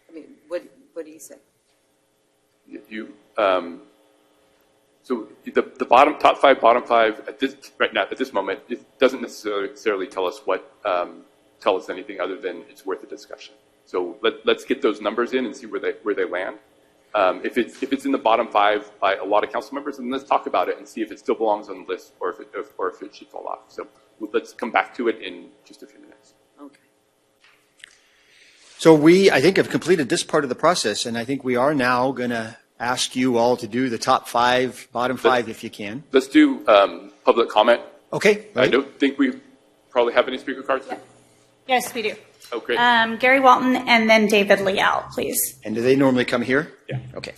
I mean, what do you say? So the top five at this moment, it doesn't necessarily tell us anything other than it's worth a discussion. So let's get those numbers in and see where they land. If it's in the bottom 5 by a lot of council members, then let's talk about it and see if it still belongs on the list or if it should fall off. So let's come back to it in just a few minutes. Okay. So we, I think, have completed this part of the process, and I think we are now going to ask you all to do the top 5, bottom 5, if you can. Let's do public comment. Okay. Right. I don't think we probably have any speaker cards. Yeah. Yes, we do. Oh, great. Gary Walton and then David Leal, please. And do they normally come here? Yeah. Okay.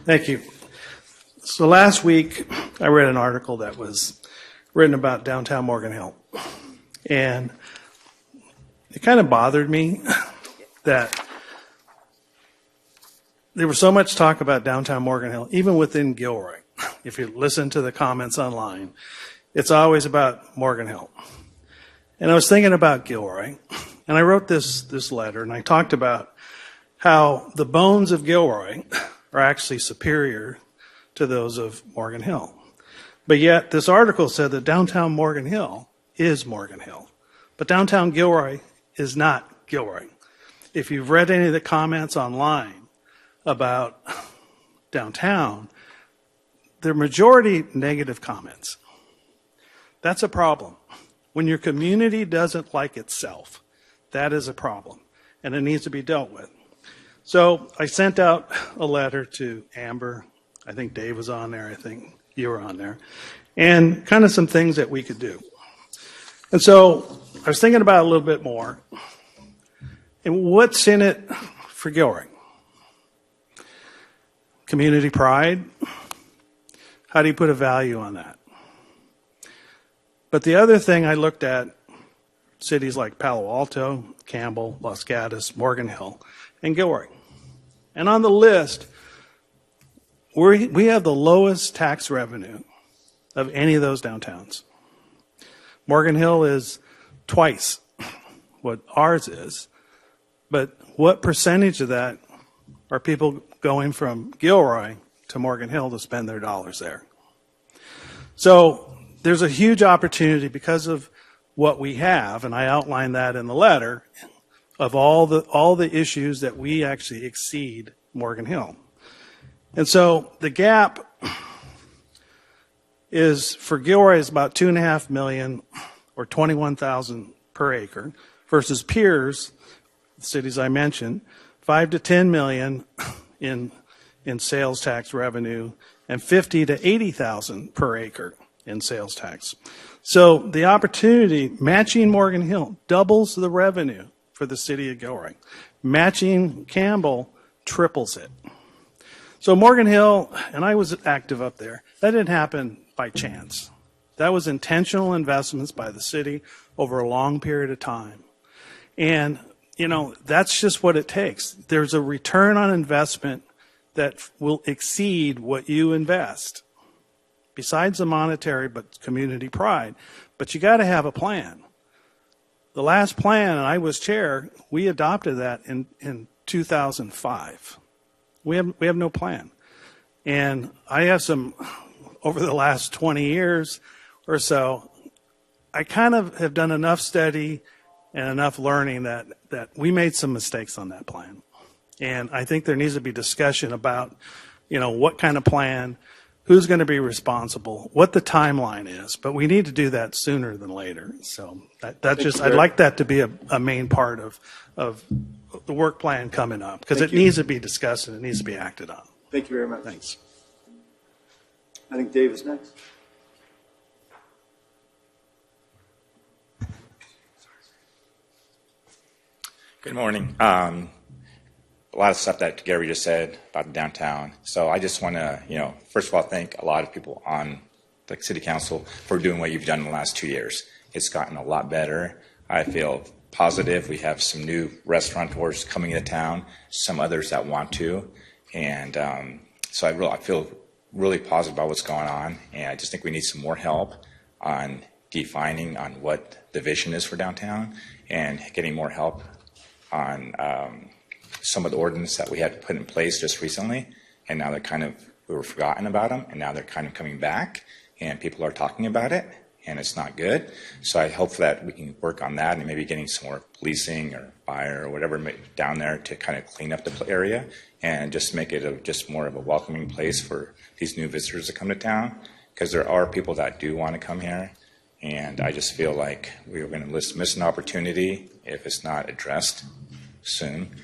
Thank you. So last week, I read an article that was written about downtown Morgan Hill. And it kind of bothered me that there was so much talk about downtown Morgan Hill, even within Gilroy. If you listen to the comments online, it's always about Morgan Hill. And I was thinking about Gilroy, and I wrote this letter, and I talked about how the bones of Gilroy are actually superior to those of Morgan Hill. But yet, this article said that downtown Morgan Hill is Morgan Hill. But downtown Gilroy is not Gilroy. If you've read any of the comments online about downtown, they're majority negative comments. That's a problem. When your community doesn't like itself, that is a problem, and it needs to be dealt with. So I sent out a letter to Amber. I think Dave was on there. I think you were on there. And kind of some things that we could do. And so I was thinking about it a little bit more. And what's in it for Gilroy? Community pride. How do you put a value on that? But the other thing I looked at, cities like Palo Alto, Campbell, Los Gatos, Morgan Hill, and Gilroy. And on the list, we have the lowest tax revenue of any of those downtowns. Morgan Hill is twice what ours is, but what percentage of that are people going from Gilroy to Morgan Hill to spend their dollars there? So there's a huge opportunity because of what we have, and I outlined that in the letter, of all the issues that we actually exceed Morgan Hill. And so the gap is for Gilroy is about $2.5 million or $21,000 per acre versus peers, the cities I mentioned, $5 to $10 million in sales tax revenue and $50,000 to $80,000 per acre in sales tax. So the opportunity, matching Morgan Hill, doubles the revenue for the city of Gilroy. Matching Campbell triples it. So Morgan Hill, and I was active up there, that didn't happen by chance. That was intentional investments by the city over a long period of time. And, that's just what it takes. There's a return on investment that will exceed what you invest. Besides the monetary, but community pride. But you got to have a plan. The last plan, and I was chair, we adopted that in 2005. We have no plan. And I have over the last 20 years or so, I kind of have done enough study and enough learning that we made some mistakes on that plan. And I think there needs to be discussion about, what kind of plan, who's going to be responsible, what the timeline is. But we need to do that sooner than later. So I'd like that to be a main part of the work plan coming up, because it needs to be discussed and it needs to be acted on. Thank you very much. Thanks. I think Dave is next. Good morning. A lot of stuff that Gary just said about the downtown. So I just want to, first of all, thank a lot of people on the city council for doing what you've done in the last 2 years. It's gotten a lot better. I feel positive. We have some new restaurateurs coming into town, some others that want to. And so I feel really positive about what's going on. And I just think we need some more help on defining on what the vision is for downtown and getting more help on some of the ordinance that we had put in place just recently, and now we were forgotten about them, and now they're kind of coming back, and people are talking about it, and it's not good. So I hope that we can work on that, and maybe getting some more policing or fire or whatever down there to kind of clean up the area and just make it just more of a welcoming place for these new visitors to come to town, because there are people that do want to come here, and I just feel like we're going to miss an opportunity if it's not addressed soon.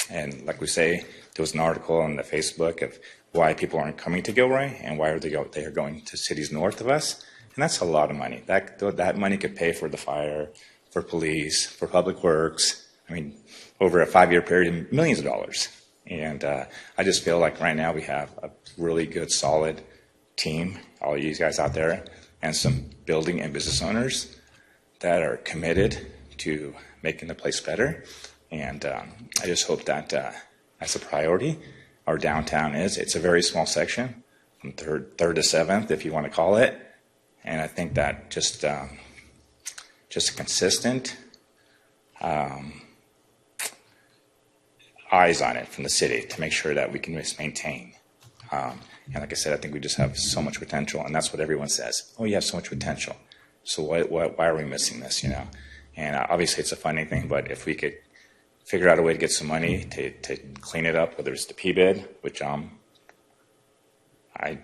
And like we say, there was an article on the Facebook of why people aren't coming to Gilroy and why they are going to cities north of us. And that's a lot of money. That money could pay for the fire, for police, for public works. I mean, over a 5-year period, millions of dollars. And I just feel like right now we have a really good, solid team, all you guys out there, and some building and business owners that are committed to making the place better. And I just hope that that's a priority. Our downtown it's a very small section, from 3rd to 7th, if you want to call it. And I think that just a consistent eyes on it from the city to make sure that we can just maintain. And like I said, I think we just have so much potential, and that's what everyone says. Oh, you have so much potential. So why are we missing this, you know? And obviously it's a funding thing, but if we could figure out a way to get some money to clean it up, whether it's the P-bid, which I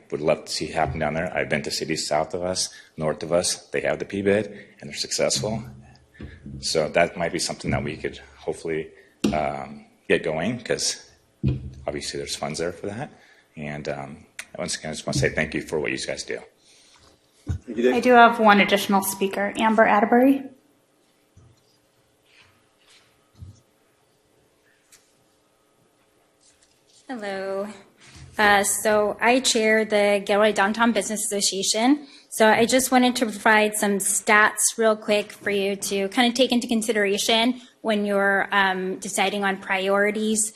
would love to see happen down there. I've been to cities south of us, north of us. They have the P-bid, and they're successful. So that might be something that we could hopefully get going, because obviously there's funds there for that. And once again, I just want to say thank you for what you guys do. Thank you, Dave. I do have one additional speaker, Amber Atterbury. Hello. So I chair the Gilroy Downtown Business Association. So I just wanted to provide some stats real quick for you to kind of take into consideration when you're deciding on priorities.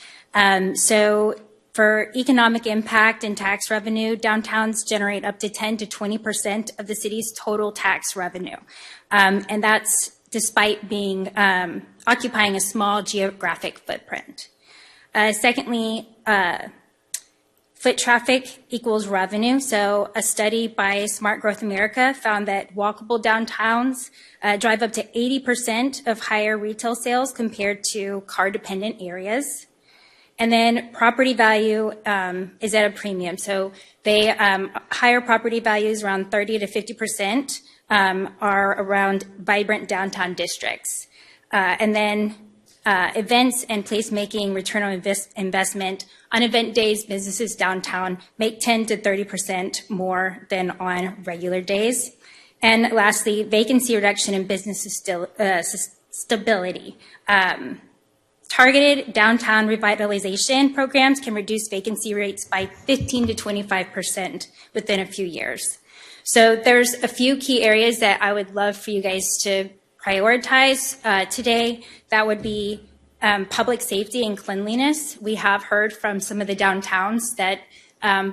So for economic impact and tax revenue, downtowns generate up to 10 to 20% of the city's total tax revenue. And that's despite being occupying a small geographic footprint. Secondly, foot traffic equals revenue. So a study by Smart Growth America found that walkable downtowns drive up to 80% of higher retail sales compared to car-dependent areas. And then property value is at a premium. So they higher property values, around 30 to 50%, are around vibrant downtown districts. And then events and placemaking return on investment. On event days, businesses downtown make 10 to 30% more than on regular days. And lastly, vacancy reduction and business stability. Targeted downtown revitalization programs can reduce vacancy rates by 15 to 25% within a few years. So there's a few key areas that I would love for you guys to prioritize today. That would be public safety and cleanliness. We have heard from some of the downtowns that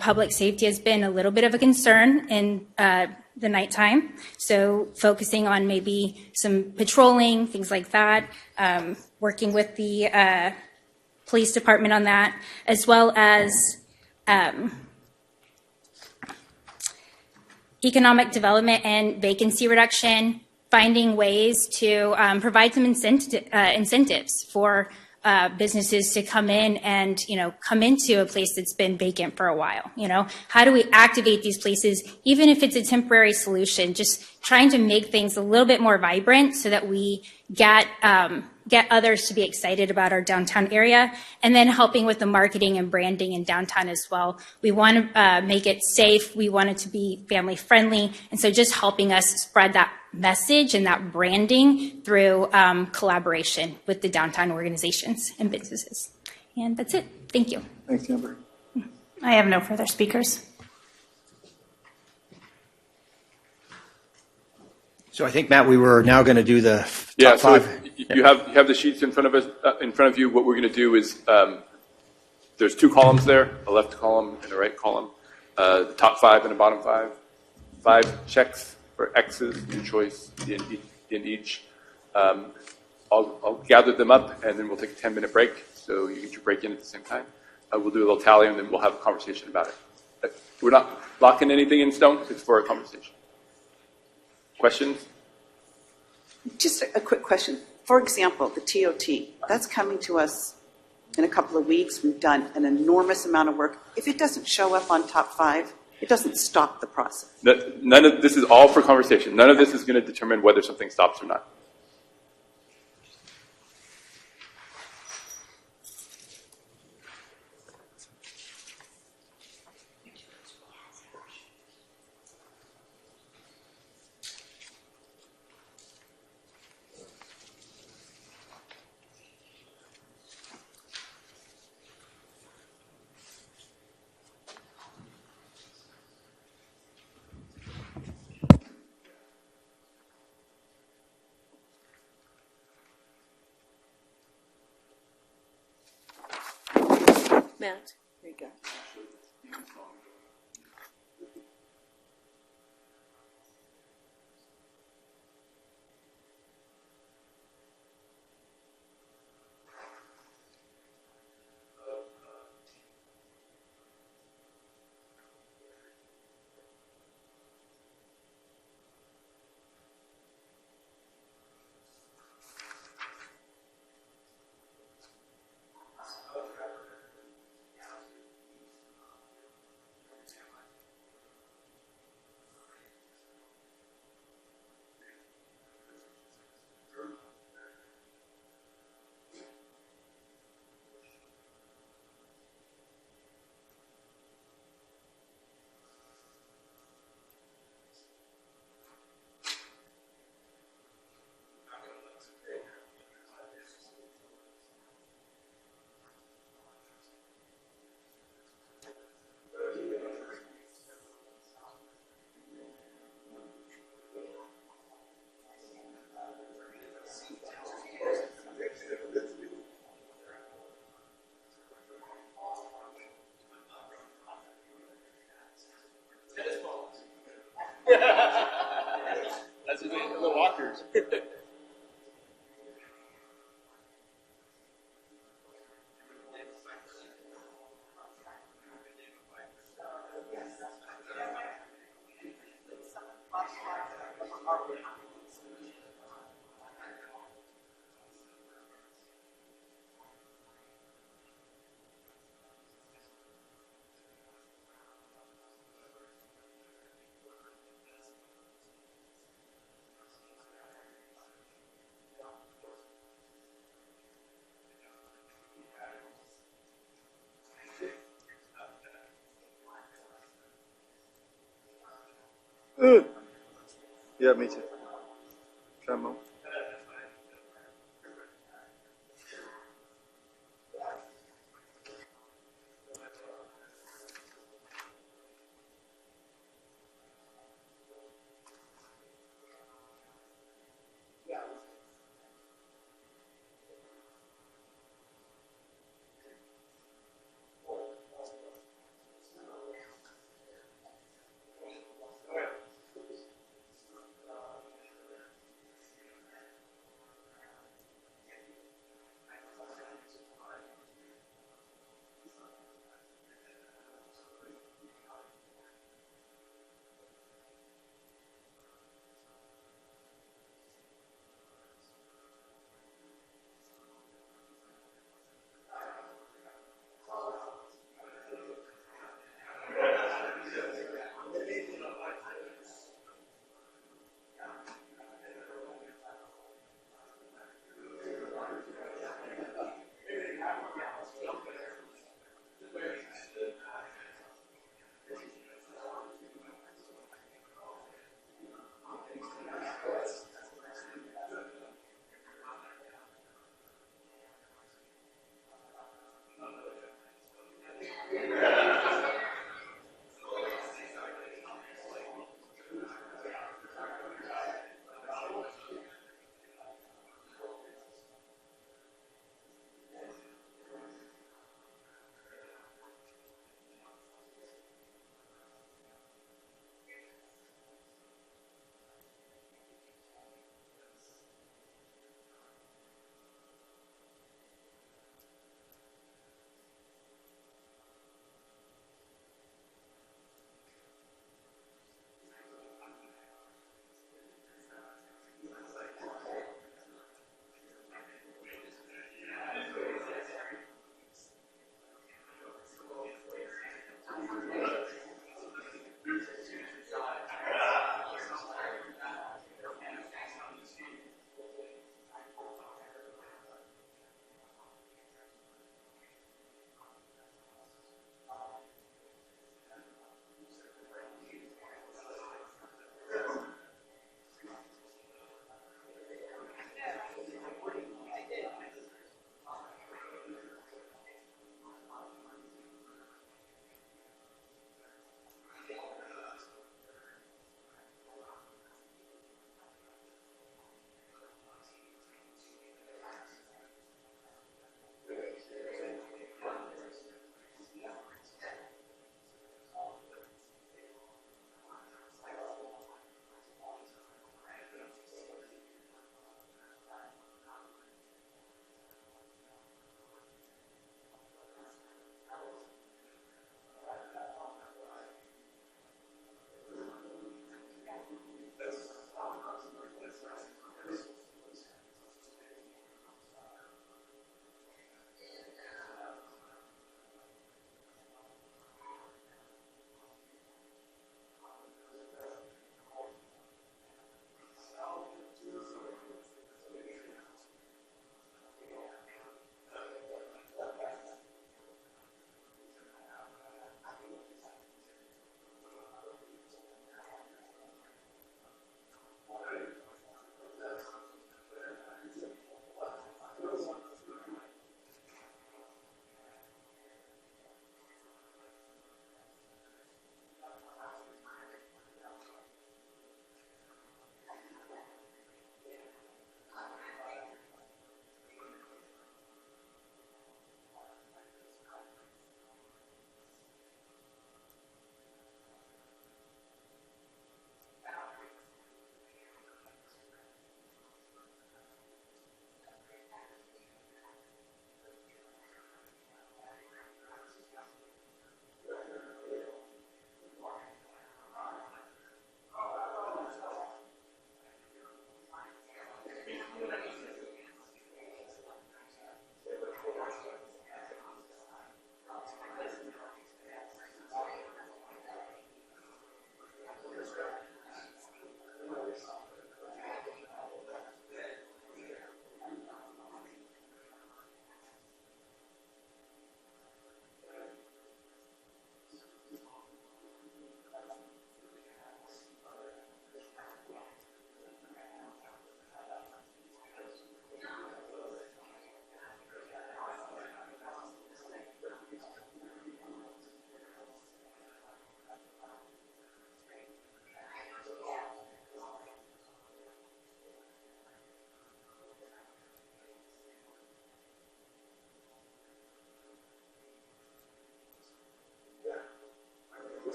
public safety has been a little bit of a concern in the nighttime. So focusing on maybe some patrolling, things like that, working with the police department on that, as well as economic development and vacancy reduction, finding ways to provide some incentives for businesses to come in and, come into a place that's been vacant for a while. How do we activate these places, even if it's a temporary solution, just trying to make things a little bit more vibrant so that we get others to be excited about our downtown area, and then helping with the marketing and branding in downtown as well. We want to make it safe. We want it to be family friendly. And so just helping us spread that message and that branding through collaboration with the downtown organizations and businesses. And that's it. Thank you. Thanks, Amber. I have no further speakers. So I think, Matt, we were now going to do the Yeah, top so five. you have the sheets in front of us, in front of you. What we're going to do is there's two columns there, a left column and a right column. The top five and the bottom five. 5 checks or X's, your choice in each. I'll gather them up, and then we'll take a 10-minute break, so you get your break in at the same time. We'll do a little tally, and then we'll have a conversation about it. We're not locking anything in stone. It's for a conversation. Questions? Just a quick question. For example, the TOT, that's coming to us in a couple of weeks. We've done an enormous amount of work. If it doesn't show up on top 5, it doesn't stop the process. None of this is all for conversation. None of this is going to determine whether something stops or not. Matt, there you go. Yeah, me too. Come on.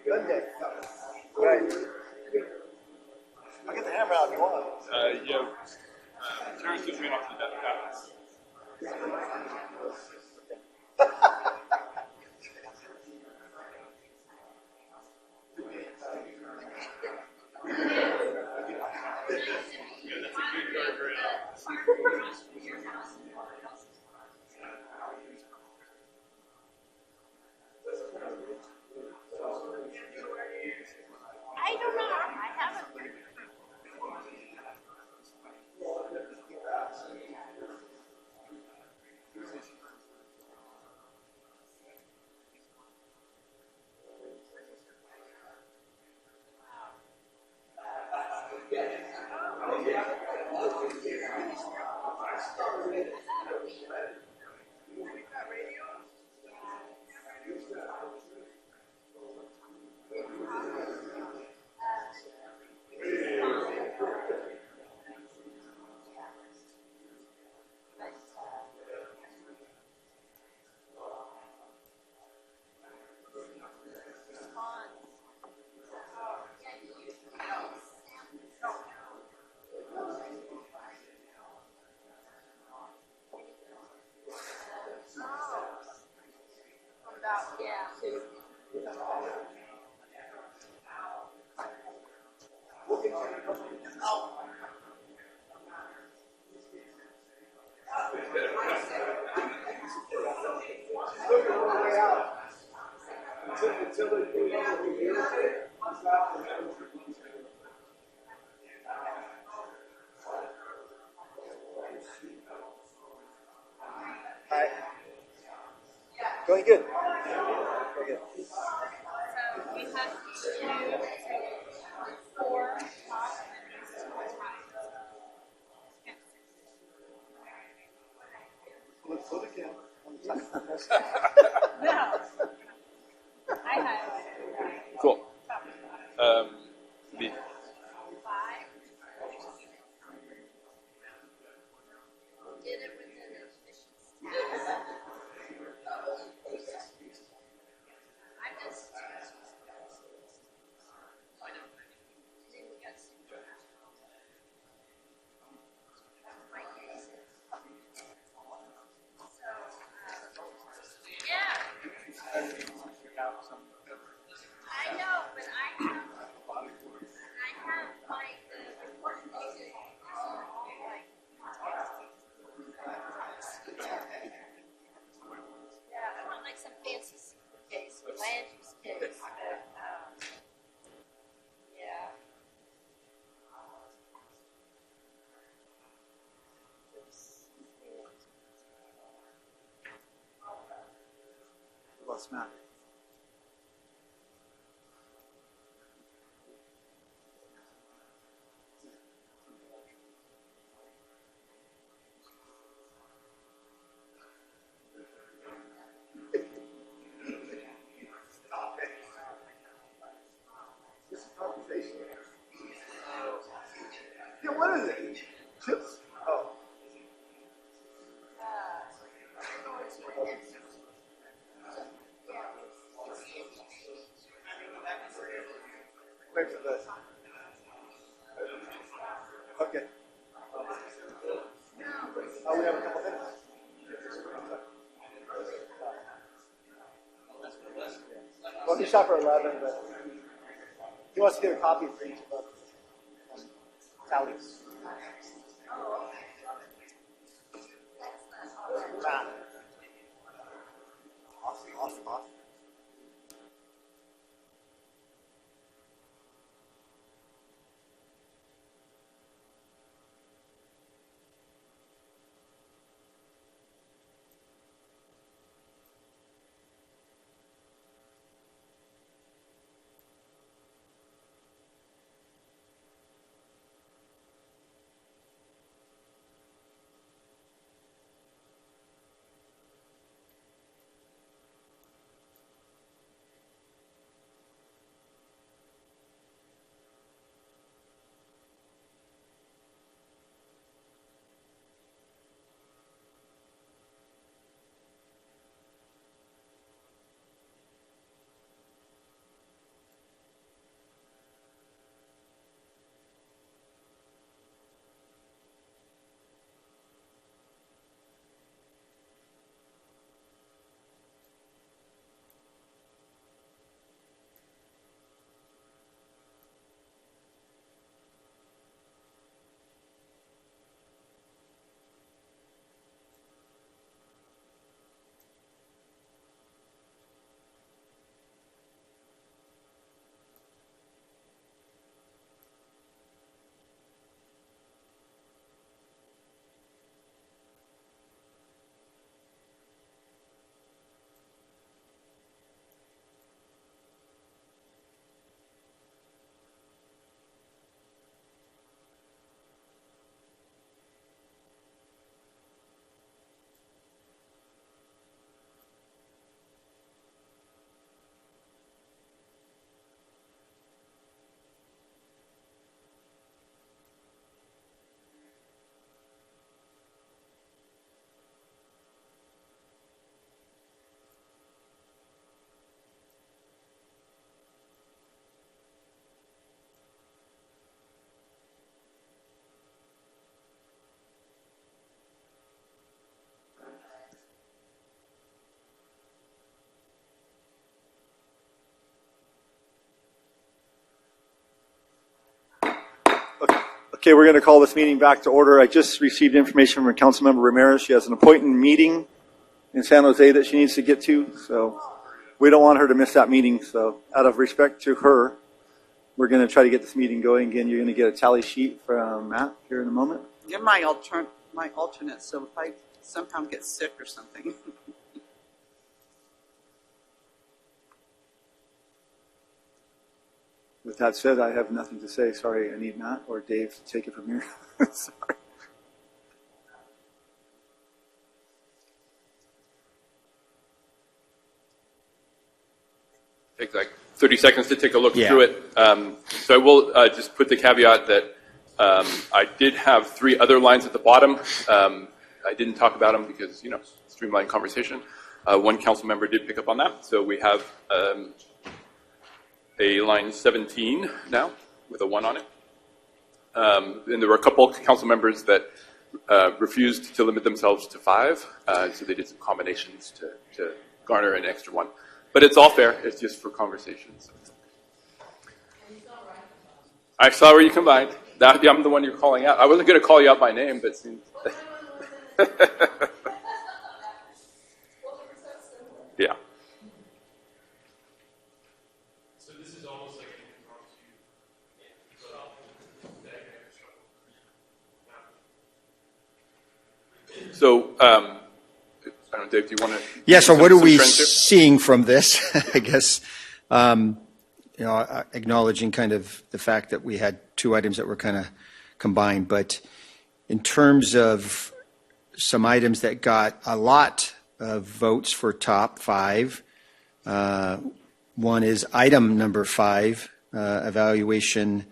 Good day. Right. I'll get the hammer out if you want. Terrence gives me an option that happens. I don't know. I haven't. Hi. Going good. Very good. So we have 4 Let's put it again. No. I highlighted. Cool. The Did it within the efficiency. I'm just. Then we got my cases. So, yeah. I know, but I have like the important cases. Yeah, I want like some fancy case, land use case. Yeah. plus Matt. Yeah, what is it? Chips? Oh. Wait for this. Okay. Oh, we have a couple minutes. Well, he shot for 11, but he wants to get a copy for each of us. Tallies. Matt. Awesome. Okay, we're going to call this meeting back to order. I just received information from Councilmember Ramirez. She has an appointment meeting in San Jose that she needs to get to, so we don't want her to miss that meeting. So out of respect to her, we're going to try to get this meeting going. Again, you're going to get a tally sheet from Matt here in a moment. You're my alternate, so if I somehow get sick or something. With that said, I have nothing to say. Sorry, I need Matt or Dave to take it from here. Sorry. Take like 30 seconds to take a look Yeah. through it. So I will just put the caveat that I did have 3 other lines at the bottom. I didn't talk about them because, streamlined conversation. One council member did pick up on that. So we have a line 17 now with a 1 on it. And there were a couple council members that refused to limit themselves to 5. So they did some combinations to garner an extra 1. But it's all fair. It's just for conversations. I saw where you combined. I'm the one you're calling out. I wasn't going to call you out by name, but it seems... Yeah. So this is almost like an impromptu. So, I don't Dave, do you want to? Yeah, so what are we seeing from this? I guess, acknowledging kind of the fact that we had two items that were kind of combined, but in terms of some items that got a lot of votes for top 5, one is item number 5, evaluation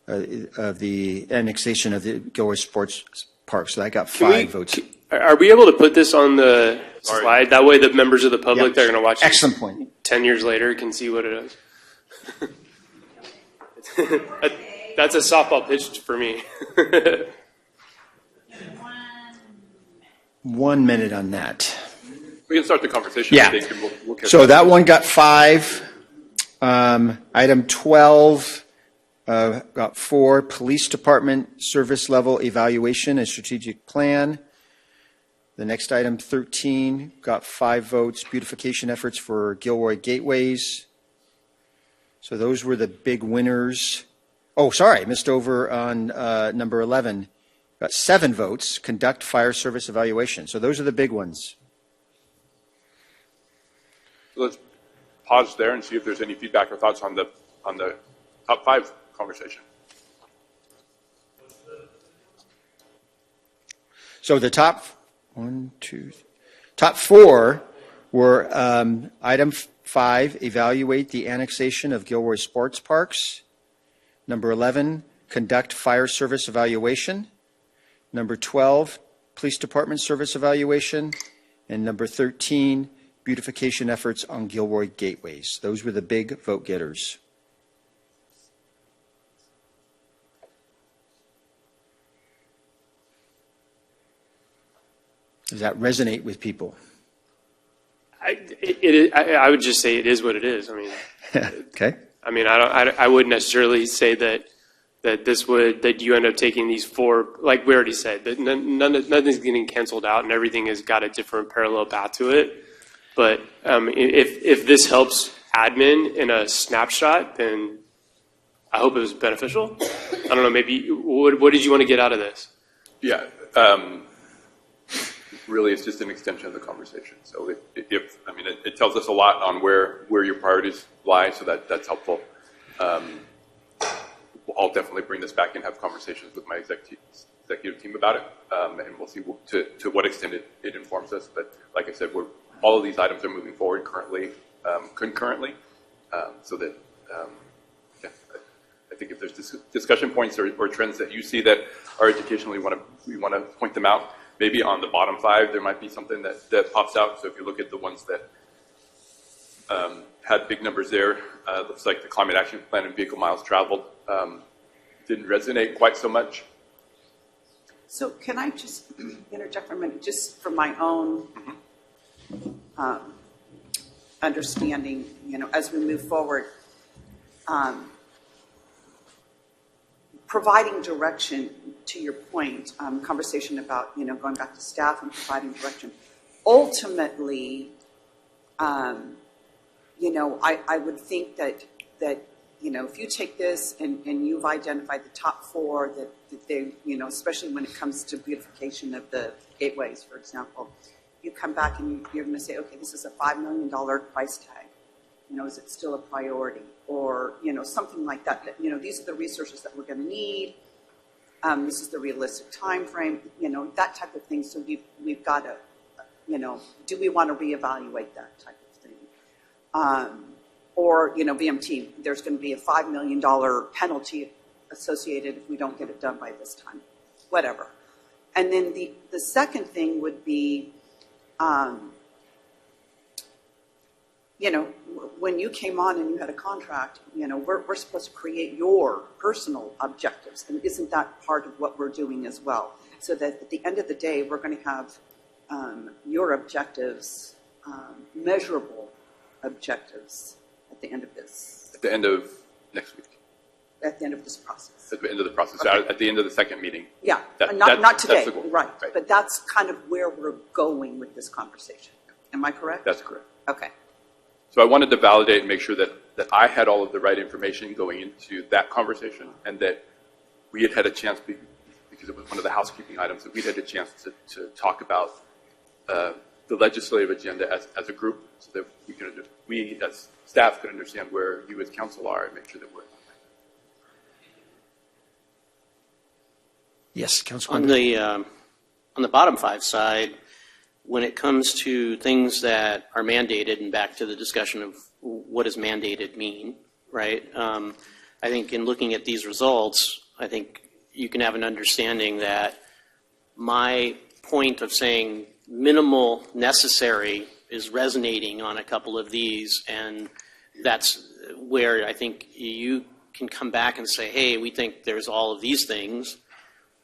of the annexation of the Gilroy Sports Park. So that got 5 votes. Are we able to put this on the slide? That way the members of the public that are going to watch Excellent point. 10 years later can see what it is. That's a softball pitch for me. 1 minute on that. We can start the conversation. Yeah. We'll So that one got 5. Item 12 got 4. Police Department Service Level Evaluation and Strategic Plan. The next item, 13, got 5 votes. Beautification efforts for Gilroy Gateways. So those were the big winners. Oh, sorry, missed over on number 11. Got 7 votes. Conduct fire service evaluation. So those are the big ones. Let's pause there and see if there's any feedback or thoughts on the top 5 conversation. So the top 4 were item 5, evaluate the annexation of Gilroy Sports Parks. Number 11, conduct fire service evaluation. Number 12, police department service evaluation. And number 13, beautification efforts on Gilroy Gateways. Those were the big vote getters. Does that resonate with people? I would just say it is what it is. I mean, okay. I mean, I wouldn't necessarily say that you end up taking these 4, like we already said, that nothing's getting canceled out and everything has got a different parallel path to it. But if this helps admin in a snapshot, then I hope it was beneficial. I don't know. Maybe what did you want to get out of this? Yeah. Really, it's just an extension of the conversation. So it tells us a lot on where your priorities lie, so that's helpful. I'll definitely bring this back and have conversations with my executive team about it, and we'll see to what extent it informs us. But like I said, all of these items are moving forward concurrently, so that I think if there's discussion points or trends that you see that are educational, we want to point them out. Maybe on the bottom 5, there might be something that pops out. So if you look at the ones that had big numbers there, looks like the climate action plan and vehicle miles traveled didn't resonate quite so much. So can I just interject for a minute, just for my own understanding, as we move forward, providing direction, to your point, conversation about, going back to staff and providing direction. Ultimately, I would think that if you take this and you've identified the top 4 that they, especially when it comes to beautification of the gateways, for example, you come back and you're going to say, okay, this is a $5 million price tag. Is it still a priority? Or, something like that. These are the resources that we're going to need. This is the realistic time frame, that type of thing. So we've got to, do we want to reevaluate that type of thing? Or, VMT, there's going to be a $5 million penalty associated if we don't get it done by this time, whatever. And then the second thing would be, when you came on and you had a contract, we're supposed to create your personal objectives. And isn't that part of what we're doing as well? So that at the end of the day, we're going to have your objectives, measurable objectives at the end of this. At the end of next week. At the end of this process. At the end of the process. Okay. At the end of the second meeting. Yeah, Not not today, that's the goal. right. But that's kind of where we're going with this conversation. Am I correct? That's correct. Okay. So I wanted to validate and make sure that I had all of the right information going into that conversation, and that we had a chance, because it was one of the housekeeping items, that we'd had a chance to talk about the legislative agenda as a group, so that we as staff can understand where you as council are and make sure that we're. Yes, Councilor. On the bottom five side, when it comes to things that are mandated, and back to the discussion of what does mandated mean, right? I think in looking at these results, I think you can have an understanding that my point of saying minimal necessary is resonating on a couple of these, and that's where I think you can come back and say, hey, we think there's all of these things,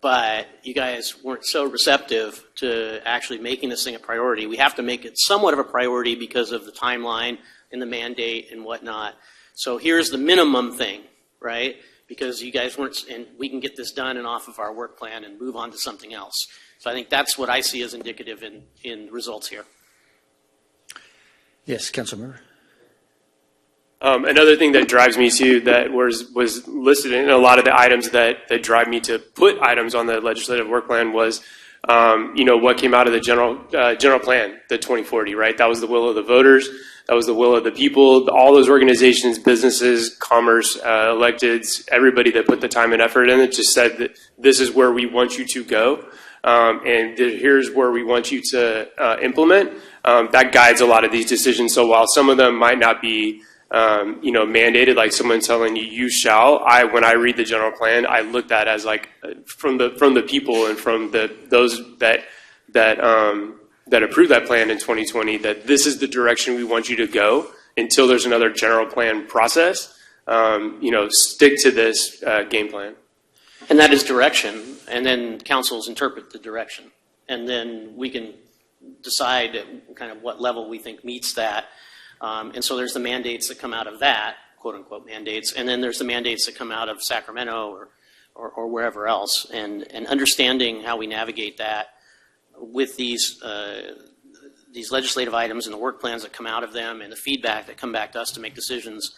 but you guys weren't so receptive to actually making this thing a priority. We have to make it somewhat of a priority because of the timeline and the mandate and whatnot. So here's the minimum thing, right? Because you guys weren't, and we can get this done and off of our work plan and move on to something else. So I think that's what I see as indicative in results here. Yes, Councilmember. Another thing that drives me to that was listed in a lot of the items that drive me to put items on the legislative work plan was, what came out of the general plan, the 2040, right? That was the will of the voters. That was the will of the people. All those organizations, businesses, commerce, electeds, everybody that put the time and effort in it just said that this is where we want you to go. And here's where we want you to implement. That guides a lot of these decisions. So while some of them might not be mandated, like someone telling you, you shall. When I read the general plan, I look at as like from the people and from those that approved that plan in 2020, that this is the direction we want you to go until there's another general plan process. Stick to this game plan. And that is direction, and then councils interpret the direction. And then we can decide at kind of what level we think meets that. And so there's the mandates that come out of that, quote unquote mandates, and then there's the mandates that come out of Sacramento or wherever else, and understanding how we navigate that with these legislative items and the work plans that come out of them and the feedback that come back to us to make decisions.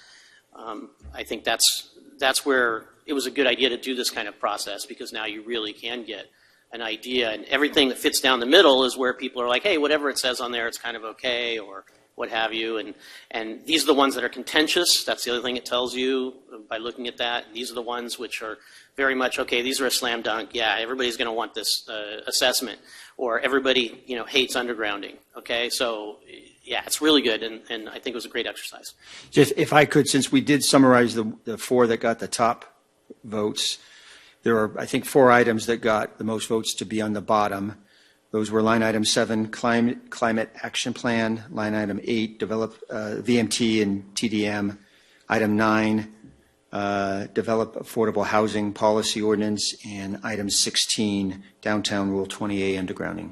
I think that's where it was a good idea to do this kind of process, because now you really can get an idea, and everything that fits down the middle is where people are like, hey, whatever it says on there, it's kind of okay, or what have you, and these are the ones that are contentious. That's the other thing it tells you by looking at that. These are the ones which are very much, okay, these are a slam dunk. Yeah, everybody's going to want this assessment, or everybody, hates undergrounding. Okay, so yeah, it's really good, and I think it was a great exercise. If I could, since we did summarize the four that got the top votes, there are, I think, 4 items that got the most votes to be on the bottom. Those were line item 7, climate action plan, line item 8, develop VMT and TDM, item 9, develop affordable housing policy ordinance, and item 16, downtown rule 20A undergrounding.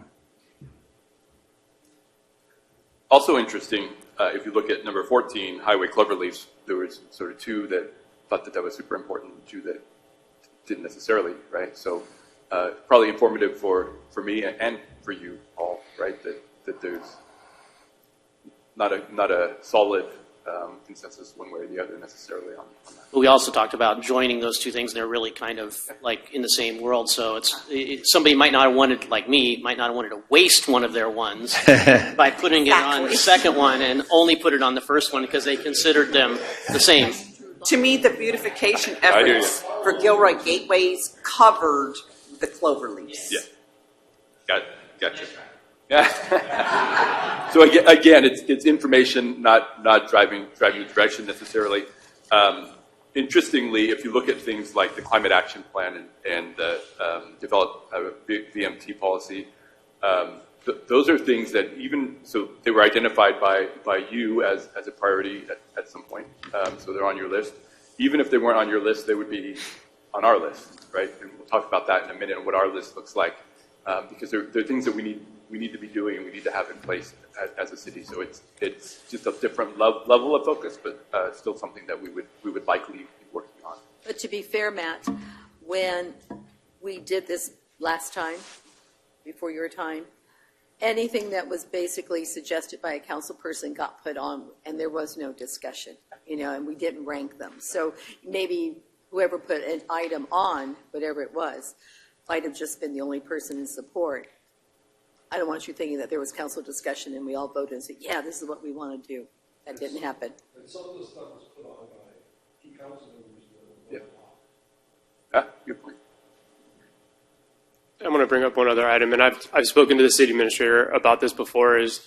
Also interesting, if you look at number 14, highway cloverleafs, there was sort of 2 that thought that was super important, 2 that didn't necessarily, right? So probably informative for me and for you all, right? That there's not a solid consensus one way or the other necessarily on that. But we also talked about joining those 2 things. They're really kind of like in the same world. So somebody might not have wanted, like me, might not have wanted to waste one of their ones by putting it on the second one and only put it on the first one because they considered them the same. To me, the beautification efforts for Gilroy Gateways covered the cloverleafs. Yeah. Gotcha. Yeah. So again, it's information, not driving the direction necessarily. Interestingly, if you look at things like the climate action plan and the develop VMT policy, those are things that so they were identified by you as a priority at some point. So they're on your list. Even if they weren't on your list, they would be on our list, right? And we'll talk about that in a minute and what our list looks like, because they're things that we need to be doing and we need to have in place as a city. So it's just a different level of focus, but still something that we would likely be working on. But to be fair, Matt, when we did this last time, before your time, anything that was basically suggested by a council person got put on, and there was no discussion, and we didn't rank them. So maybe whoever put an item on, whatever it was, might have just been the only person in support. I don't want you thinking that there was council discussion and we all voted and said, yeah, this is what we want to do. That didn't happen. And some of the stuff was put on by two council members. Yeah, good point. I'm going to bring up one other item, and I've spoken to the city administrator about this before, is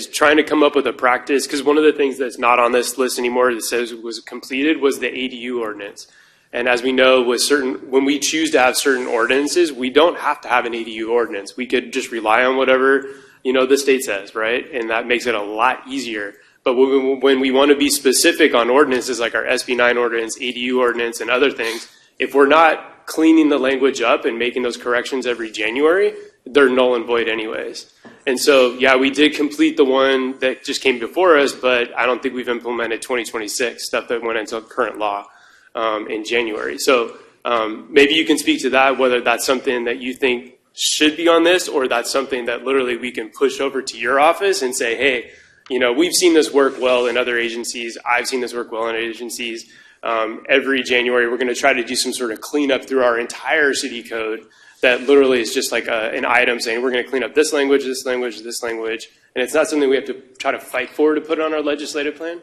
trying to come up with a practice, because one of the things that's not on this list anymore that says was completed was the ADU ordinance. And as we know, when we choose to have certain ordinances, we don't have to have an ADU ordinance. We could just rely on whatever, the state says, right? And that makes it a lot easier. But when we want to be specific on ordinances like our SB 9 ordinance, ADU ordinance, and other things, if we're not cleaning the language up and making those corrections every January, they're null and void anyways. And so, yeah, we did complete the one that just came before us, but I don't think we've implemented 2026 stuff that went into current law in January. So maybe you can speak to that, whether that's something that you think should be on this, or that's something that literally we can push over to your office and say, hey, we've seen this work well in other agencies. I've seen this work well in agencies. Every January, we're going to try to do some sort of cleanup through our entire city code that literally is just like an item saying we're going to clean up this language, this language, this language. And it's not something we have to try to fight for to put on our legislative plan.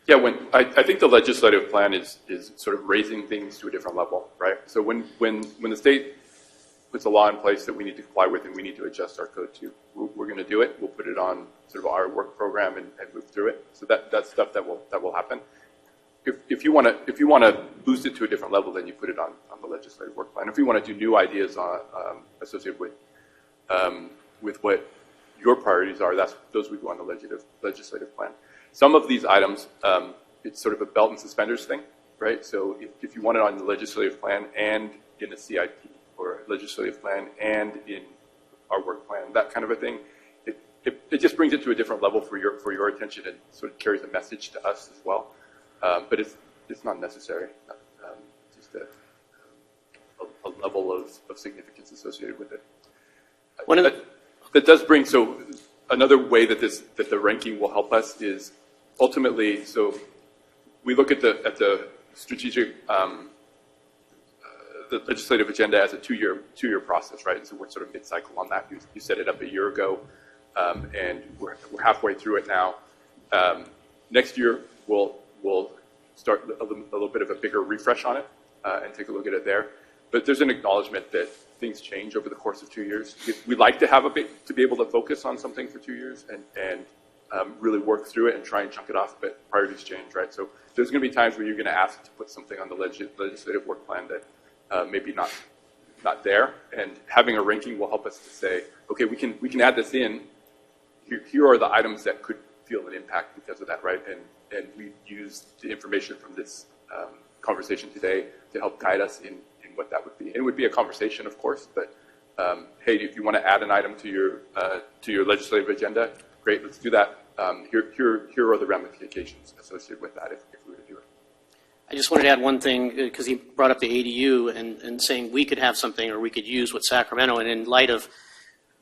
Yeah, I think the legislative plan is sort of raising things to a different level, right? So when the state puts a law in place that we need to comply with and we need to adjust our code to, we're going to do it. We'll put it on sort of our work program and move through it. So that's stuff that will happen. If you want to boost it to a different level, then you put it on the legislative work plan. If you want to do new ideas associated with what your priorities are, those would go on the legislative plan. Some of these items, it's sort of a belt and suspenders thing, right? So if you want it on the legislative plan and in a CIP, or legislative plan and in our work plan, that kind of a thing, it just brings it to a different level for your attention and sort of carries a message to us as well. But it's not necessary. Just a level of significance associated with it. That does bring, so another way that the ranking will help us is ultimately, so we look at the strategic, the legislative agenda as a two-year process, right? So we're sort of mid-cycle on that. You set it up a year ago, and we're halfway through it now. Next year, we'll start a little bit of a bigger refresh on it and take a look at it there. But there's an acknowledgement that things change over the course of 2 years. We like to be able to focus on something for 2 years and really work through it and try and chunk it off, but priorities change, right? So there's going to be times where you're going to ask to put something on the legislative work plan that maybe not there, and having a ranking will help us to say, okay, we can add this in. Here are the items that could feel an impact because of that, right? And we use the information from this conversation today to help guide us in what that would be. It would be a conversation, of course, but hey, if you want to add an item to your legislative agenda, great, let's do that. Here are the ramifications associated with that if we were to do it. I just wanted to add one thing, because he brought up the ADU and saying we could have something or we could use what Sacramento, and in light of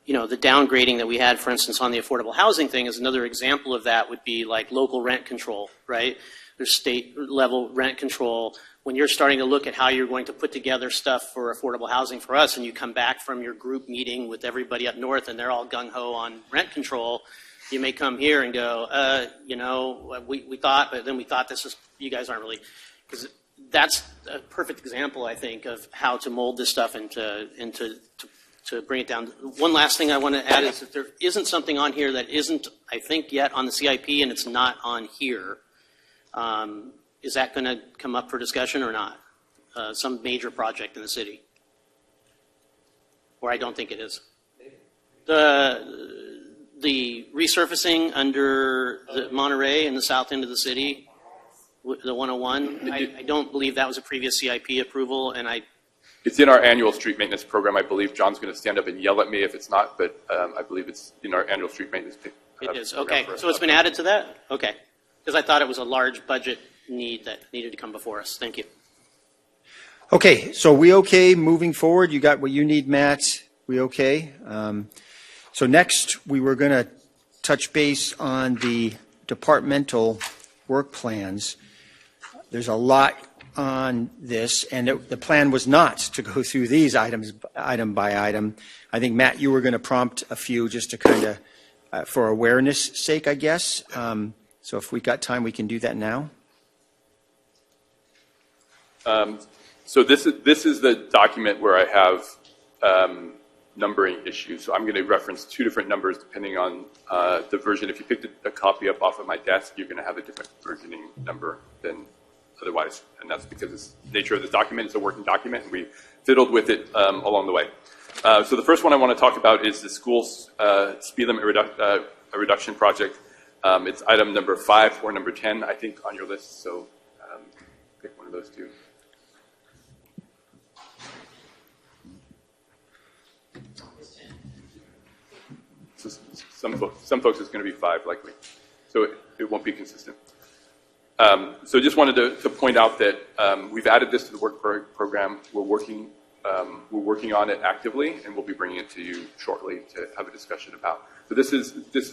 the downgrading that we had, for instance, on the affordable housing thing, is another example of that would be like local rent control, right? There's state level rent control. When you're starting to look at how you're going to put together stuff for affordable housing for us, and you come back from your group meeting with everybody up north and they're all gung-ho on rent control, you may come here and go, we thought, but then we thought this is, you guys aren't really, because that's a perfect example, I think, of how to mold this stuff and to bring it down. One last thing I want to add is that there isn't something on here that isn't, I think, yet on the CIP, and it's not on here. Is that going to come up for discussion or not? Some major project in the city? Or I don't think it is. The resurfacing under the Monterey in the south end of the city, the 101, I don't believe that was a previous CIP approval, and It's in our annual street maintenance program, I believe. John's going to stand up and yell at me if it's not, but I believe it's in our annual street maintenance program. It is, okay. So it's been added to that? Okay. Because I thought it was a large budget need that needed to come before us. Thank you. Okay, so we okay moving forward? You got what you need, Matt? We okay? So next, we were going to touch base on the departmental work plans. There's a lot on this, and the plan was not to go through these items item by item. I think, Matt, you were going to prompt a few just to kind of, for awareness sake, I guess. So if we got time, we can do that now. So this is the document where I have numbering issues. So I'm going to reference two different numbers depending on the version. If you picked a copy up off of my desk, you're going to have a different versioning number than otherwise. And that's because it's the nature of this document. It's a working document, and we fiddled with it along the way. So the first one I want to talk about is the school's speed limit reduction project. It's item number 5 or number 10, I think, on your list. So pick one of those two. So some folks it's going to be 5 likely, so it won't be consistent. So just wanted to point out that we've added this to the work program. We're working on it actively, and we'll be bringing it to you shortly to have a discussion about. So this is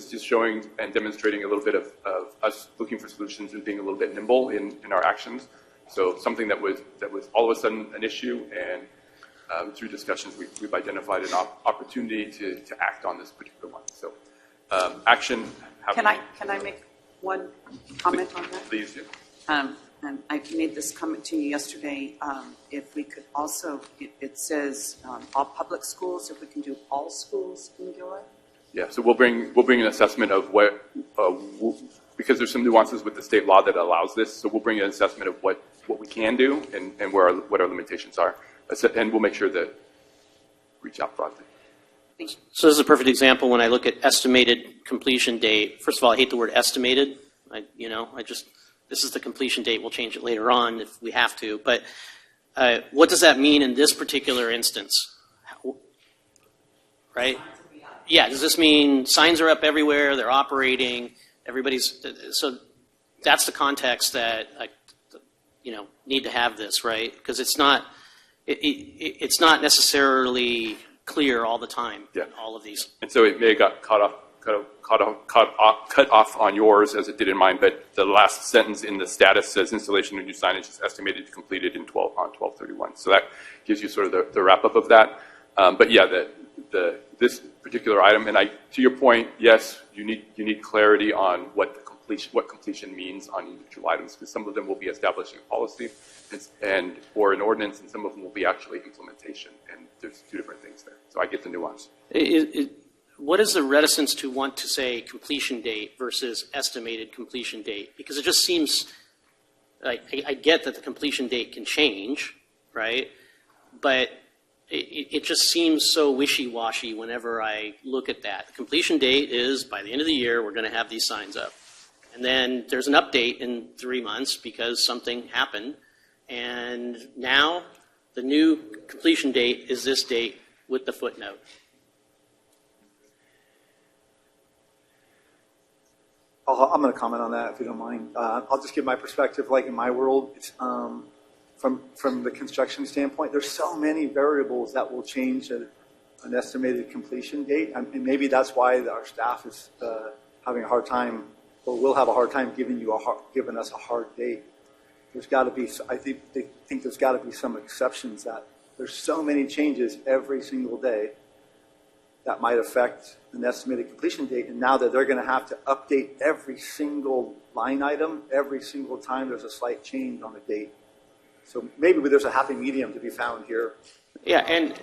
just showing and demonstrating a little bit of us looking for solutions and being a little bit nimble in our actions. So something that was all of a sudden an issue, and through discussions we've identified an opportunity to act on this particular one. So action. Can I make one comment on that? Please do. And I made this comment to you yesterday. If we could also, it says all public schools. If we can do all schools in Gilroy. Yeah. So we'll bring an assessment of what because there's some nuances with the state law that allows this. So we'll bring an assessment of what we can do and what our limitations are, and we'll make sure that reach out broadly. So this is a perfect example when I look at estimated completion date. First of all, I hate the word estimated. This is the completion date. We'll change it later on if we have to. But what does that mean in this particular instance? Right? Yeah. Does this mean signs are up everywhere? They're operating. So that's the context that need to have this, right? Because it's not necessarily clear all the time. Yeah. In all of these. And so it may have got cut off on yours as it did in mine, but the last sentence in the status says installation of new signage is estimated to be completed on 12/31. So that gives you sort of the wrap up of that. But yeah, this particular item, and to your point, yes, you need clarity on what completion means on individual items, because some of them will be establishing a policy or an ordinance, and some of them will be actually implementation. And there's two different things there. So I get the nuance. What is the reticence to want to say completion date versus estimated completion date? Because it just seems like I get that the completion date can change, right? But it just seems so wishy-washy whenever I look at that. The completion date is by the end of the year, we're going to have these signs up. And then there's an update in 3 months because something happened. And now the new completion date is this date with the footnote. I'm going to comment on that if you don't mind. I'll just give my perspective. Like in my world, it's, from the construction standpoint, there's so many variables that will change an estimated completion date, and maybe that's why our staff is having a hard time, or will have a hard time giving us a hard date. There's got to be. I think they think there's got to be some exceptions. That there's so many changes every single day that might affect an estimated completion date, and now that they're going to have to update every single line item every single time there's a slight change on the date. So maybe there's a happy medium to be found here. Yeah, and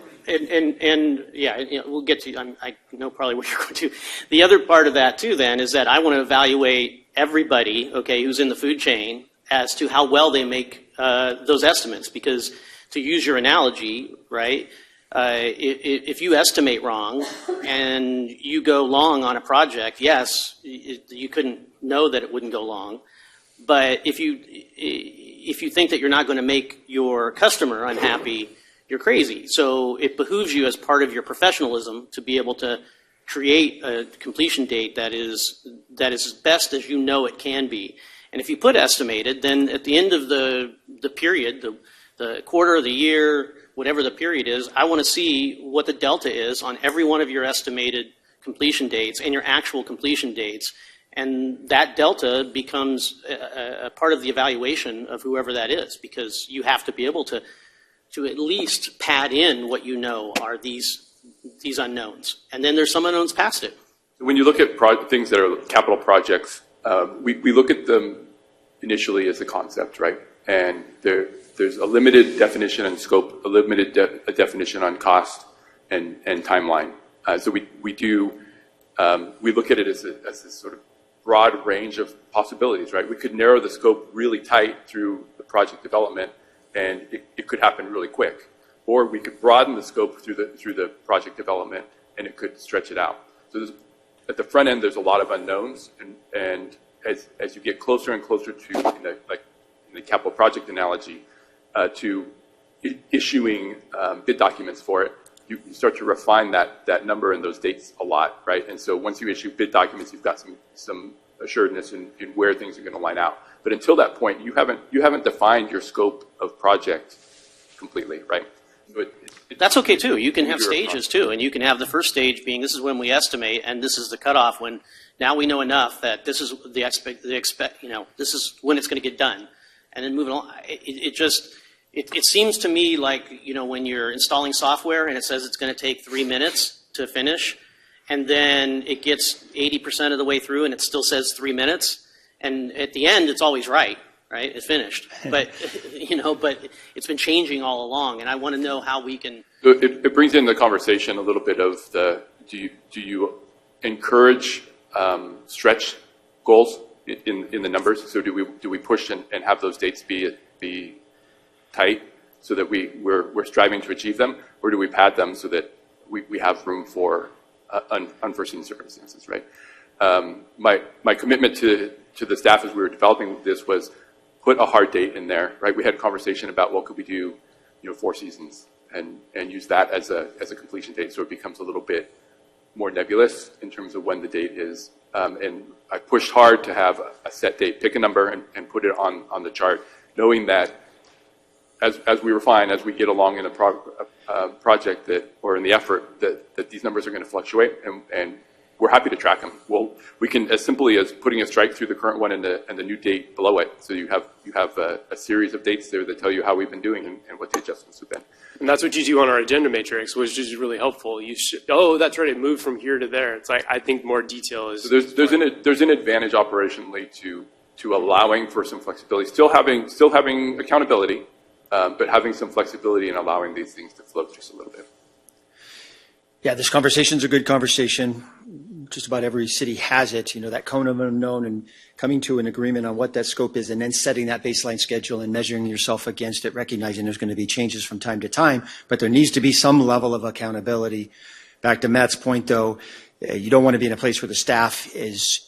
yeah, we'll get to. I know probably what you're going to. The other part of that too, then, is that I want to evaluate everybody, okay, who's in the food chain as to how well they make those estimates. Because to use your analogy, right? If you estimate wrong and you go long on a project, yes, you couldn't know that it wouldn't go long. But if you think that you're not going to make your customer unhappy, you're crazy. So it behooves you as part of your professionalism to be able to create a completion date that is as best as you know it can be. And if you put estimated, then at the end of the period, the quarter, the year, whatever the period is, I want to see what the delta is on every one of your estimated completion dates and your actual completion dates. And that delta becomes a part of the evaluation of whoever that is, because you have to be able to at least pad in what you know are these unknowns. And then there's some unknowns past it. When you look at things that are capital projects, we look at them initially as a concept, right? And there's a limited definition and scope, a limited definition on cost and timeline. So we look at it as this sort of broad range of possibilities, right? We could narrow the scope really tight through the project development, and it could happen really quick. Or we could broaden the scope through the project development, and it could stretch it out. So at the front end, there's a lot of unknowns, and as you get closer and closer to, in the capital project analogy, to issuing bid documents for it, you start to refine that number and those dates a lot, right? And so once you issue bid documents, you've got some assuredness in where things are going to line out. But until that point, you haven't defined your scope of project completely, right? So that's okay too. You can have stages too, and you can have the first stage being this is when we estimate, and this is the cutoff when now we know enough that this is this is when it's going to get done, and then moving on. It seems to me like, when you're installing software and it says it's going to take 3 minutes to finish, and then it gets 80% of the way through and it still says 3 minutes, and at the end it's always right? It's finished. But, but it's been changing all along, and I want to know how we can... It brings in the conversation a little bit of do you encourage stretch goals in the numbers? So do we push and have those dates be tight so that we're striving to achieve them, or do we pad them so that we have room for unforeseen circumstances, right? My commitment to the staff as we were developing this was put a hard date in there, right? We had a conversation about, well, could we do 4 seasons and use that as a completion date, so it becomes a little bit more nebulous in terms of when the date is. And I pushed hard to have a set date, pick a number and put it on the chart, knowing that as we refine, as we get along in a project or in the effort, that these numbers are going to fluctuate, and we're happy to track them. Well, we can, as simply as putting a strike through the current one and the new date below it, so you have a series of dates there that tell you how we've been doing and what the adjustments have been. And that's what you do on our agenda matrix, which is really helpful. That's right, it moved from here to there. It's like, I think more detail is... So there's an advantage operationally to allowing for some flexibility, still having accountability, but having some flexibility and allowing these things to float just a little bit. Yeah, this conversation's a good conversation. Just about every city has it, that cone of unknown, and coming to an agreement on what that scope is, and then setting that baseline schedule and measuring yourself against it, recognizing there's going to be changes from time to time, but there needs to be some level of accountability. Back to Matt's point, though, you don't want to be in a place where the staff is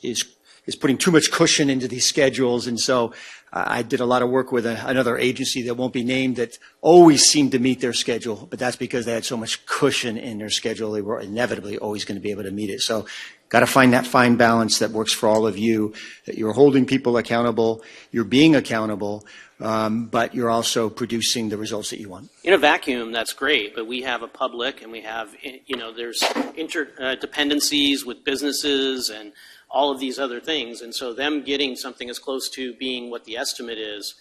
putting too much cushion into these schedules, and so I did a lot of work with another agency that won't be named that always seemed to meet their schedule, but that's because they had so much cushion in their schedule. They were inevitably always going to be able to meet it. So got to find that fine balance that works for all of you, that you're holding people accountable, you're being accountable, but you're also producing the results that you want. In a vacuum, that's great, but we have a public and we have, there's interdependencies with businesses and all of these other things, and so them getting something as close to being what the estimate is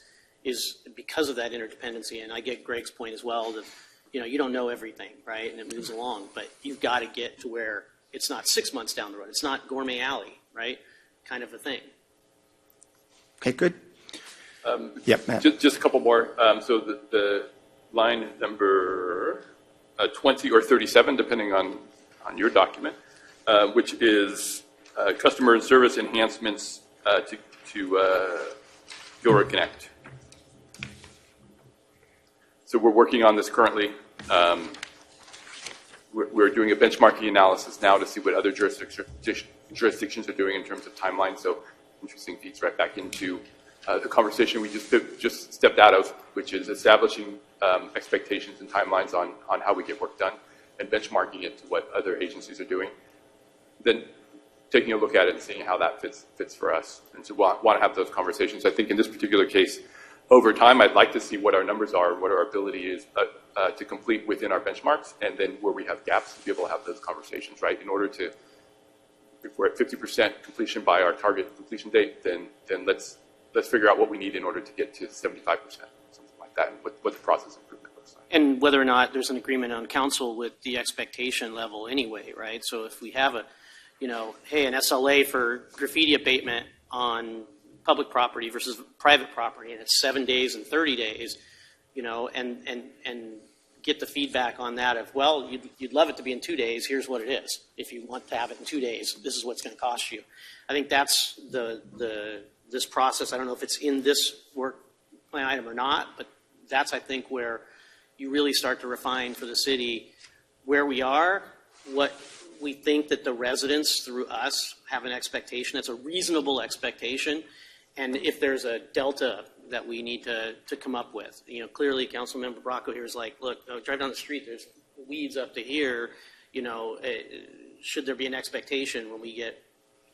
because of that interdependency. And I get Greg's point as well that you don't know everything, right? And it moves along, but you've got to get to where it's not 6 months down the road. It's not Gourmet Alley, right? Kind of a thing. Okay, good. Yep, Matt. Just a couple more. So the line number 20 or 37, depending on your document, which is customer and service enhancements to Gilroy Connect. So we're working on this currently. We're doing a benchmarking analysis now to see what other jurisdictions are doing in terms of timeline. So interesting feeds right back into the conversation we just stepped out of, which is establishing expectations and timelines on how we get work done and benchmarking it to what other agencies are doing. Then taking a look at it and seeing how that fits for us. And so want to have those conversations. I think in this particular case, over time, I'd like to see what our numbers are, what our ability is to complete within our benchmarks, and then where we have gaps to be able to have those conversations, right? In order to if we're at 50% completion by our target completion date, then let's figure out what we need in order to get to 75%, something like that, and what the process improvement looks like. And whether or not there's an agreement on council with the expectation level anyway, right? So if we have hey, an SLA for graffiti abatement on public property versus private property, and it's 7 days and 30 days, and get the feedback on that of, well, you'd love it to be in 2 days, here's what it is. If you want to have it in 2 days, this is what's going to cost you. I think that's this process. I don't know if it's in this work plan item or not, but that's, I think, where you really start to refine for the city where we are, what we think that the residents through us have an expectation. That's a reasonable expectation. And if there's a delta that we need to come up with, clearly Councilmember Bracco here is like, look, drive down the street, there's weeds up to here. Should there be an expectation when we get,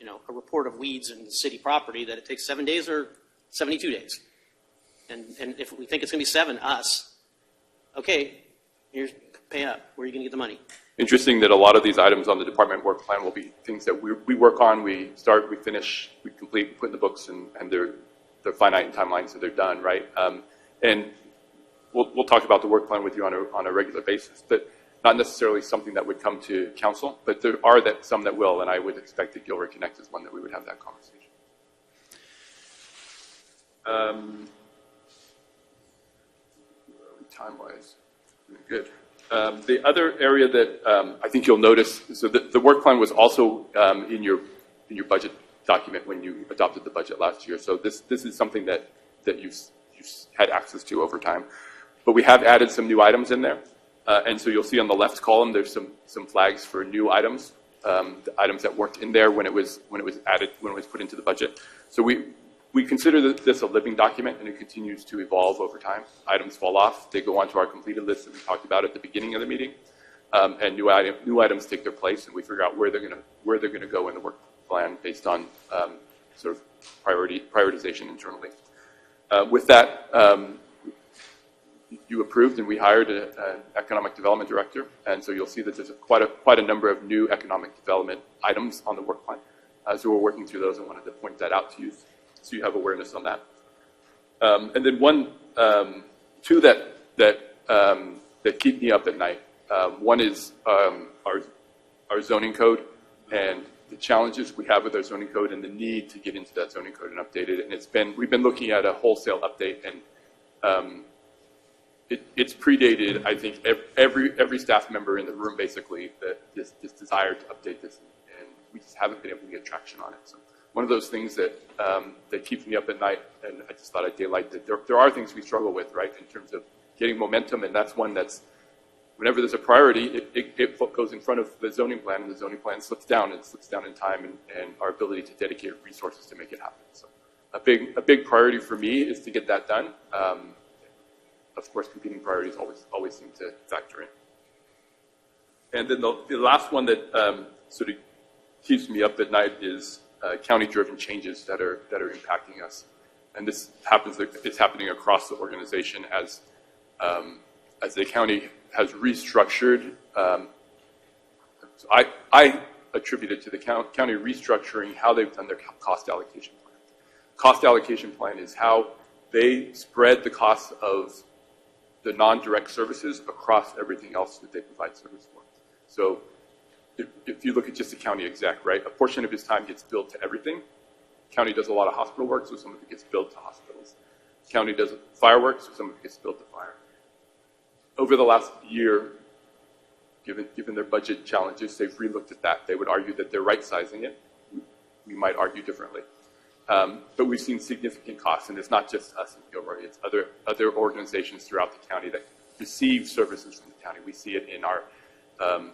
a report of weeds in the city property that it takes 7 days or 72 days? And if we think it's going to be 7, okay, here's pay up. Where are you going to get the money? Interesting that a lot of these items on the department work plan will be things that we work on, we start, we finish, we complete, we put in the books, and they're finite in timelines, so they're done, right? And we'll talk about the work plan with you on a regular basis, but not necessarily something that would come to council, but there are some that will, and I would expect that Gilroy Connect is one that we would have that conversation. Time-wise, good. The other area that I think you'll notice, so the work plan was also in your budget document when you adopted the budget last year. So this is something that you've had access to over time. But we have added some new items in there. And so you'll see on the left column there's some flags for new items, the items that weren't in there when it was put into the budget. So we consider this a living document, and it continues to evolve over time. Items fall off. They go onto our completed list that we talked about at the beginning of the meeting, and new items take their place, and we figure out where they're going to go in the work plan based on sort of prioritization internally. With that, you approved, and we hired an economic development director, and so you'll see that there's quite a number of new economic development items on the work plan. So we're working through those, and wanted to point that out to you, so you have awareness on that. And then two that keep me up at night. One is our zoning code and the challenges we have with our zoning code and the need to get into that zoning code and update it. And we've been looking at a wholesale update, and it's predated, I think, every staff member in the room, basically, this desire to update this, and we just haven't been able to get traction on it. So one of those things that keeps me up at night, and I just thought I'd daylight that there are things we struggle with, right, in terms of getting momentum, and that's one that's, whenever there's a priority, it goes in front of the zoning plan, and the zoning plan slips down in time, and our ability to dedicate resources to make it happen. So a big priority for me is to get that done. Of course, competing priorities always seem to factor in. And then the last one that sort of keeps me up at night is county-driven changes that are impacting us. And this it's happening across the organization as the county has restructured. So I attribute it to the county restructuring how they've done their cost allocation plan. Cost allocation plan is how they spread the costs of the non-direct services across everything else that they provide service for. So if you look at just the county exec, right, a portion of his time gets billed to everything. County does a lot of hospital work, so some of it gets billed to hospitals. County does fireworks, so some of it gets billed to fire. Over the last year, given their budget challenges, they've relooked at that. They would argue that they're right-sizing it. We might argue differently. But we've seen significant costs, and it's not just us in Gilroy. It's other organizations throughout the county that receive services from the county. We see it in our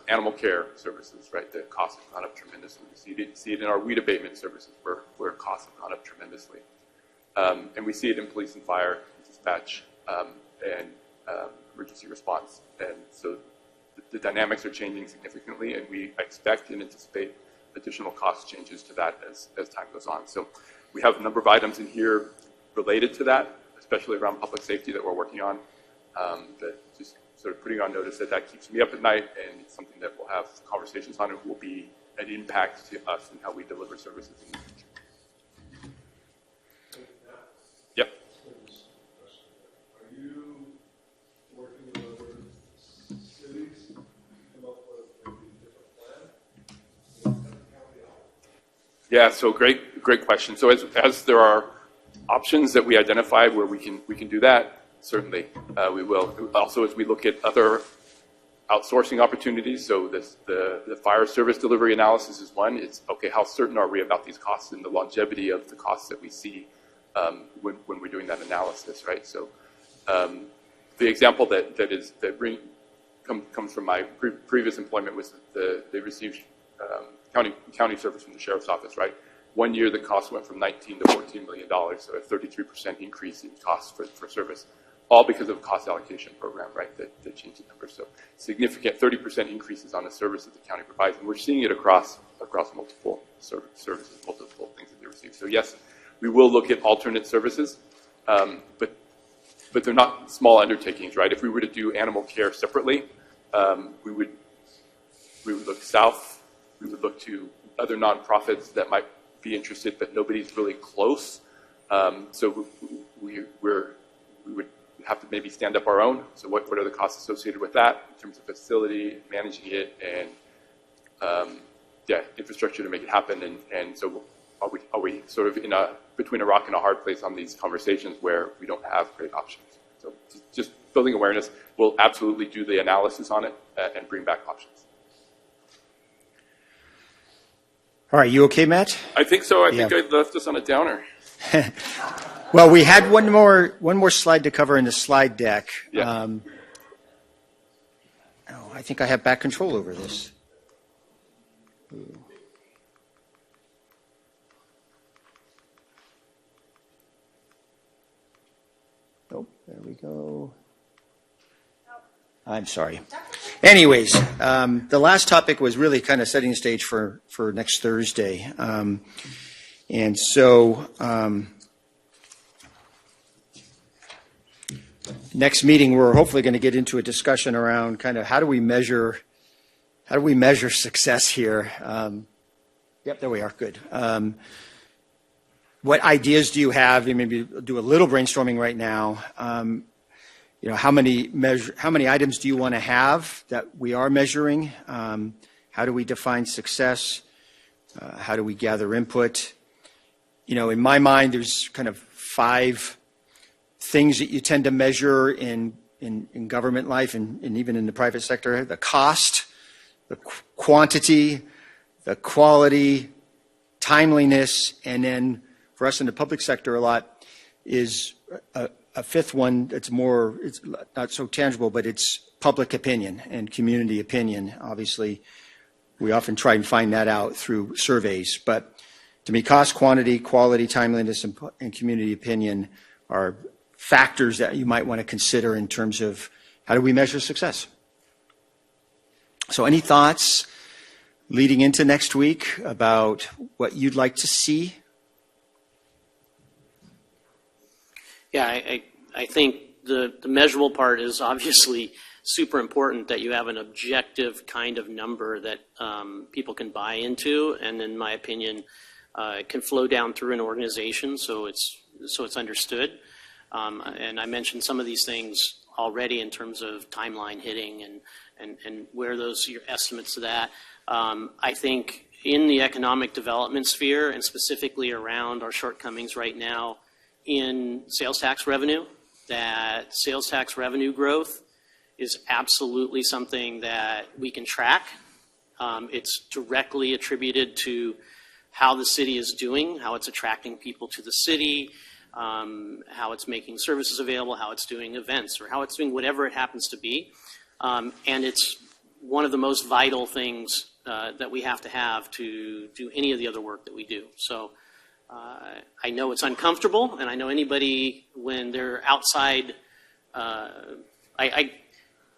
animal care services, right? The costs have gone up tremendously. We see it in our weed abatement services, where costs have gone up tremendously. And we see it in police and fire, dispatch, and emergency response. And so the dynamics are changing significantly, and we expect and anticipate additional cost changes to that as time goes on. So we have a number of items in here related to that, especially around public safety that we're working on, that just sort of putting on notice that keeps me up at night, and it's something that we'll have conversations on and we'll be an impact to us and how we deliver services in the future. Yep. Are you working with other cities to come up with maybe a different plan? Yeah, so great question. So as there are options that we identify where we can do that, certainly we will. Also, as we look at other outsourcing opportunities, so the fire service delivery analysis is one. It's, okay, how certain are we about these costs and the longevity of the costs that we see when we're doing that analysis, right? So the example that comes from my previous employment was they received county service from the sheriff's office, right? 1 year the cost went from $19 to $14 million, so a 33% increase in costs for service, all because of a cost allocation program, right, that changed the numbers. So significant 30% increases on the service that the county provides, and we're seeing it across multiple services, multiple things that they receive. So yes, we will look at alternate services, but they're not small undertakings, right? If we were to do animal care separately, we would look south. We would look to other nonprofits that might be interested, but nobody's really close. So we would have to maybe stand up our own. So what are the costs associated with that in terms of facility, managing it, and infrastructure to make it happen? And so are we sort of between a rock and a hard place on these conversations where we don't have great options? So just building awareness, we'll absolutely do the analysis on it and bring back options. All right, you okay, Matt? I think so. I think I left us on a downer. Well, we had one more slide to cover in the slide deck. Yeah. I think I have back control over this. Ooh. Oh, there we go. I'm sorry. Anyways, the last topic was really kind of setting the stage for next Thursday. And so next meeting, we're hopefully going to get into a discussion around kind of how do we measure success here. Yep, there we are. Good. What ideas do you have? Maybe do a little brainstorming right now. How many items do you want to have that we are measuring? How do we define success? How do we gather input? In my mind, there's kind of 5 things that you tend to measure in government life and even in the private sector: the cost, the quantity, the quality, timeliness, and then for us in the public sector a lot is a 5th one that's it's not so tangible, but it's public opinion and community opinion. Obviously, we often try and find that out through surveys. But to me, cost, quantity, quality, timeliness, and community opinion are factors that you might want to consider in terms of how do we measure success. So any thoughts leading into next week about what you'd like to see? Yeah, I think the measurable part is obviously super important, that you have an objective kind of number that people can buy into, and in my opinion, it can flow down through an organization so it's understood. And I mentioned some of these things already in terms of timeline hitting and where those your estimates of that. I think in the economic development sphere, and specifically around our shortcomings right now in sales tax revenue, that sales tax revenue growth is absolutely something that we can track. It's directly attributed to how the city is doing, how it's attracting people to the city, how it's making services available, how it's doing events, or how it's doing whatever it happens to be. And it's one of the most vital things that we have to do any of the other work that we do. So I know it's uncomfortable, and I know anybody, when they're outside,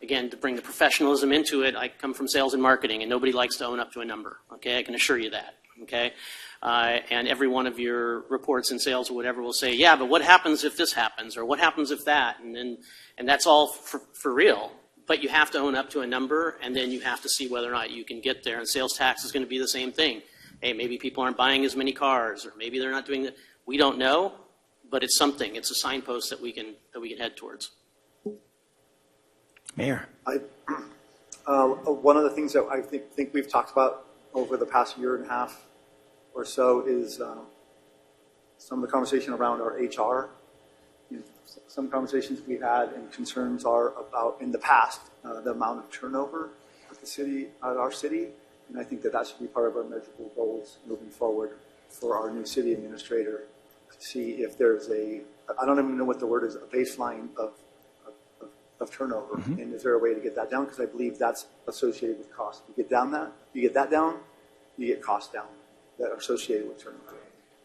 again, to bring the professionalism into it, I come from sales and marketing, and nobody likes to own up to a number, okay? I can assure you that, okay? And every one of your reports in sales or whatever will say, yeah, but what happens if this happens, or what happens if that? And that's all for real. but you have to own up to a number, and then you have to see whether or not you can get there. And sales tax is going to be the same thing. Hey, maybe people aren't buying as many cars, or maybe they're not doing that. We don't know, but it's something. It's a signpost that we can head towards. Mayor. One of the things that I think we've talked about over the past year and a half or so is some of the conversation around our HR. Some conversations we've had and concerns are about, in the past, the amount of turnover at our city, and I think that should be part of our measurable goals moving forward for our new city administrator, to see if there's I don't even know what the word is, a baseline of turnover, and is there a way to get that down? Because I believe that's associated with cost. You get that down, you get costs down that are associated with turnover.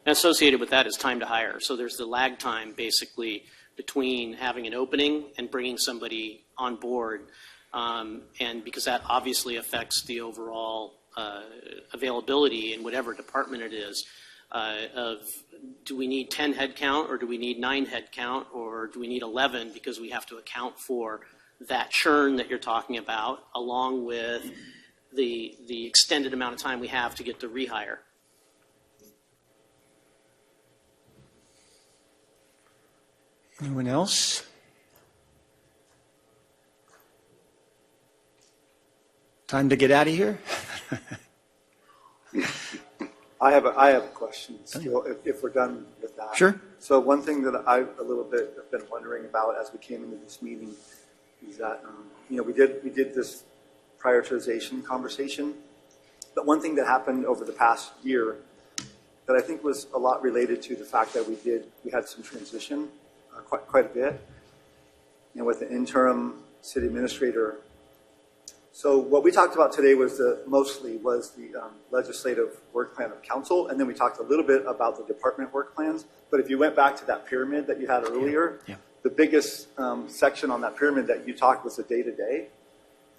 And associated with that is time to hire. So there's the lag time, basically, between having an opening and bringing somebody on board, and because that obviously affects the overall availability in whatever department it is, of do we need 10 head count, or do we need 9 head count, or do we need 11, because we have to account for that churn that you're talking about, along with the extended amount of time we have to get to rehire. Anyone else? Time to get out of here? I have a question still, if we're done with that. Sure. So one thing that I a little bit have been wondering about as we came into this meeting is that we did this prioritization conversation, but one thing that happened over the past year that I think was a lot related to the fact that we had some transition, quite a bit, with the interim city administrator. So what we talked about today was mostly the legislative work plan of council, and then we talked a little bit about the department work plans. But if you went back to that pyramid that you had earlier, the biggest section on that pyramid that you talked was the day-to-day.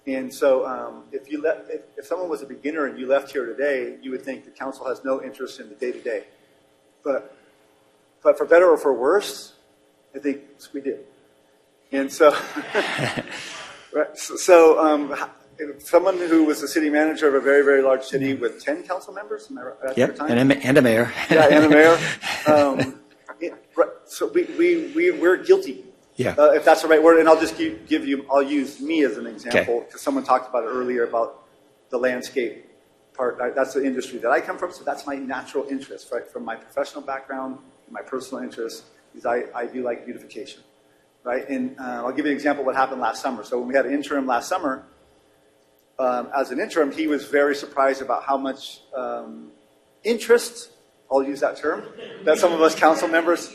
And so if someone was a beginner and you left here today, you would think the council has no interest in the day-to-day. But for better or for worse, I think we do. And so, someone who was the city manager of a very, very large city with 10 council members, am I right at your time? And a mayor. Yeah, and a mayor. So we're guilty. Yeah. If that's the right word, and I'll just I'll use me as an example, because someone talked about it earlier about the landscape part. That's the industry that I come from, so that's my natural interest, right? From my professional background, my personal interest, is I do like beautification, right? And I'll give you an example of what happened last summer. So when we had an interim last summer, as an interim, he was very surprised about how much interest, I'll use that term, that some of us council members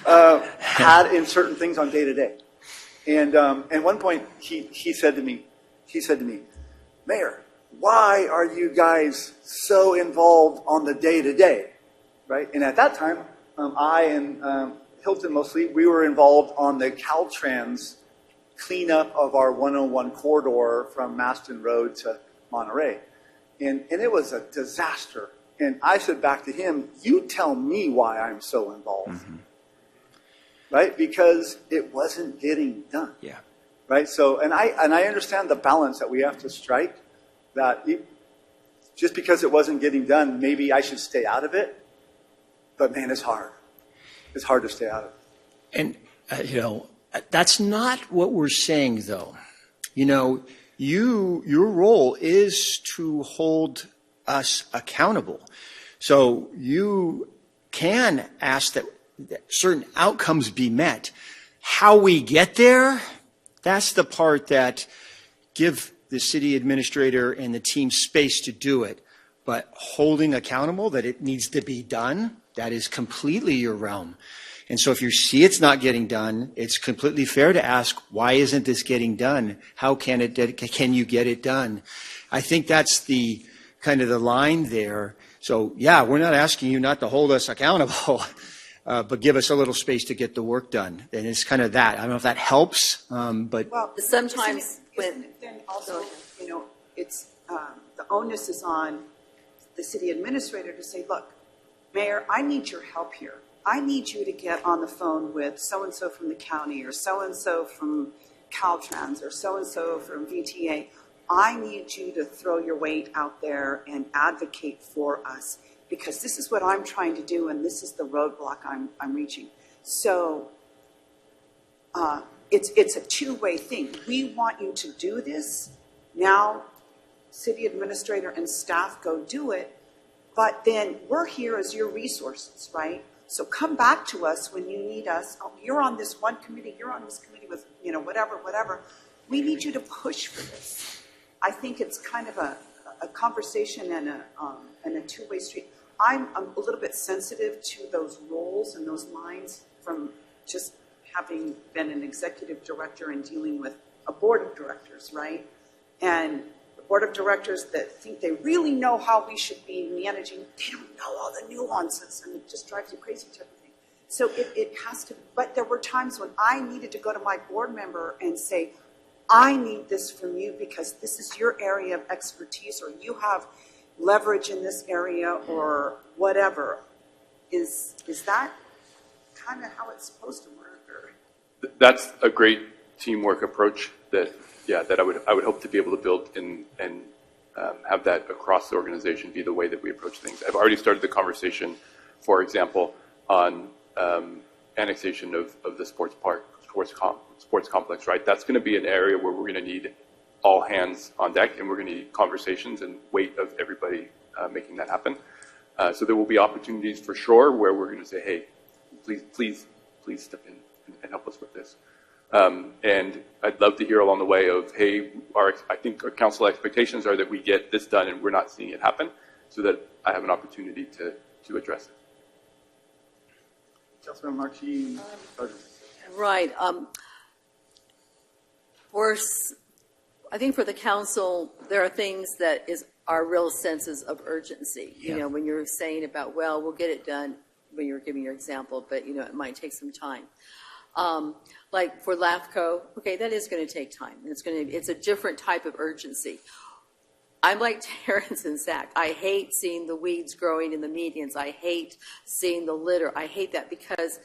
had in certain things on day to day. And at one point, he said to me, Mayor, why are you guys so involved on the day to day, right? And at that time, I and Hilton mostly, we were involved on the Caltrans cleanup of our 101 corridor from Maston Road to Monterey. And it was a disaster. And I said back to him, you tell me why I'm so involved. Mm-hmm. Right? Because it wasn't getting done. Yeah. Right? So, and I understand the balance that we have to strike, that just because it wasn't getting done, maybe I should stay out of it. But man, it's hard. It's hard to stay out of it. And, that's not what we're saying, though. Your role is to hold us accountable. So you can ask that certain outcomes be met. How we get there, that's the part that give the city administrator and the team space to do it. But holding accountable that it needs to be done, that is completely your realm. And so if you see it's not getting done, it's completely fair to ask, why isn't this getting done? How can you get it done? I think that's the kind of the line there. So yeah, we're not asking you not to hold us accountable, but give us a little space to get the work done. And it's kind of that. I don't know if that helps, but well, sometimes isn't it then also, it's the onus is on the city administrator to say, look, Mayor, I need your help here. I need you to get on the phone with so-and-so from the county or so-and-so from Caltrans or so-and-so from VTA, I need you to throw your weight out there and advocate for us, because this is what I'm trying to do and this is the roadblock I'm reaching. So it's a two-way thing. We want you to do this. Now, city administrator and staff go do it, but then we're here as your resources, right? So come back to us when you need us. Oh, you're on this one committee, you're on this committee with, whatever. We need you to push for this. I think it's kind of a conversation and a two-way street. I'm a little bit sensitive to those roles and those lines from just having been an executive director and dealing with a board of directors, right? And the board of directors that think they really know how we should be managing, they don't know all the nuances, and it just drives you crazy type of thing. So it has to, but there were times when I needed to go to my board member and say, I need this from you because this is your area of expertise, or you have leverage in this area, or whatever. Is that kind of how it's supposed to work? Or? That's a great teamwork approach that I would hope to be able to build and have that across the organization be the way that we approach things. I've already started the conversation, for example, on annexation of the sports complex, right? That's going to be an area where we're going to need all hands on deck, and we're going to need conversations and weight of everybody making that happen. So there will be opportunities for sure where we're going to say, hey, please step in and help us with this. And I'd love to hear along the way of, hey, I think our council expectations are that we get this done and we're not seeing it happen, so that I have an opportunity to address it. Councilman Markey. Right. I think for the council, there are things that are real senses of urgency. You know, when you're saying about, well, we'll get it done, when you're giving your example, but, it might take some time. Like for LAFCO, okay, that is going to take time. It's a different type of urgency. I'm like Terrence and Zach. I hate seeing the weeds growing in the medians. I hate seeing the litter. I hate that because,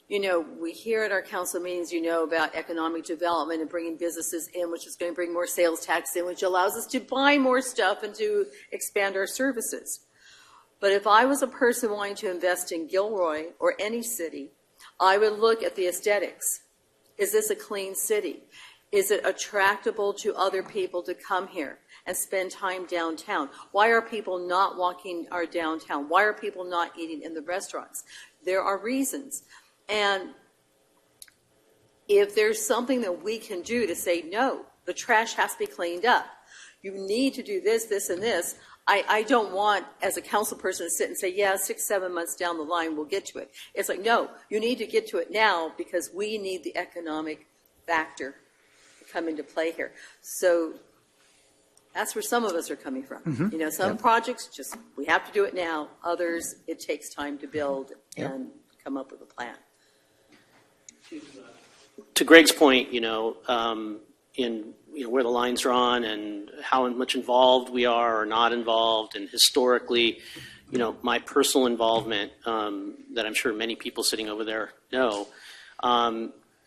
we hear at our council meetings, about economic development and bringing businesses in, which is going to bring more sales tax in, which allows us to buy more stuff and to expand our services. But if I was a person wanting to invest in Gilroy or any city, I would look at the aesthetics. Is this a clean city? Is it attractable to other people to come here and spend time downtown? Why are people not walking our downtown? Why are people not eating in the restaurants? There are reasons. And if there's something that we can do to say, no, the trash has to be cleaned up. You need to do this, this, and this. I don't want, as a council person, to sit and say, yeah, 6-7 months down the line, we'll get to it. It's like, no, you need to get to it now because we need the economic factor to come into play here. So that's where some of us are coming from. Mm-hmm. Some projects, just we have to do it now. Others, it takes time to build and come up with a plan. To Greg's point, in where the lines are on and how much involved we are or not involved, and historically, my personal involvement that I'm sure many people sitting over there know,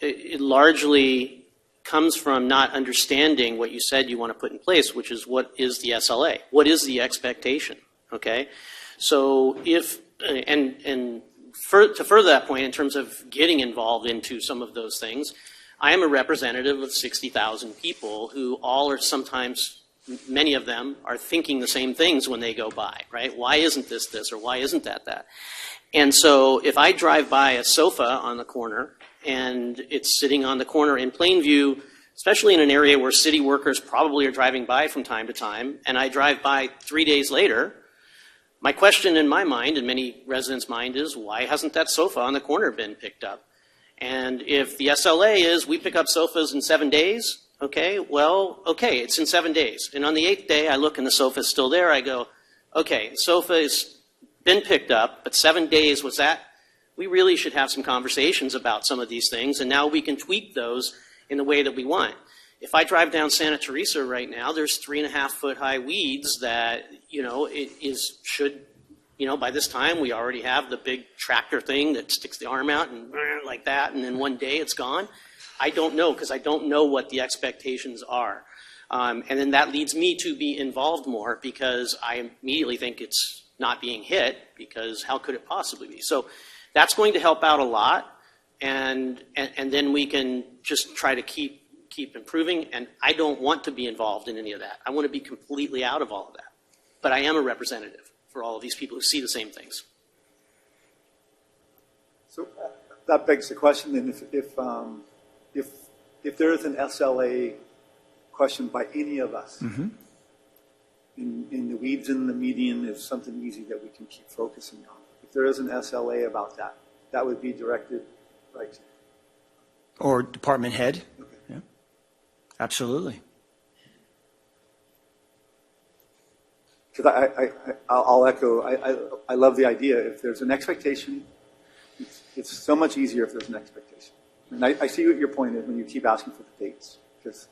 it largely comes from not understanding what you said you want to put in place, which is what is the SLA? What is the expectation? Okay, so to further that point in terms of getting involved into some of those things, I am a representative of 60,000 people who all are sometimes, many of them are thinking the same things when they go by, right? Why isn't this, or why isn't that? And so if I drive by a sofa on the corner and it's sitting on the corner in plain view, especially in an area where city workers probably are driving by from time to time, and I drive by 3 days later, my question in my mind and many residents' mind is, why hasn't that sofa on the corner been picked up? And if the SLA is we pick up sofas in 7 days, okay, it's in 7 days. And on the 8th day, I look and the sofa's still there. I go, okay, the sofa has been picked up, but 7 days was that? We really should have some conversations about some of these things, and now we can tweak those in the way that we want. If I drive down Santa Teresa right now, there's 3.5-foot high weeds that, by this time we already have the big tractor thing that sticks the arm out and like that, and then one day it's gone. I don't know, because I don't know what the expectations are. And then that leads me to be involved more, because I immediately think it's not being hit, because how could it possibly be? So that's going to help out a lot, and then we can just try to keep improving. And I don't want to be involved in any of that. I want to be completely out of all of that. But I am a representative for all of these people who see the same things. So that begs the question: then, if there is an SLA question by any of us, in the weeds and the median is something easy that we can keep focusing on. If there is an SLA about that, that would be directed right to you. Or department head. Okay. Yeah. Absolutely. Because I'll echo, I love the idea. If there's an expectation, it's so much easier if there's an expectation. And I see what your point is when you keep asking for the dates, because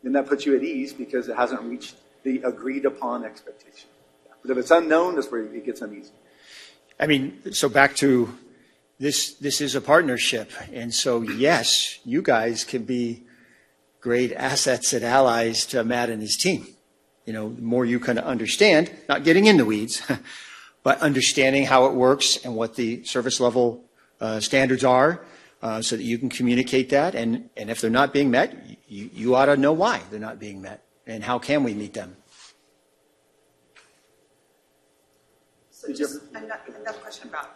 then that puts you at ease because it hasn't reached the agreed upon expectation. But if it's unknown, that's where it gets uneasy. I mean, so back to this is a partnership. And so, yes, you guys can be great assets and allies to Matt and his team. You know, the more you kind of understand, not getting in the weeds, but understanding how it works and what the service level standards are, so that you can communicate that. And if they're not being met, you ought to know why they're not being met and how can we meet them. So just another question about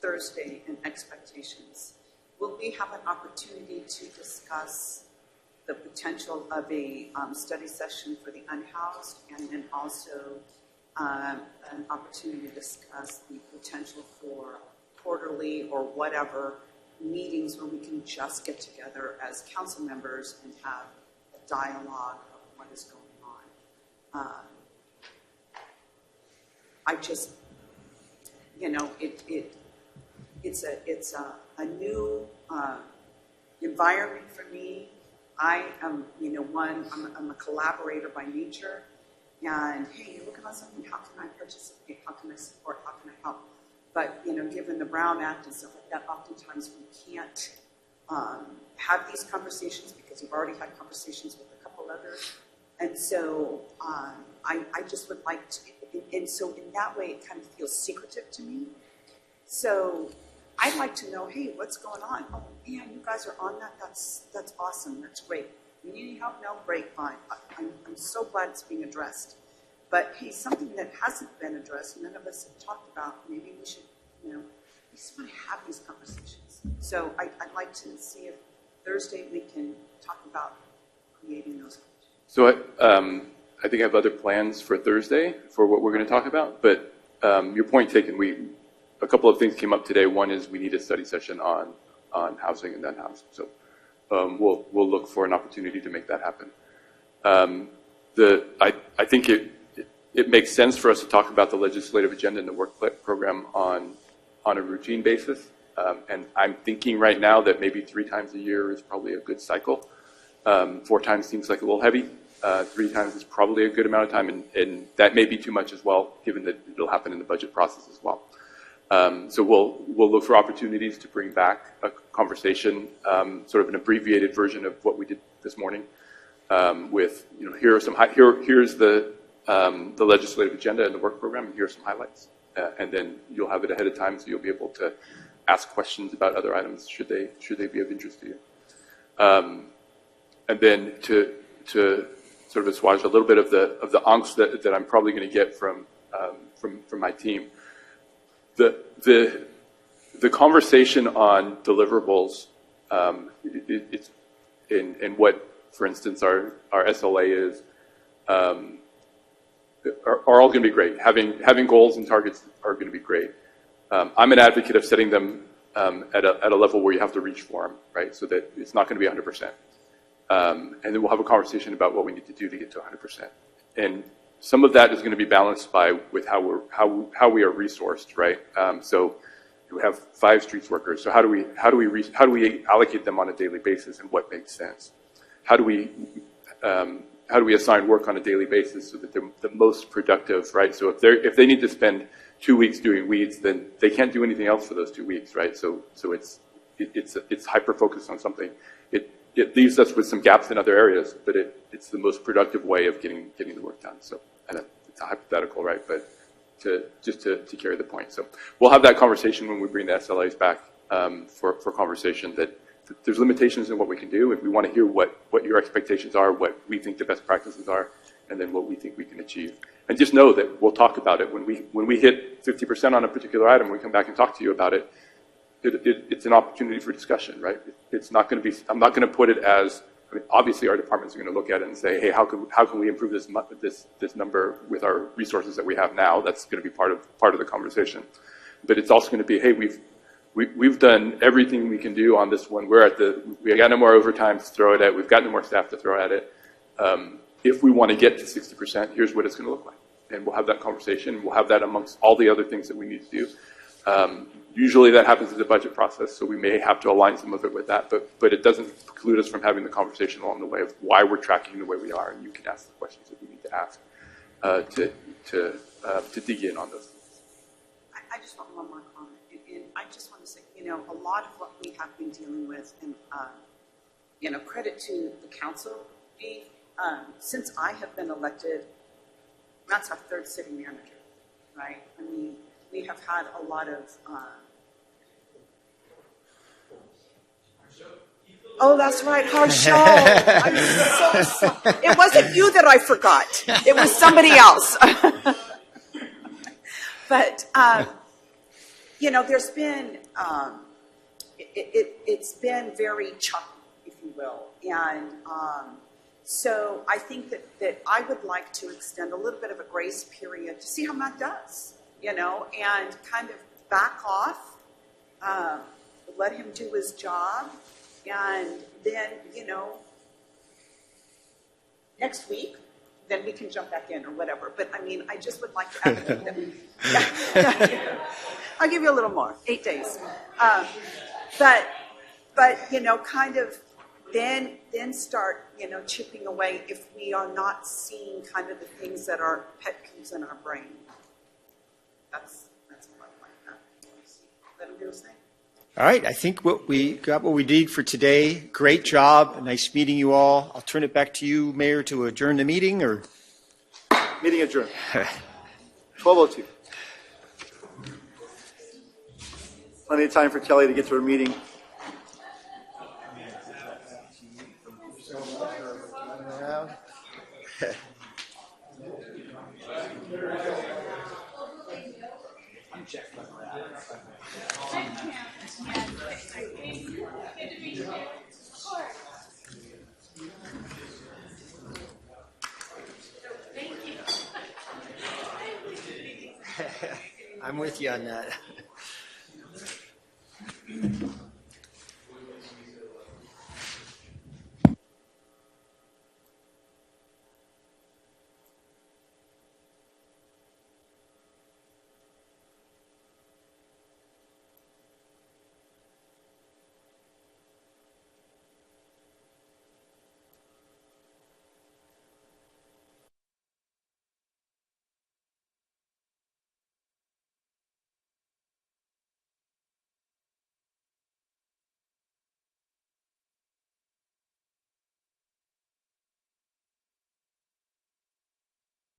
Thursday and expectations. Will we have an opportunity to discuss the potential of a study session for the unhoused, and then also an opportunity to discuss the potential for quarterly or whatever meetings where we can just get together as council members and have a dialogue of what is going on? I just, you know, it's a new environment for me. I am, you know, I'm a collaborator by nature, and hey, you're looking at something, how can I participate? How can I support? How can I help? But, you know, given the Brown Act and stuff like that, oftentimes we can't have these conversations because we've already had conversations with a couple others. And so I just would like to, and so in that way, it kind of feels secretive to me. So I'd like to know, hey, what's going on? Oh, man, you guys are on that? That's awesome. That's great. You need any help? No? Great, fine. I'm so glad it's being addressed. But, hey, something that hasn't been addressed, none of us have talked about, maybe we should, you know, we just want to have these conversations. So I'd like to see if Thursday we can talk about creating those conversations. So I think I have other plans for Thursday for what we're going to talk about. But your point taken, a couple of things came up today. One is we need a study session on housing and unhoused. So we'll look for an opportunity to make that happen. I think it makes sense for us to talk about the legislative agenda and the work program on a routine basis. And I'm thinking right now that maybe 3 times a year is probably a good cycle. 4 times seems like a little heavy. 3 times is probably a good amount of time, and that may be too much as well, given that it'll happen in the budget process as well. So we'll look for opportunities to bring back a conversation, sort of an abbreviated version of what we did this morning. With, you know, here's the legislative agenda and the work program, and here's some highlights. And then you'll have it ahead of time, so you'll be able to ask questions about other items should they be of interest to you. And then to sort of assuage a little bit of the angst that I'm probably going to get from my team. The conversation on deliverables, it's in what, for instance, our SLA is, are all going to be great. Having goals and targets are going to be great. I'm an advocate of setting them at a level where you have to reach for them, right? So that it's not going to be 100%. And then we'll have a conversation about what we need to do to get to 100%. And some of that is going to be balanced with how we are resourced, right? So we have 5 streets workers. So how do we allocate them on a daily basis, and what makes sense? How do we assign work on a daily basis so that they're the most productive, right? So if they need to spend 2 weeks doing weeds, then they can't do anything else for those 2 weeks, right? So it's it's hyper-focused on something. It leaves us with some gaps in other areas, but it's the most productive way of getting the work done. So, and it's a hypothetical, right? But to carry the point. So we'll have that conversation when we bring the SLAs back for conversation that there's limitations in what we can do. If we want to hear what your expectations are, what we think the best practices are, and then what we think we can achieve. And just know that we'll talk about it when we hit 50% on a particular item. We come back and talk to you about it. It's an opportunity for discussion, right? It's not going to be. I'm not going to put it as. I mean, obviously, our departments are going to look at it and say, "Hey, how can we improve this number with our resources that we have now?" That's going to be part of the conversation. But it's also going to be, "Hey, we've done everything we can do on this one. We got no more overtime to throw it at. We've got no more staff to throw at it. If we want to get to 60%, here's what it's going to look like." And we'll have that conversation. We'll have that amongst all the other things that we need to do. Usually that happens in the budget process, so we may have to align some of it with that, but it doesn't preclude us from having the conversation along the way of why we're tracking the way we are, and you can ask the questions that we need to ask to dig in on those things. I just want one more comment, and I just want to say, a lot of what we have been dealing with, and credit to the council, since I have been elected, that's our third city manager, right? I mean, we have had a lot of. Oh, that's right, Harsho. I'm so sorry. It wasn't you that I forgot. It was somebody else. But there's been it's been very choppy, if you will, and so I think that I would like to extend a little bit of a grace period to see how Matt does. And kind of back off, let him do his job, and then, next week, then we can jump back in or whatever. But I mean, I just would like to advocate that we, I'll give you a little more, 8 days. But kind of then start, chipping away if we are not seeing kind of the things that are pet peeves in our brain. That's what I like that. Let him do his thing. All right, I think we got what we need for today. Great job. Nice meeting you all. I'll turn it back to you, Mayor, to adjourn the meeting. Or meeting adjourned. 12:02. Plenty of time for Kelly to get to her meeting. I'm with you on that.